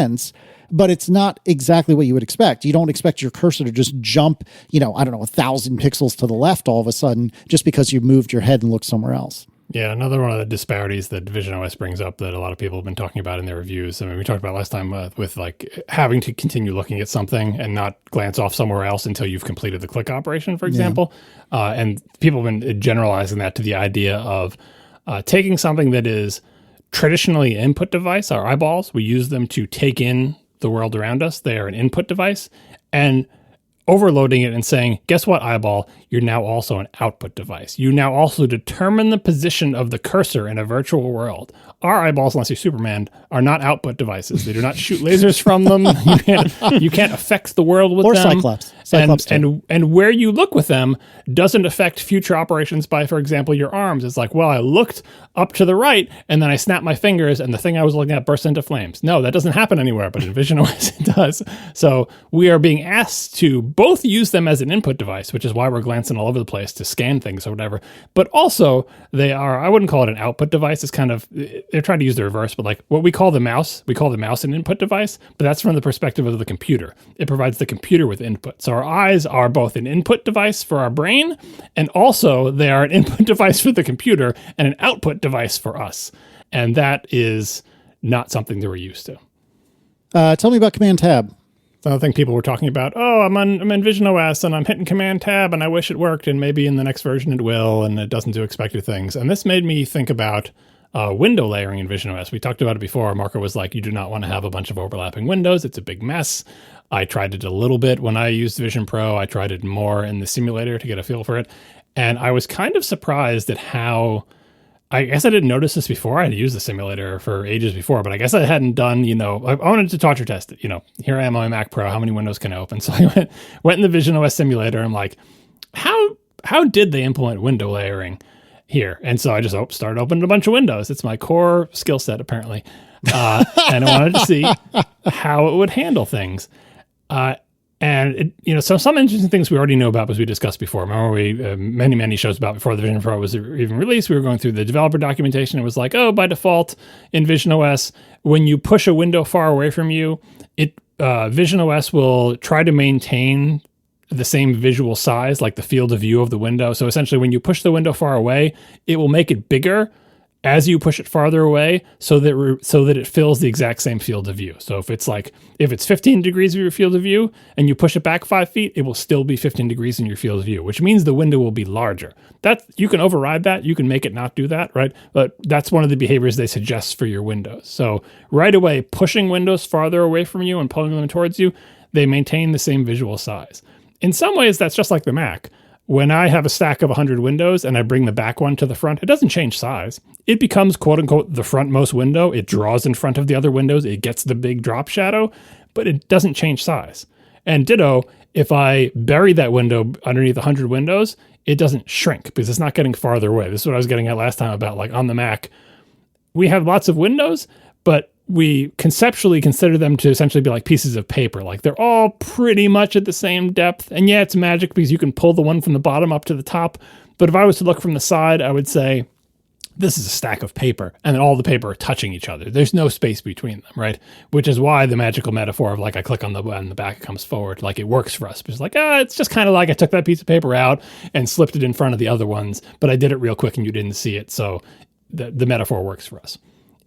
but it's not exactly what you would expect. You don't expect your cursor to just jump, you know, I don't know, 1,000 pixels to the left all of a sudden just because you moved your head and looked somewhere else. Yeah, another one of the disparities that VisionOS brings up that a lot of people have been talking about in their reviews. I mean, we talked about last time with like having to continue looking at something and not glance off somewhere else until you've completed the click operation, for example. Yeah. And people have been generalizing that to the idea of taking something that is traditionally an input device, our eyeballs, we use them to take in the world around us. They are an input device, and overloading it and saying, guess what, eyeball? You're now also an output device. You now also determine the position of the cursor in a virtual world. Our eyeballs, unless you're Superman, are not output devices. They do not shoot lasers from them. You can't affect the world with or them. Cyclops And where you look with them doesn't affect future operations by, for example, your arms. It's like, well, I looked up to the right and then I snapped my fingers and the thing I was looking at burst into flames. No, that doesn't happen anywhere, but in VisionOS it does. So we are being asked to both use them as an input device, which is why we're glancing all over the place to scan things or whatever, but also they are, I wouldn't call it an output device. It's kind of, they're trying to use the reverse, but like what we call the mouse an input device, but that's from the perspective of the computer. It provides the computer with input. So our eyes are both an input device for our brain, and also they are an input device for the computer and an output device for us. And that is not something that we're used to. Tell me about Command Tab. So I think people were talking about, oh, I'm in VisionOS and I'm hitting Command Tab and I wish it worked and maybe in the next version it will and it doesn't do expected things. And this made me think about window layering in VisionOS. We talked about it before. Marco was like, you do not want to have a bunch of overlapping windows. It's a big mess. I tried it a little bit when I used Vision Pro. I tried it more in the simulator to get a feel for it. And I was kind of surprised at how, I guess I didn't notice this before. I had used the simulator for ages before, but I guess I hadn't done, I wanted to torture test it. Here I am on my Mac Pro. How many windows can I open? So I went in the VisionOS simulator. I'm like, how did they implement window layering here? And so I just started opening a bunch of windows. It's my core skill set, apparently. And I wanted to see how it would handle things. And so some interesting things we already know about, as we discussed before. Remember, we many shows about before the Vision Pro was even released. We were going through the developer documentation. It was like, by default in VisionOS, when you push a window far away from you, VisionOS will try to maintain the same visual size, like the field of view of the window. So essentially, when you push the window far away, it will make it bigger as you push it farther away, so that it fills the exact same field of view. So if it's 15 degrees of your field of view and you push it back 5 feet, it will still be 15 degrees in your field of view, which means the window will be larger. You can override that. You can make it not do that, right? But that's one of the behaviors they suggest for your windows. So right away, pushing windows farther away from you and pulling them towards you, they maintain the same visual size. In some ways, that's just like the Mac. When I have a stack of 100 windows and I bring the back one to the front, it doesn't change size. It becomes, quote unquote, the frontmost window. It draws in front of the other windows. It gets the big drop shadow, but it doesn't change size. And ditto, if I bury that window underneath 100 windows, it doesn't shrink because it's not getting farther away. This is what I was getting at last time about, like, on the Mac. We have lots of windows, but we conceptually consider them to essentially be like pieces of paper. Like they're all pretty much at the same depth. And yeah, it's magic because you can pull the one from the bottom up to the top. But if I was to look from the side, I would say this is a stack of paper and then all the paper are touching each other. There's no space between them, right? Which is why the magical metaphor of like I click on the button, the back comes forward, like it works for us. It's like, it's just kind of like I took that piece of paper out and slipped it in front of the other ones, but I did it real quick and you didn't see it. So the metaphor works for us.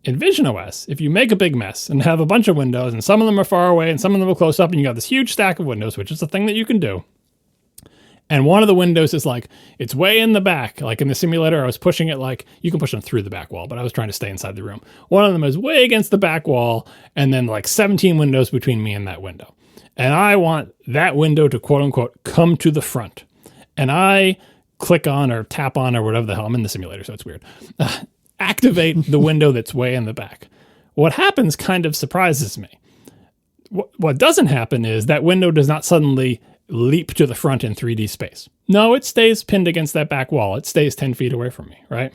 In VisionOS, if you make a big mess and have a bunch of windows and some of them are far away and some of them are close up and you got this huge stack of windows, which is a thing that you can do, And one of the windows is like, it's way in the back. Like in the simulator, I was pushing it like, you can push them through the back wall, but I was trying to stay inside the room. One of them is way against the back wall, and then like 17 windows between me and that window. And I want that window to quote unquote come to the front. And I click on or tap on or whatever the hell, I'm in the simulator, so it's weird. Activate the window that's way in the back. What happens kind of surprises me. What doesn't happen is that window does not suddenly leap to the front in 3D space. No, it stays pinned against that back wall. It stays 10 feet away from me, right?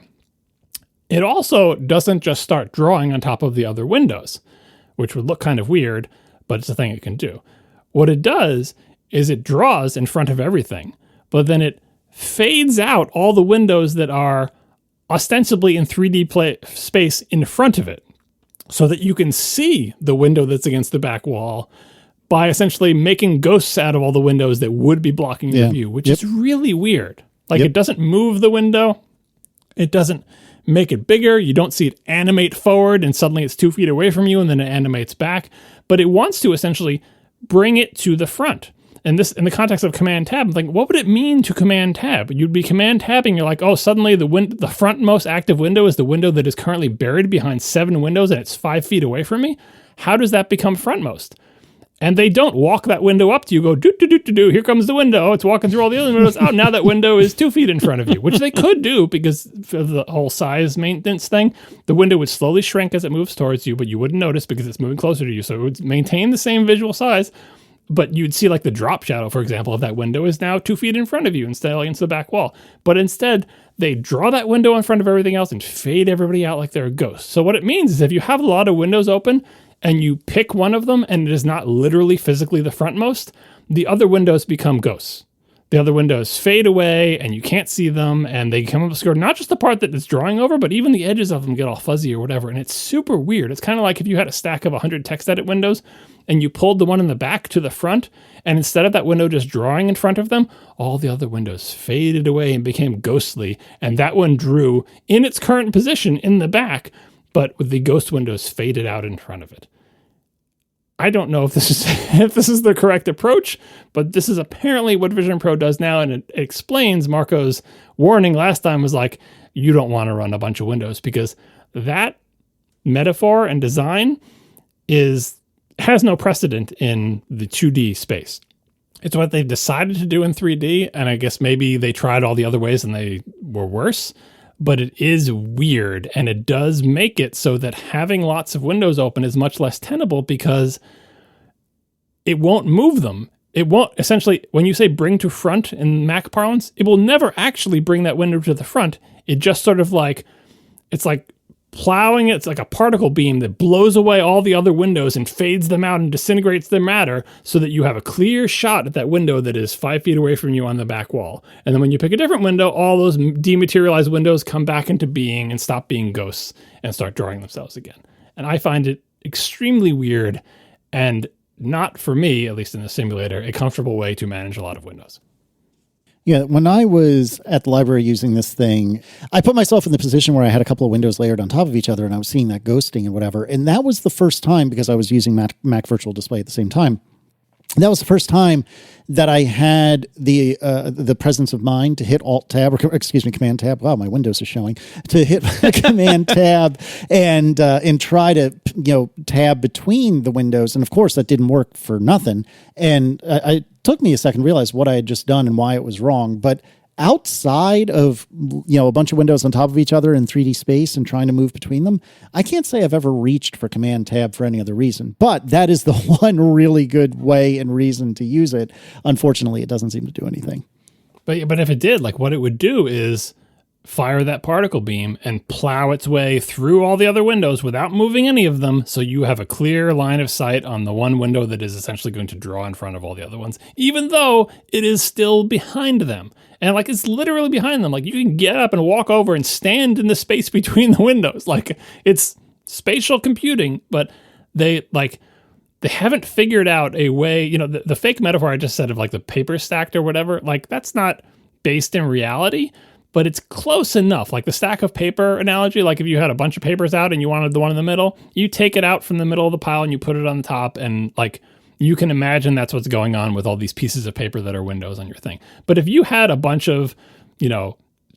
It also doesn't just start drawing on top of the other windows, which would look kind of weird, but it's a thing it can do. What it does is it draws in front of everything, but then it fades out all the windows that are ostensibly in 3D space in front of it, so that you can see the window that's against the back wall by essentially making ghosts out of all the windows that would be blocking your view, which is really weird. Like it doesn't move the window. It doesn't make it bigger. You don't see it animate forward and suddenly it's 2 feet away from you and then it animates back. But it wants to essentially bring it to the front. And this, in the context of Command Tab, I'm thinking, what would it mean to Command Tab? You'd be Command Tabbing, you're like, oh, suddenly the frontmost active window is the window that is currently buried behind 7 windows and it's 5 feet away from me? How does that become frontmost? And they don't walk that window up to you, go, do, here comes the window. It's walking through all the other windows. Oh, now that window is 2 feet in front of you, which they could do because of the whole size maintenance thing. The window would slowly shrink as it moves towards you, but you wouldn't notice because it's moving closer to you. So it would maintain the same visual size, but you'd see like the drop shadow, for example, of that window is now 2 feet in front of you instead of against the back wall. But instead, they draw that window in front of everything else and fade everybody out like they're a ghost. So what it means is if you have a lot of windows open, and you pick one of them and it is not literally physically the frontmost, the other windows become ghosts. The other windows fade away and you can't see them and they come obscured. Not just the part that it's drawing over, but even the edges of them get all fuzzy or whatever. And it's super weird. It's kind of like if you had a stack of 100 text edit windows and you pulled the one in the back to the front, and instead of that window just drawing in front of them, all the other windows faded away and became ghostly. And that one drew in its current position in the back, but with the ghost windows faded out in front of it. I don't know if this is the correct approach, but this is apparently what Vision Pro does now, and it explains Marco's warning last time was like, you don't want to run a bunch of windows because that metaphor and design has no precedent in the 2D space. It's what they've decided to do in 3D, and I guess maybe they tried all the other ways and they were worse. But it is weird, and it does make it so that having lots of windows open is much less tenable because it won't move them. It won't, essentially, when you say bring to front in Mac parlance, it will never actually bring that window to the front. It just sort of like, it's like plowing it. It's like a particle beam that blows away all the other windows and fades them out and disintegrates their matter so that you have a clear shot at that window that is 5 feet away from you on the back wall. And then when you pick a different window, all those dematerialized windows come back into being and stop being ghosts and start drawing themselves again. And I find it extremely weird and not, for me, at least in the simulator, a comfortable way to manage a lot of windows. Yeah, when I was at the library using this thing, I put myself in the position where I had a couple of windows layered on top of each other and I was seeing that ghosting and whatever. And that was the first time, because I was using Mac Virtual Display at the same time, that was the first time that I had the presence of mind to hit Alt-Tab, or excuse me, Command-Tab. Wow, my windows are showing. To hit Command-Tab and try to tab between the windows. And of course, that didn't work for nothing. And it took me a second to realize what I had just done and why it was wrong. But outside of a bunch of windows on top of each other in 3D space and trying to move between them, I can't say I've ever reached for Command Tab for any other reason. But that is the one really good way and reason to use it. Unfortunately, it doesn't seem to do anything. But if it did, like what it would do is fire that particle beam and plow its way through all the other windows without moving any of them, so you have a clear line of sight on the one window that is essentially going to draw in front of all the other ones, even though it is still behind them. And like it's literally behind them. Like you can get up and walk over and stand in the space between the windows. Like it's spatial computing, but they haven't figured out a way, the fake metaphor I just said of like the paper stacked or whatever, like that's not based in reality, but it's close enough. Like the stack of paper analogy, like if you had a bunch of papers out and you wanted the one in the middle, you take it out from the middle of the pile and you put it on the top, and like you can imagine that's what's going on with all these pieces of paper that are windows on your thing. But if you had a bunch of,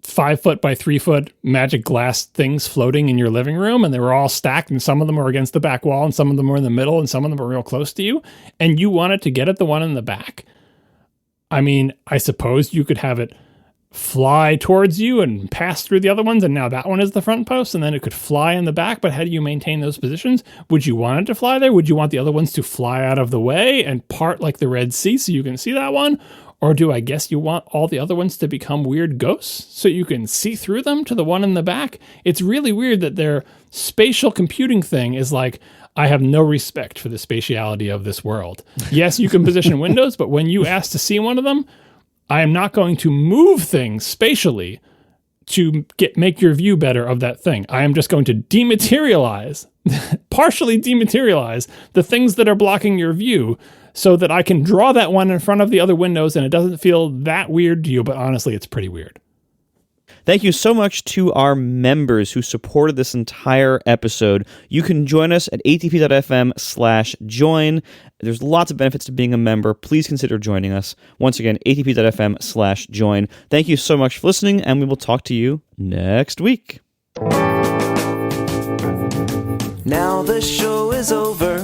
5 foot by 3 foot magic glass things floating in your living room, and they were all stacked, and some of them were against the back wall, and some of them were in the middle, and some of them were real close to you, and you wanted to get at the one in the back, I mean, I suppose you could have it fly towards you and pass through the other ones, and now that one is the front post, and then it could fly in the back, but how do you maintain those positions? Would you want it to fly there? Would you want the other ones to fly out of the way and part like the Red Sea so you can see that one? Or do I guess you want all the other ones to become weird ghosts so you can see through them to the one in the back? It's really weird that their spatial computing thing is like, I have no respect for the spatiality of this world. Yes, you can position windows, but when you ask to see one of them, I am not going to move things spatially to make your view better of that thing. I am just going to dematerialize, partially dematerialize the things that are blocking your view so that I can draw that one in front of the other windows and it doesn't feel that weird to you, but honestly, it's pretty weird. Thank you so much to our members who supported this entire episode. You can join us at atp.fm/join. There's lots of benefits to being a member. Please consider joining us. Once again, atp.fm/join. Thank you so much for listening, and we will talk to you next week. Now the show is over.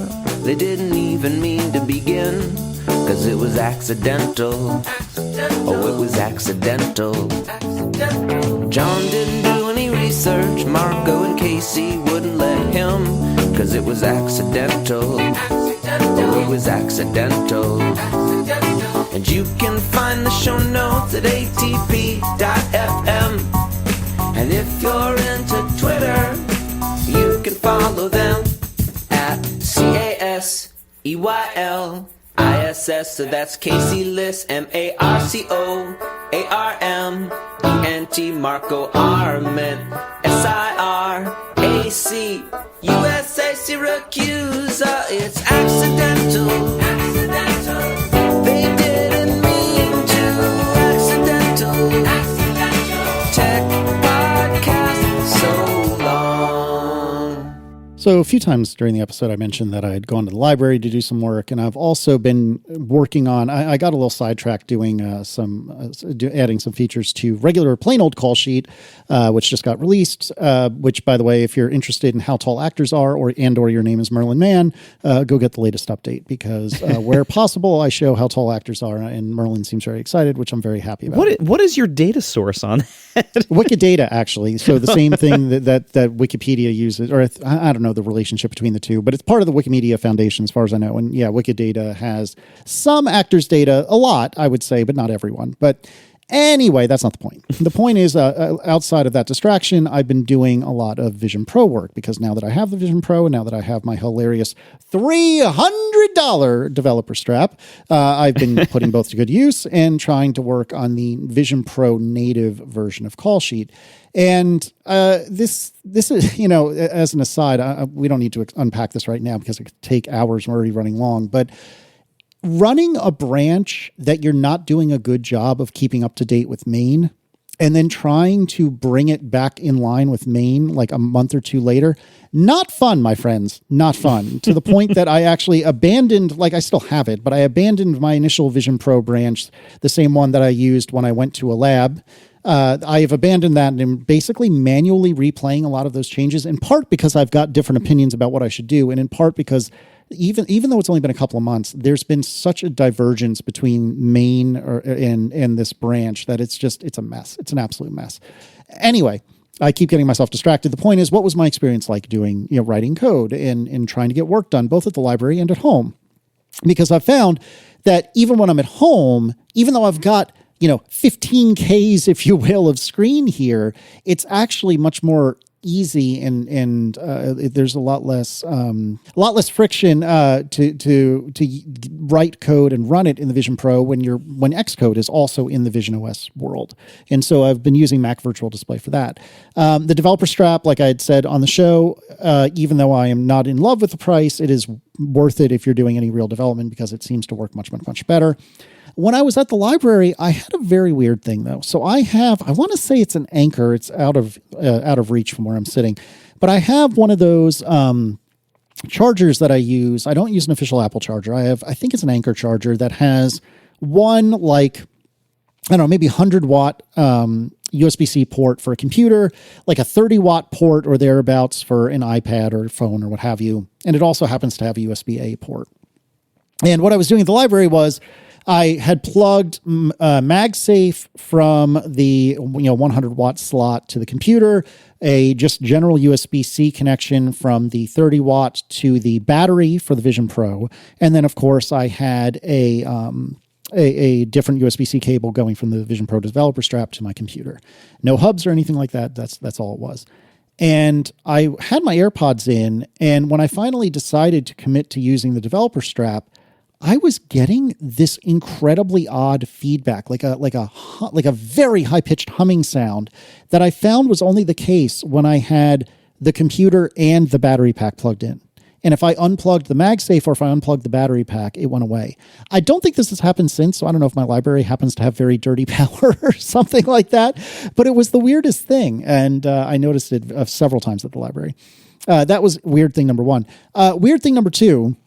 They didn't even mean to begin, 'cause it was accidental. Oh, it was accidental. John didn't do any research. Marco and Casey wouldn't let him, 'cause it was accidental. Oh, it was accidental. And you can find the show notes at atp.fm. And if you're into Twitter, you can follow them at CASEYLISS. So that's Casey Liss, MARCOARMENT, Marco Arment, SIRAC, USA Syracuse. It's accidental. They didn't mean to. Accidental. Tech podcast so long. So a few times during the episode, I mentioned that I had gone to the library to do some work, and I've also been working on, I got a little sidetracked doing adding some features to regular plain old call sheet, which just got released, which, by the way, if you're interested in how tall actors are or your name is Merlin Mann, go get the latest update, because where possible, I show how tall actors are, and Merlin seems very excited, which I'm very happy about. What is your data source on that? Wikidata, actually. So the same thing that Wikipedia uses, or I don't know the relationship between the two, but it's part of the Wikimedia Foundation as far as I know. And yeah, Wikidata has some actors' data, a lot, I would say, but not everyone. But anyway, that's not the point. The point is, outside of that distraction, I've been doing a lot of Vision Pro work, because now that I have the Vision Pro and now that I have my hilarious $300 developer strap, I've been putting both to good use and trying to work on the Vision Pro native version of Call Sheet. And this is, as an aside, we don't need to unpack this right now because it could take hours. We're already running long, but running a branch that you're not doing a good job of keeping up to date with main, and then trying to bring it back in line with main like a month or two later, not fun, my friends, not fun. To the point that I actually abandoned, I still have it, but I abandoned my initial Vision Pro branch, the same one that I used when I went to a lab. I have abandoned that and am basically manually replaying a lot of those changes, in part because I've got different opinions about what I should do, and in part because even though it's only been a couple of months, there's been such a divergence between main and this branch that it's a mess. It's an absolute mess. Anyway, I keep getting myself distracted. The point is, what was my experience like doing, writing code and trying to get work done, both at the library and at home? Because I've found that even when I'm at home, even though I've got 15Ks, if you will, of screen here, it's actually much more easy and there's a lot less friction to write code and run it in the Vision Pro when Xcode is also in the Vision OS world. And so I've been using Mac Virtual Display for that. The developer strap, like I had said on the show, even though I am not in love with the price, it is worth it if you're doing any real development, because it seems to work much, much, much better. When I was at the library, I had a very weird thing, though. So I want to say it's an Anchor. It's out of reach from where I'm sitting. But I have one of those chargers that I use, I don't use an official Apple charger. I think it's an Anchor charger that has one, like, I don't know, maybe 100-watt USB-C port for a computer, like a 30-watt port or thereabouts for an iPad or phone or what have you. And it also happens to have a USB-A port. And what I was doing at the library was I had plugged MagSafe from the 100-watt slot to the computer, a just general USB-C connection from the 30-watt to the battery for the Vision Pro, and then, of course, I had a different USB-C cable going from the Vision Pro developer strap to my computer. No hubs or anything like that. That's all it was. And I had my AirPods in, and when I finally decided to commit to using the developer strap, I was getting this incredibly odd feedback, like a very high-pitched humming sound that I found was only the case when I had the computer and the battery pack plugged in. And if I unplugged the MagSafe or if I unplugged the battery pack, it went away. I don't think this has happened since, so I don't know if my library happens to have very dirty power or something like that, but it was the weirdest thing, and I noticed it several times at the library. That was weird thing number one. Weird thing number two,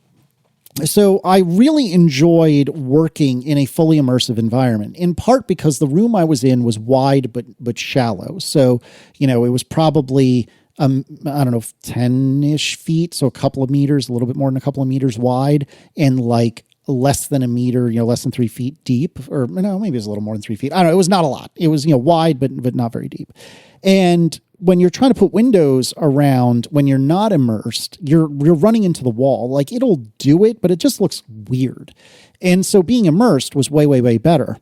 so I really enjoyed working in a fully immersive environment, in part because the room I was in was wide but shallow. So, it was probably, I don't know, 10-ish feet, so a couple of meters, a little bit more than a couple of meters wide, and like less than a meter, less than 3 feet deep, or no, maybe it was a little more than 3 feet. I don't know. It was not a lot. It was, wide, but not very deep. And when you're trying to put windows around, when you're not immersed, you're running into the wall. Like, it'll do it, but it just looks weird. And so being immersed was way, way, way better.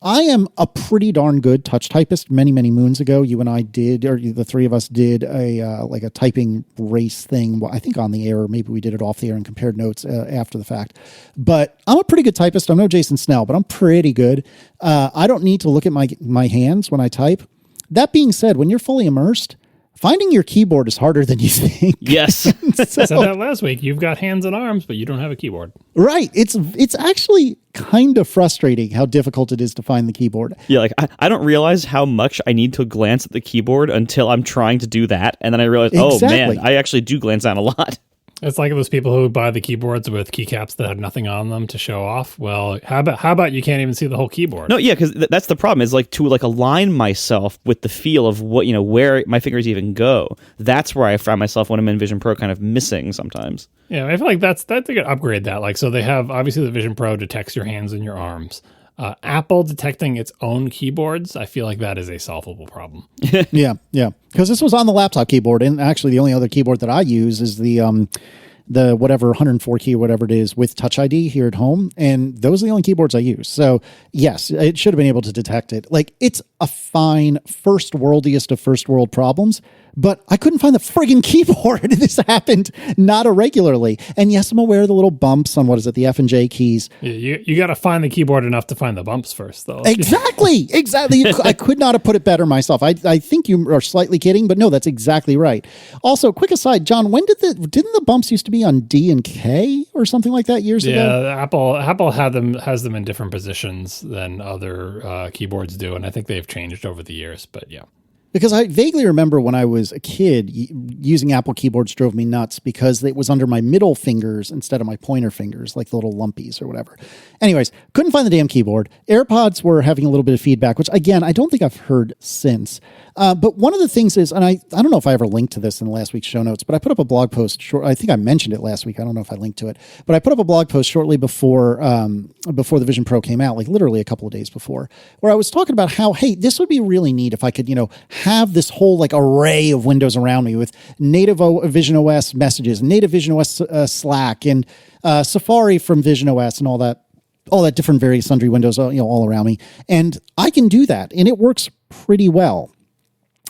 I am a pretty darn good touch typist. Many, many moons ago, you and I did, or the three of us did a typing race thing. I think on the air, or maybe we did it off the air and compared notes after the fact. But I'm a pretty good typist. I'm no Jason Snell, but I'm pretty good. I don't need to look at my hands when I type. That being said, when you're fully immersed, finding your keyboard is harder than you think. Yes. I said that last week. You've got hands and arms, but you don't have a keyboard. Right. It's actually kind of frustrating how difficult it is to find the keyboard. Yeah, like I don't realize how much I need to glance at the keyboard until I'm trying to do that. And then I realize, oh man, I actually do glance down a lot. It's like those people who buy the keyboards with keycaps that have nothing on them to show off. Well, how about you can't even see the whole keyboard? No, yeah, because that's the problem. Is like to align myself with the feel of what where my fingers even go. That's where I find myself when I'm in Vision Pro, kind of missing sometimes. Yeah, I feel like they could upgrade that. Like, so they have obviously the Vision Pro detects your hands and your arms. Apple detecting its own keyboards, I feel like that is a solvable problem. Yeah. Because this was on the laptop keyboard, and actually the only other keyboard that I use is the whatever 104 key or whatever it is with Touch ID here at home, and those are the only keyboards I use. So yes, it should have been able to detect it. Like, it's a fine first worldiest of first world problems, but I couldn't find the friggin' keyboard. This happened not irregularly. And yes, I'm aware of the little bumps on, the F and J keys. You got to find the keyboard enough to find the bumps first, though. Exactly. I could not have put it better myself. I think you are slightly kidding, but no, that's exactly right. Also, quick aside, John, when didn't the bumps used to be on D and K or something like that years ago? Yeah, Apple has them in different positions than other keyboards do, and I think they've changed over the years, but yeah. Because I vaguely remember when I was a kid, using Apple keyboards drove me nuts because it was under my middle fingers instead of my pointer fingers, like the little lumpies or whatever. Anyways, couldn't find the damn keyboard. AirPods were having a little bit of feedback, which, again, I don't think I've heard since. But one of the things is, and I don't know if I ever linked to this in last week's show notes, but I put up a blog post. I think I mentioned it last week. I don't know if I linked to it. But I put up a blog post shortly before the Vision Pro came out, like literally a couple of days before, where I was talking about how, hey, this would be really neat if I could, have this whole array of windows around me with native Vision OS messages, native Vision OS Slack, and Safari from Vision OS, and all that different various sundry windows, all around me. And I can do that, and it works pretty well.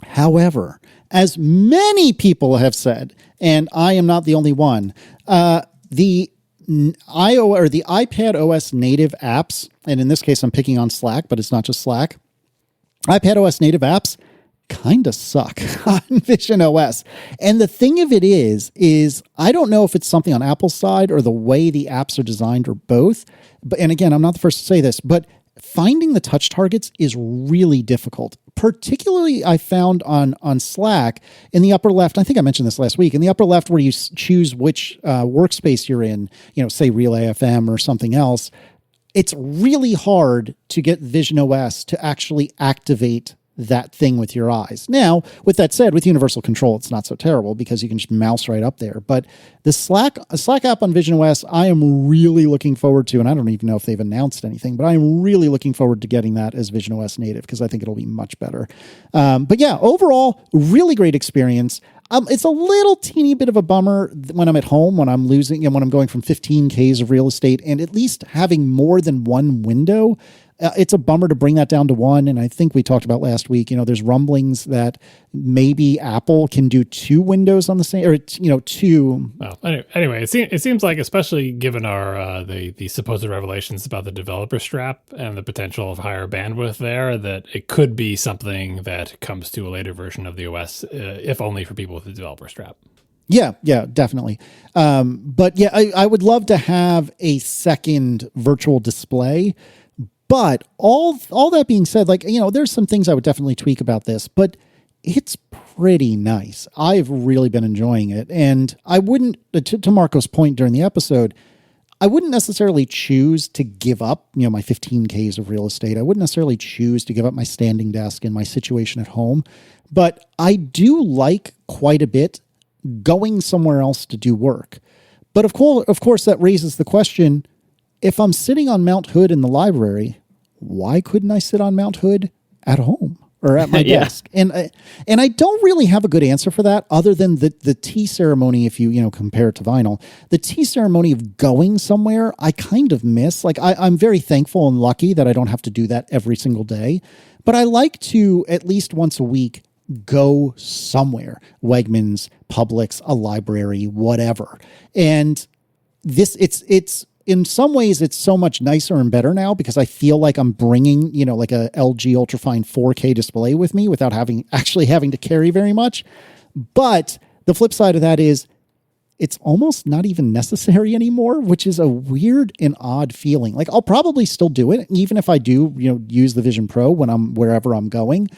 However, as many people have said, and I am not the only one, the iPad OS native apps, and in this case I'm picking on Slack, but it's not just Slack, iPad OS native apps kind of suck on Vision OS. And the thing of it is I don't know if it's something on Apple's side or the way the apps are designed or both. And again, I'm not the first to say this, but finding the touch targets is really difficult. Particularly, I found on Slack in the upper left. I think I mentioned this last week. In the upper left, where you choose which workspace you're in, say Relay FM or something else, it's really hard to get Vision OS to actually activate that thing with your eyes. Now, with that said, with universal control, it's not so terrible because you can just mouse right up there. But the Slack app on Vision OS, I am really looking forward to, and I don't even know if they've announced anything, but I'm really looking forward to getting that as Vision OS native because I think it'll be much better. But yeah, overall, really great experience. It's a little teeny bit of a bummer when I'm at home, when I'm losing, when I'm going from 15Ks of real estate and at least having more than one window. It's a bummer to bring that down to one. And I think we talked about last week, there's rumblings that maybe Apple can do 2 windows on the same, or, 2. Well, anyway, it seems like, especially given our the supposed revelations about the developer strap and the potential of higher bandwidth there, that it could be something that comes to a later version of the OS, if only for people with the developer strap. Yeah, definitely. But yeah, I would love to have a second virtual display. But all that being said, there's some things I would definitely tweak about this, but it's pretty nice. I've really been enjoying it. And I wouldn't, to Marco's point during the episode, I wouldn't necessarily choose to give up, my 15Ks of real estate. I wouldn't necessarily choose to give up my standing desk and my situation at home. But I do like quite a bit going somewhere else to do work. But of course, that raises the question, if I'm sitting on Mount Hood in the library, why couldn't I sit on Mount Hood at home or at my desk? And I don't really have a good answer for that other than the tea ceremony, if you compare it to vinyl. The tea ceremony of going somewhere, I kind of miss. I'm very thankful and lucky that I don't have to do that every single day. But I like to, at least once a week, go somewhere. Wegmans, Publix, a library, whatever. And it's in some ways, it's so much nicer and better now because I feel like I'm bringing, like a LG Ultrafine 4K display with me without having to carry very much. But the flip side of that is it's almost not even necessary anymore, which is a weird and odd feeling. I'll probably still do it, even if I do, use the Vision Pro when I'm wherever I'm going.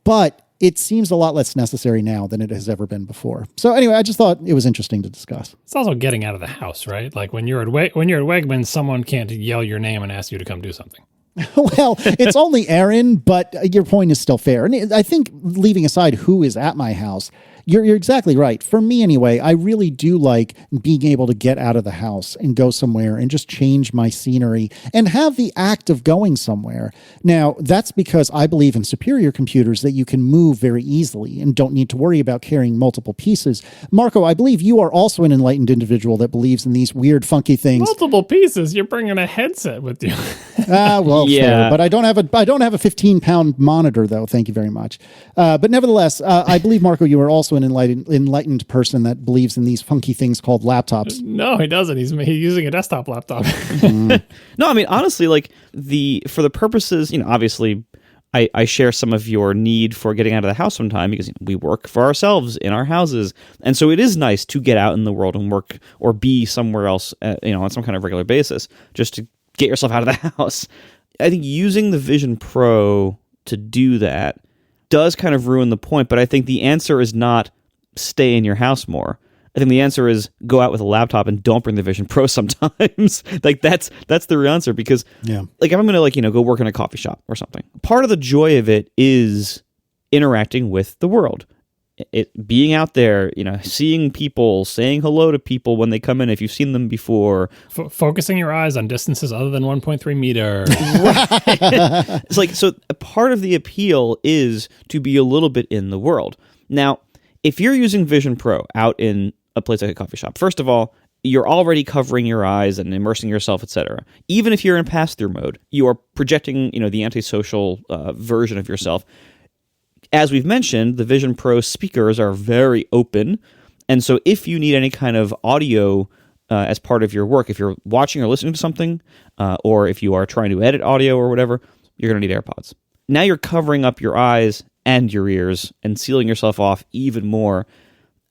But it seems a lot less necessary now than it has ever been before. So anyway, I just thought it was interesting to discuss. It's also getting out of the house, right? Like when you're at Wegmans, someone can't yell your name and ask you to come do something. Well, it's only Aaron, but your point is still fair. And I think leaving aside who is at my house, you're exactly right. For me anyway, I really do like being able to get out of the house and go somewhere and just change my scenery and have the act of going somewhere. Now, that's because I believe in superior computers that you can move very easily and don't need to worry about carrying multiple pieces. Marco, I believe you are also an enlightened individual that believes in these weird, funky things. Multiple pieces? You're bringing a headset with you. Well, fair, but I don't have a 15-pound monitor, though. Thank you very much. But nevertheless, I believe, Marco, you are also an enlightened person that believes in these funky things called laptops. No, he doesn't. He's using a desktop laptop. No, I mean, honestly, for the purposes, obviously, I share some of your need for getting out of the house sometime because we work for ourselves in our houses. And so it is nice to get out in the world and work or be somewhere else, on some kind of regular basis, just to get yourself out of the house. I think using the Vision Pro to do that does kind of ruin the point, but I think the answer is not stay in your house more. I think the answer is go out with a laptop and don't bring the Vision Pro sometimes. That's the real answer because if I'm going to go work in a coffee shop or something, part of the joy of it is interacting with the world. It being out there, seeing people, saying hello to people when they come in if you've seen them before. Focusing your eyes on distances other than 1.3 meter. Right. It's so a part of the appeal is to be a little bit in the world. Now, if you're using Vision Pro out in a place like a coffee shop, first of all, you're already covering your eyes and immersing yourself, etc. Even if you're in pass-through mode, you are projecting, the antisocial version of yourself. As we've mentioned, the Vision Pro speakers are very open, and so if you need any kind of audio as part of your work, if you're watching or listening to something, or if you are trying to edit audio or whatever, you're going to need AirPods. Now you're covering up your eyes and your ears and sealing yourself off even more.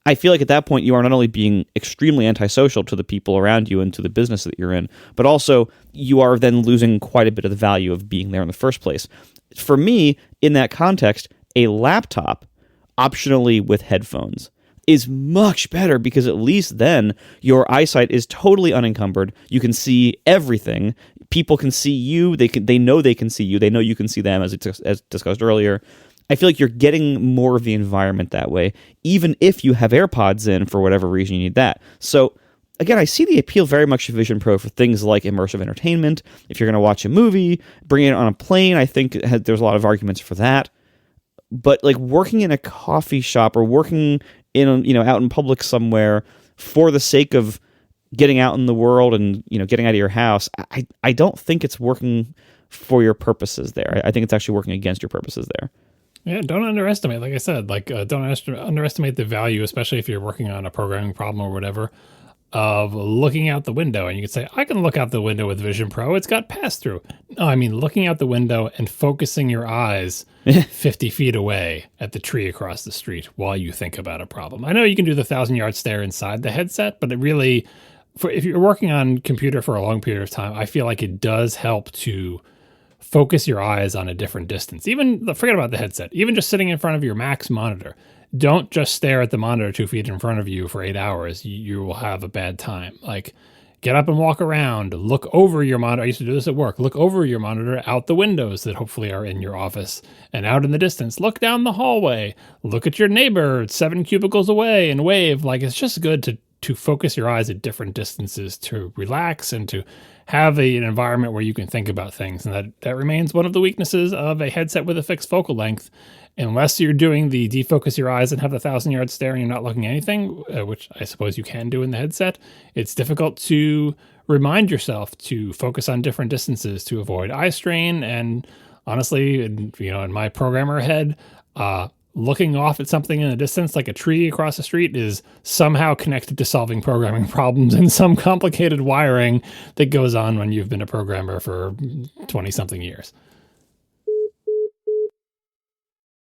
I feel like at that point you are not only being extremely antisocial to the people around you and to the business that you're in, but also you are then losing quite a bit of the value of being there in the first place. For me, in that context, a laptop, optionally with headphones, is much better because at least then your eyesight is totally unencumbered. You can see everything. People can see you. They know they can see you. They know you can see them, as discussed earlier. I feel like you're getting more of the environment that way, even if you have AirPods in for whatever reason you need that. So again, I see the appeal very much of Vision Pro for things like immersive entertainment. If you're going to watch a movie, bring it on a plane, I think there's a lot of arguments for that. But like working in a coffee shop or working in, out in public somewhere for the sake of getting out in the world and, getting out of your house, I don't think it's working for your purposes there. I think it's actually working against your purposes there. Yeah, don't underestimate, like I said, don't underestimate the value, especially if you're working on a programming problem or whatever, of looking out the window. And you could say, I can look out the window with Vision Pro. It's got pass-through. No, I mean, looking out the window and focusing your eyes 50 feet away at the tree across the street while you think about a problem. I know you can do the 1,000-yard stare inside the headset, but it really, if you're working on computer for a long period of time, I feel like it does help to focus your eyes on a different distance. Even, forget about the headset, even just sitting in front of your Mac's monitor. Don't just stare at the monitor 2 feet in front of you for 8 hours. You will have a bad time. Like, get up and walk around. Look over your monitor. I used to do this at work. Look over your monitor out the windows that hopefully are in your office and out in the distance. Look down the hallway. Look at your neighbor 7 cubicles away and wave. Like, it's just good to focus your eyes at different distances, to relax and to have an environment where you can think about things. And that remains one of the weaknesses of a headset with a fixed focal length. Unless you're doing the defocus your eyes and have the 1,000-yard stare and you're not looking at anything, which I suppose you can do in the headset, it's difficult to remind yourself to focus on different distances to avoid eye strain. And honestly, in my programmer head, looking off at something in the distance, like a tree across the street, is somehow connected to solving programming problems and some complicated wiring that goes on when you've been a programmer for 20-something years.